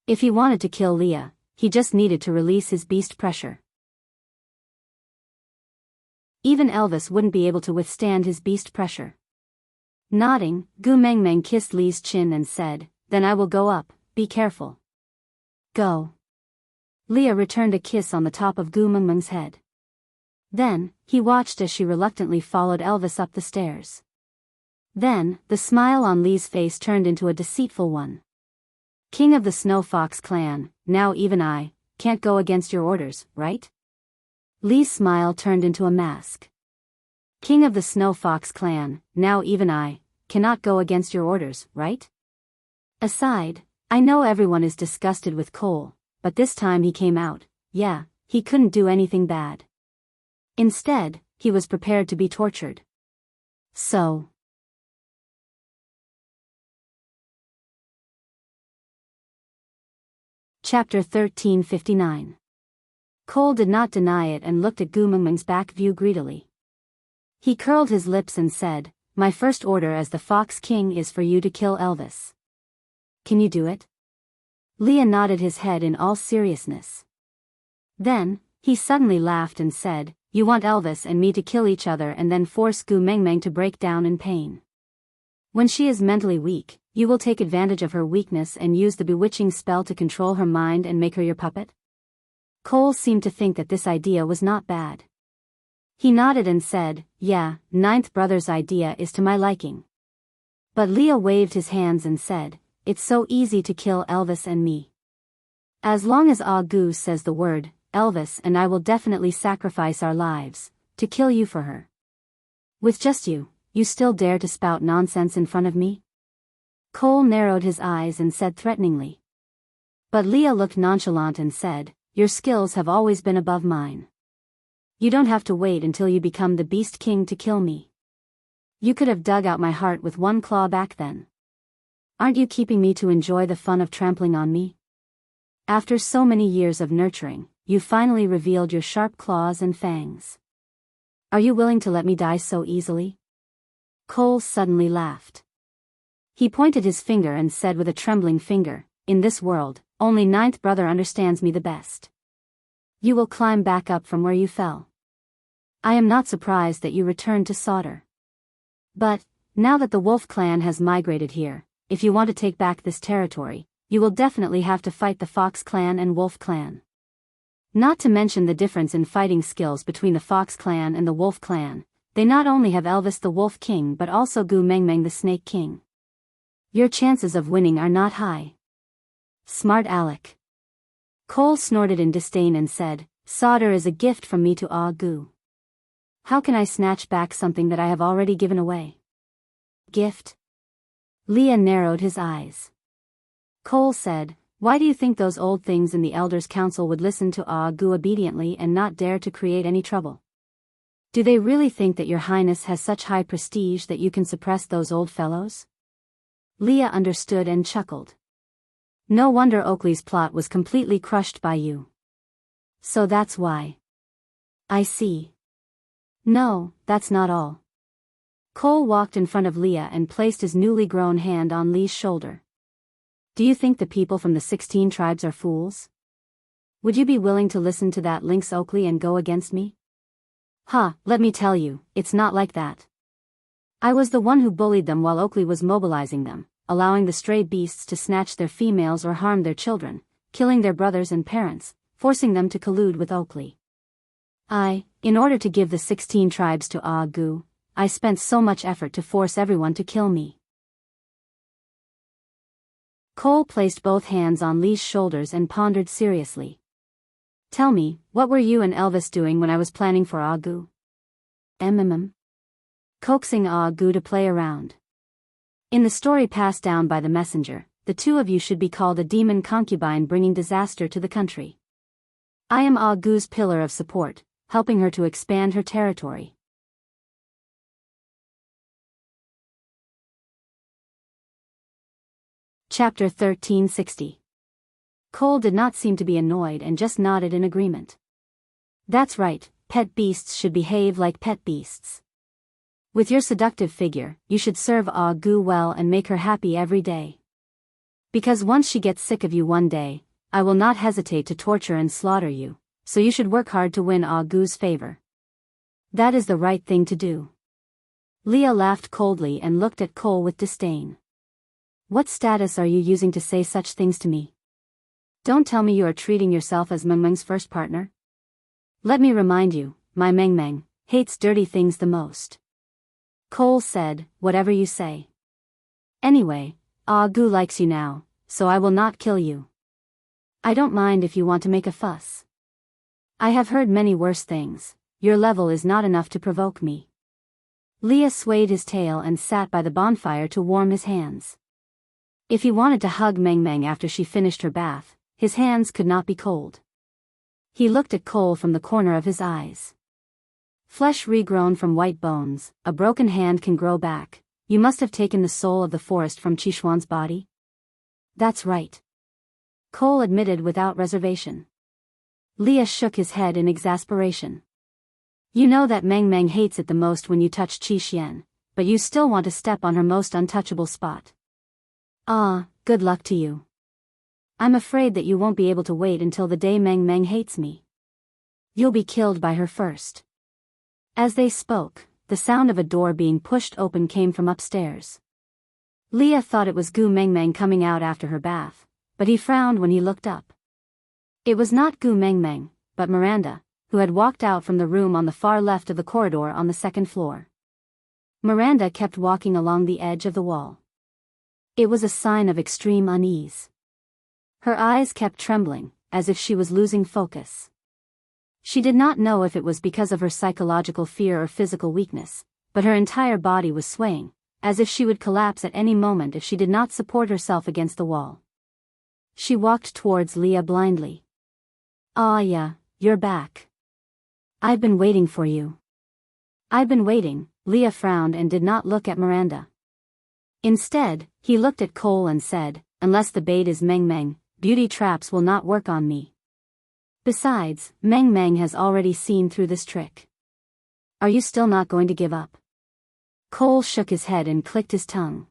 If he wanted to kill Leah, he just needed to release his beast pressure. Even Elvis wouldn't be able to withstand his beast pressure. Nodding, Gu Mengmeng kissed Lee's chin and said, "Then I will go up, be careful." "Go." Leah returned a kiss on the top of Gu Mengmeng's head. Then, he watched as she reluctantly followed Elvis up the stairs. Then, the smile on Lee's face turned into a deceitful one. "King of the Snow Fox clan, now even I can't go against your orders, right?" Lee's smile turned into a mask. "King of the Snow Fox clan, now even I cannot go against your orders, right?" Aside, I know everyone is disgusted with Cole, but this time he came out. Yeah, he couldn't do anything bad. Instead, he was prepared to be tortured. So. Chapter 1359. Cole did not deny it and looked at Gu Mengmeng's back view greedily. He curled his lips and said, "My first order as the Fox King is for you to kill Elvis. Can you do it?" Leah nodded his head in all seriousness. Then, he suddenly laughed and said, "You want Elvis and me to kill each other and then force Gu Mengmeng to break down in pain. When she is mentally weak, you will take advantage of her weakness and use the bewitching spell to control her mind and make her your puppet?" Cole seemed to think that this idea was not bad. He nodded and said, "Yeah, Ninth Brother's idea is to my liking." But Leah waved his hands and said, "It's so easy to kill Elvis and me. As long as Ah Gu says the word, Elvis and I will definitely sacrifice our lives, to kill you for her. With just you still dare to spout nonsense in front of me?" Cole narrowed his eyes and said threateningly. But Leah looked nonchalant and said, "Your skills have always been above mine. You don't have to wait until you become the Beast King to kill me. You could have dug out my heart with one claw back then. Aren't you keeping me to enjoy the fun of trampling on me? After so many years of nurturing, you finally revealed your sharp claws and fangs. Are you willing to let me die so easily?" Cole suddenly laughed. He pointed his finger and said with a trembling finger, "In this world, only Ninth Brother understands me the best. You will climb back up from where you fell. I am not surprised that you returned to Sauter. But, now that the Wolf clan has migrated here, if you want to take back this territory, you will definitely have to fight the Fox clan and Wolf clan. Not to mention the difference in fighting skills between the Fox clan and the Wolf clan, they not only have Elvis the Wolf King but also Gu Mengmeng the Snake King. Your chances of winning are not high. Smart aleck." Cole snorted in disdain and said, "Sauter is a gift from me to Ah Gu. How can I snatch back something that I have already given away?" "Gift?" Leah narrowed his eyes. Cole said, "Why do you think those old things in the Elders' Council would listen to Ah Gu obediently and not dare to create any trouble? Do they really think that your highness has such high prestige that you can suppress those old fellows?" Leah understood and chuckled. "No wonder Oakley's plot was completely crushed by you. So that's why. I see. No, that's not all." Cole walked in front of Leah and placed his newly grown hand on Lee's shoulder. "Do you think the people from the 16 tribes are fools? Would you be willing to listen to that Lynx Oakley and go against me? Let me tell you, it's not like that. I was the one who bullied them while Oakley was mobilizing them, allowing the stray beasts to snatch their females or harm their children, killing their brothers and parents, forcing them to collude with Oakley. In order to give the 16 tribes to Ah Gu, I spent so much effort to force everyone to kill me." Cole placed both hands on Lee's shoulders and pondered seriously. "Tell me, what were you and Elvis doing when I was planning for Ah Gu?" Coaxing Ah Gu to play around. In the story passed down by the messenger, the two of you should be called a demon concubine bringing disaster to the country. I am Ah Gu's pillar of support, helping her to expand her territory. Chapter 1360. Cole did not seem to be annoyed and just nodded in agreement. "That's right, pet beasts should behave like pet beasts. With your seductive figure, you should serve Ah Gu well and make her happy every day. Because once she gets sick of you one day, I will not hesitate to torture and slaughter you, so you should work hard to win Ah Gu's favor. That is the right thing to do." Leah laughed coldly and looked at Cole with disdain. "What status are you using to say such things to me? Don't tell me you are treating yourself as Mengmeng's first partner? Let me remind you, my Mengmeng hates dirty things the most." Cole said, "Whatever you say. Anyway, Ah Gu likes you now, so I will not kill you. I don't mind if you want to make a fuss. I have heard many worse things. Your level is not enough to provoke me." Leah swayed his tail and sat by the bonfire to warm his hands. If he wanted to hug Mengmeng after she finished her bath, his hands could not be cold. He looked at Cole from the corner of his eyes. Flesh regrown from white bones, a broken hand can grow back. You must have taken the soul of the forest from Qishuan's body? That's right. Cole admitted without reservation. Leah shook his head in exasperation. You know that Meng Meng hates it the most when you touch Qi, but you still want to step on her most untouchable spot. Ah, good luck to you. I'm afraid that you won't be able to wait until the day Meng Meng hates me. You'll be killed by her first. As they spoke, the sound of a door being pushed open came from upstairs. Leah thought it was Gu Meng Meng coming out after her bath, but he frowned when he looked up. It was not Gu Meng Meng, but Miranda, who had walked out from the room on the far left of the corridor on the second floor. Miranda kept walking along the edge of the wall. It was a sign of extreme unease. Her eyes kept trembling, as if she was losing focus. She did not know if it was because of her psychological fear or physical weakness, but her entire body was swaying, as if she would collapse at any moment if she did not support herself against the wall. She walked towards Leah blindly. Ah yeah, you're back. I've been waiting for you. I've been waiting. Leah frowned and did not look at Miranda. Instead, he looked at Cole and said, unless the bait is Meng Meng, beauty traps will not work on me. Besides, Meng Meng has already seen through this trick. Are you still not going to give up? Cole shook his head and clicked his tongue.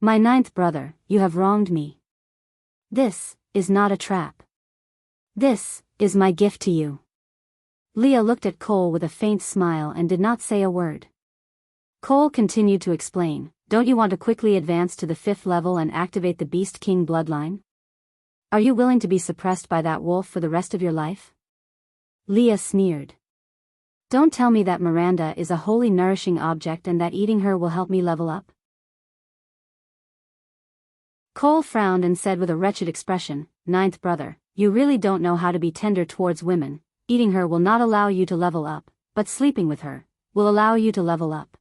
My ninth brother, you have wronged me. This is not a trap. This is my gift to you. Leah looked at Cole with a faint smile and did not say a word. Cole continued to explain, don't you want to quickly advance to the 5th level and activate the Beast King bloodline? Are you willing to be suppressed by that wolf for the rest of your life? Leah sneered. Don't tell me that Miranda is a wholly nourishing object and that eating her will help me level up. Cole frowned and said with a wretched expression, ninth brother, you really don't know how to be tender towards women. Eating her will not allow you to level up, but sleeping with her will allow you to level up.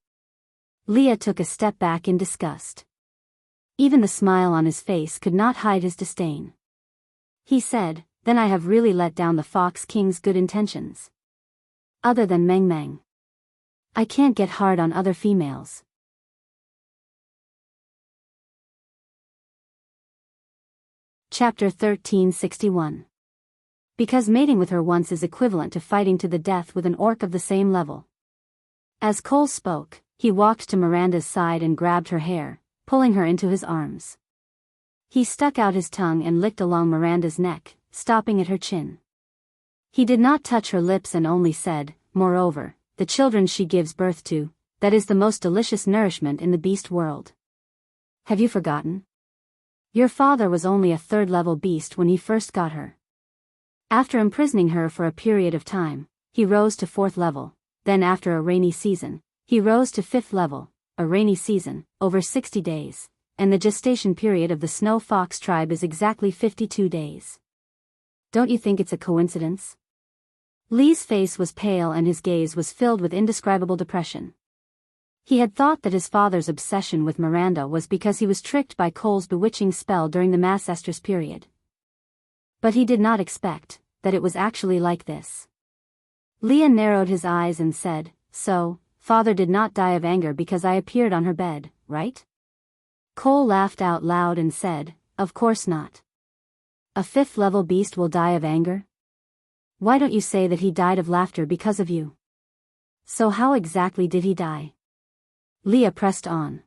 Leah took a step back in disgust. Even the smile on his face could not hide his disdain. He said, then I have really let down the Fox King's good intentions. Other than Meng Meng. I can't get hard on other females. Chapter 1361. Because mating with her once is equivalent to fighting to the death with an orc of the same level. As Cole spoke, he walked to Miranda's side and grabbed her hair, pulling her into his arms. He stuck out his tongue and licked along Miranda's neck, stopping at her chin. He did not touch her lips and only said, moreover, the children she gives birth to, that is the most delicious nourishment in the beast world. Have you forgotten? Your father was only a 3rd-level beast when he first got her. After imprisoning her for a period of time, he rose to 4th level, then after a rainy season, he rose to 5th level, a rainy season, over 60 days, and the gestation period of the Snow Fox tribe is exactly 52 days. Don't you think it's a coincidence? Lee's face was pale and his gaze was filled with indescribable depression. He had thought that his father's obsession with Miranda was because he was tricked by Cole's bewitching spell during the mass estrus period. But he did not expect that it was actually like this. Leah narrowed his eyes and said, so, father did not die of anger because I appeared on her bed, right? Cole laughed out loud and said, of course not. A 5th-level beast will die of anger? Why don't you say that he died of laughter because of you? So how exactly did he die? Leah pressed on.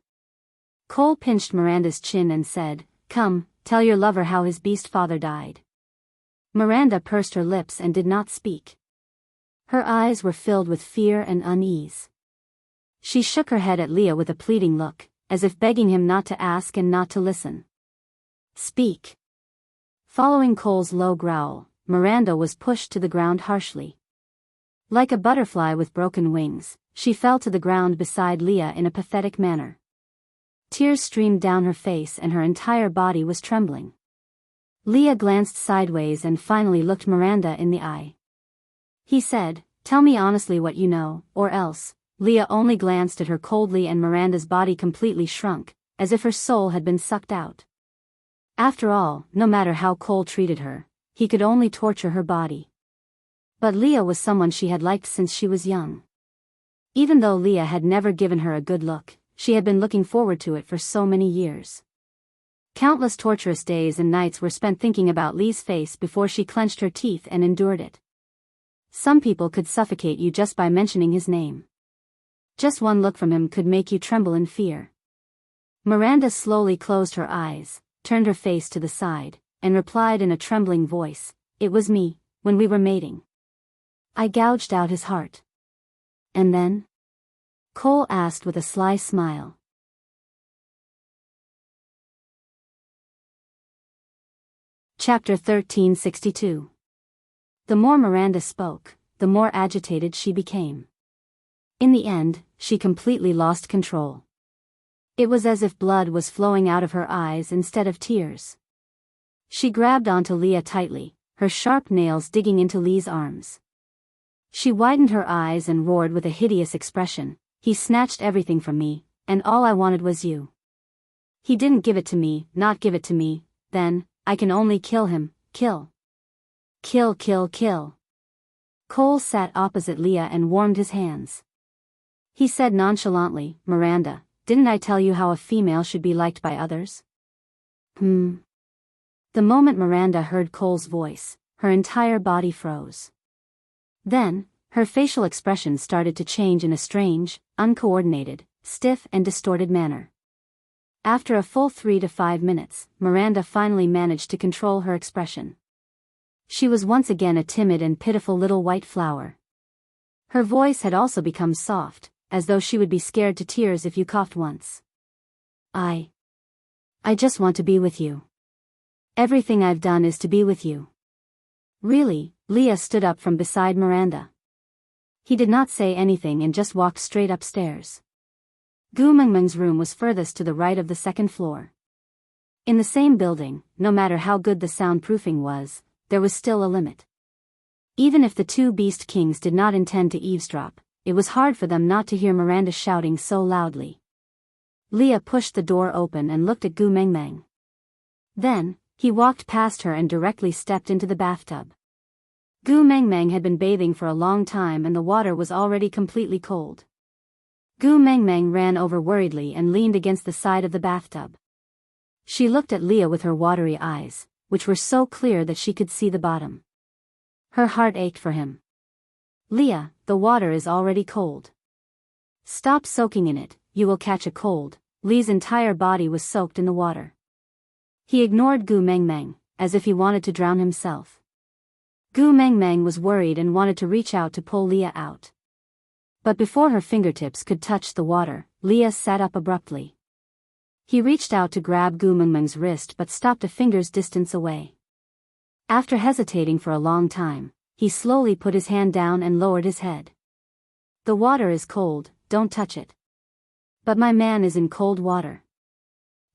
Cole pinched Miranda's chin and said, come, tell your lover how his beast father died. Miranda pursed her lips and did not speak. Her eyes were filled with fear and unease. She shook her head at Leah with a pleading look, as if begging him not to ask and not to listen. Speak. Following Cole's low growl, Miranda was pushed to the ground harshly. Like a butterfly with broken wings, she fell to the ground beside Leah in a pathetic manner. Tears streamed down her face and her entire body was trembling. Leah glanced sideways and finally looked Miranda in the eye. He said, tell me honestly what you know, or else. Leah only glanced at her coldly and Miranda's body completely shrunk, as if her soul had been sucked out. After all, no matter how Cole treated her, he could only torture her body. But Leah was someone she had liked since she was young. Even though Leah had never given her a good look, she had been looking forward to it for so many years. Countless torturous days and nights were spent thinking about Lee's face before she clenched her teeth and endured it. Some people could suffocate you just by mentioning his name. Just one look from him could make you tremble in fear. Miranda slowly closed her eyes, turned her face to the side, and replied in a trembling voice, "It was me, when we were mating. I gouged out his heart." "And then?" Cole asked with a sly smile. Chapter 1362. The more Miranda spoke, the more agitated she became. In the end, she completely lost control. It was as if blood was flowing out of her eyes instead of tears. She grabbed onto Leah tightly, her sharp nails digging into Lee's arms. She widened her eyes and roared with a hideous expression, "He snatched everything from me, and all I wanted was you. He didn't give it to me, not give it to me, then, I can only kill him, kill. Kill, kill, kill." Cole sat opposite Leah and warmed his hands. He said nonchalantly, "Miranda, didn't I tell you how a female should be liked by others?" The moment Miranda heard Cole's voice, her entire body froze. Then, her facial expression started to change in a strange, uncoordinated, stiff and distorted manner. After a full 3 to 5 minutes, Miranda finally managed to control her expression. She was once again a timid and pitiful little white flower. Her voice had also become soft, as though she would be scared to tears if you coughed once. I just want to be with you. Everything I've done is to be with you." "Really?" Leah stood up from beside Miranda. He did not say anything and just walked straight upstairs. Gu Mengmeng's room was furthest to the right of the second floor. In the same building, no matter how good the soundproofing was, there was still a limit. Even if the two Beast Kings did not intend to eavesdrop, it was hard for them not to hear Miranda shouting so loudly. Leah pushed the door open and looked at Gu Mengmeng. Then, he walked past her and directly stepped into the bathtub. Gu Mengmeng had been bathing for a long time and the water was already completely cold. Gu Mengmeng ran over worriedly and leaned against the side of the bathtub. She looked at Leah with her watery eyes, which were so clear that she could see the bottom. Her heart ached for him. "Leah, the water is already cold. Stop soaking in it, you will catch a cold." Lee's entire body was soaked in the water. He ignored Gu Mengmeng, as if he wanted to drown himself. Gu Mengmeng was worried and wanted to reach out to pull Leah out. But before her fingertips could touch the water, Leah sat up abruptly. He reached out to grab Gu Mengmeng's wrist but stopped a finger's distance away. After hesitating for a long time, he slowly put his hand down and lowered his head. "The water is cold, don't touch it." "But my man is in cold water."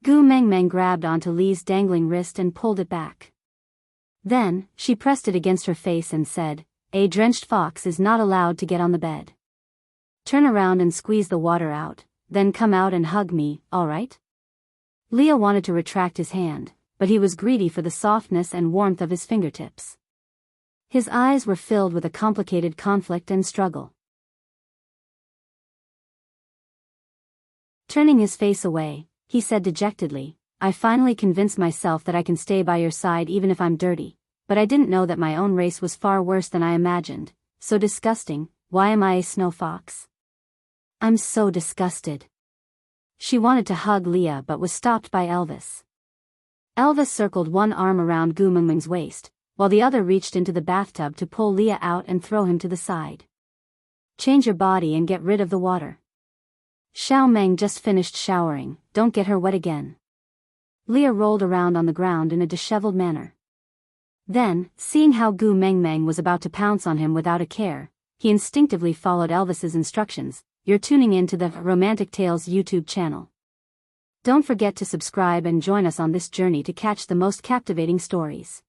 Gu Mengmeng grabbed onto Lee's dangling wrist and pulled it back. Then, she pressed it against her face and said, "A drenched fox is not allowed to get on the bed. Turn around and squeeze the water out, then come out and hug me, all right?" Leah wanted to retract his hand, but he was greedy for the softness and warmth of his fingertips. His eyes were filled with a complicated conflict and struggle. Turning his face away, he said dejectedly, "I finally convinced myself that I can stay by your side even if I'm dirty, but I didn't know that my own race was far worse than I imagined, so disgusting. Why am I a snow fox? I'm so disgusted." She wanted to hug Leah but was stopped by Elvis. Elvis circled one arm around Gu Mengmeng's waist, while the other reached into the bathtub to pull Leah out and throw him to the side. "Change your body and get rid of the water. Xiao Meng just finished showering, don't get her wet again." Leah rolled around on the ground in a disheveled manner. Then, seeing how Gu Mengmeng was about to pounce on him without a care, he instinctively followed Elvis's instructions. "You're tuning in to the Romantic Tales YouTube channel. Don't forget to subscribe and join us on this journey to catch the most captivating stories."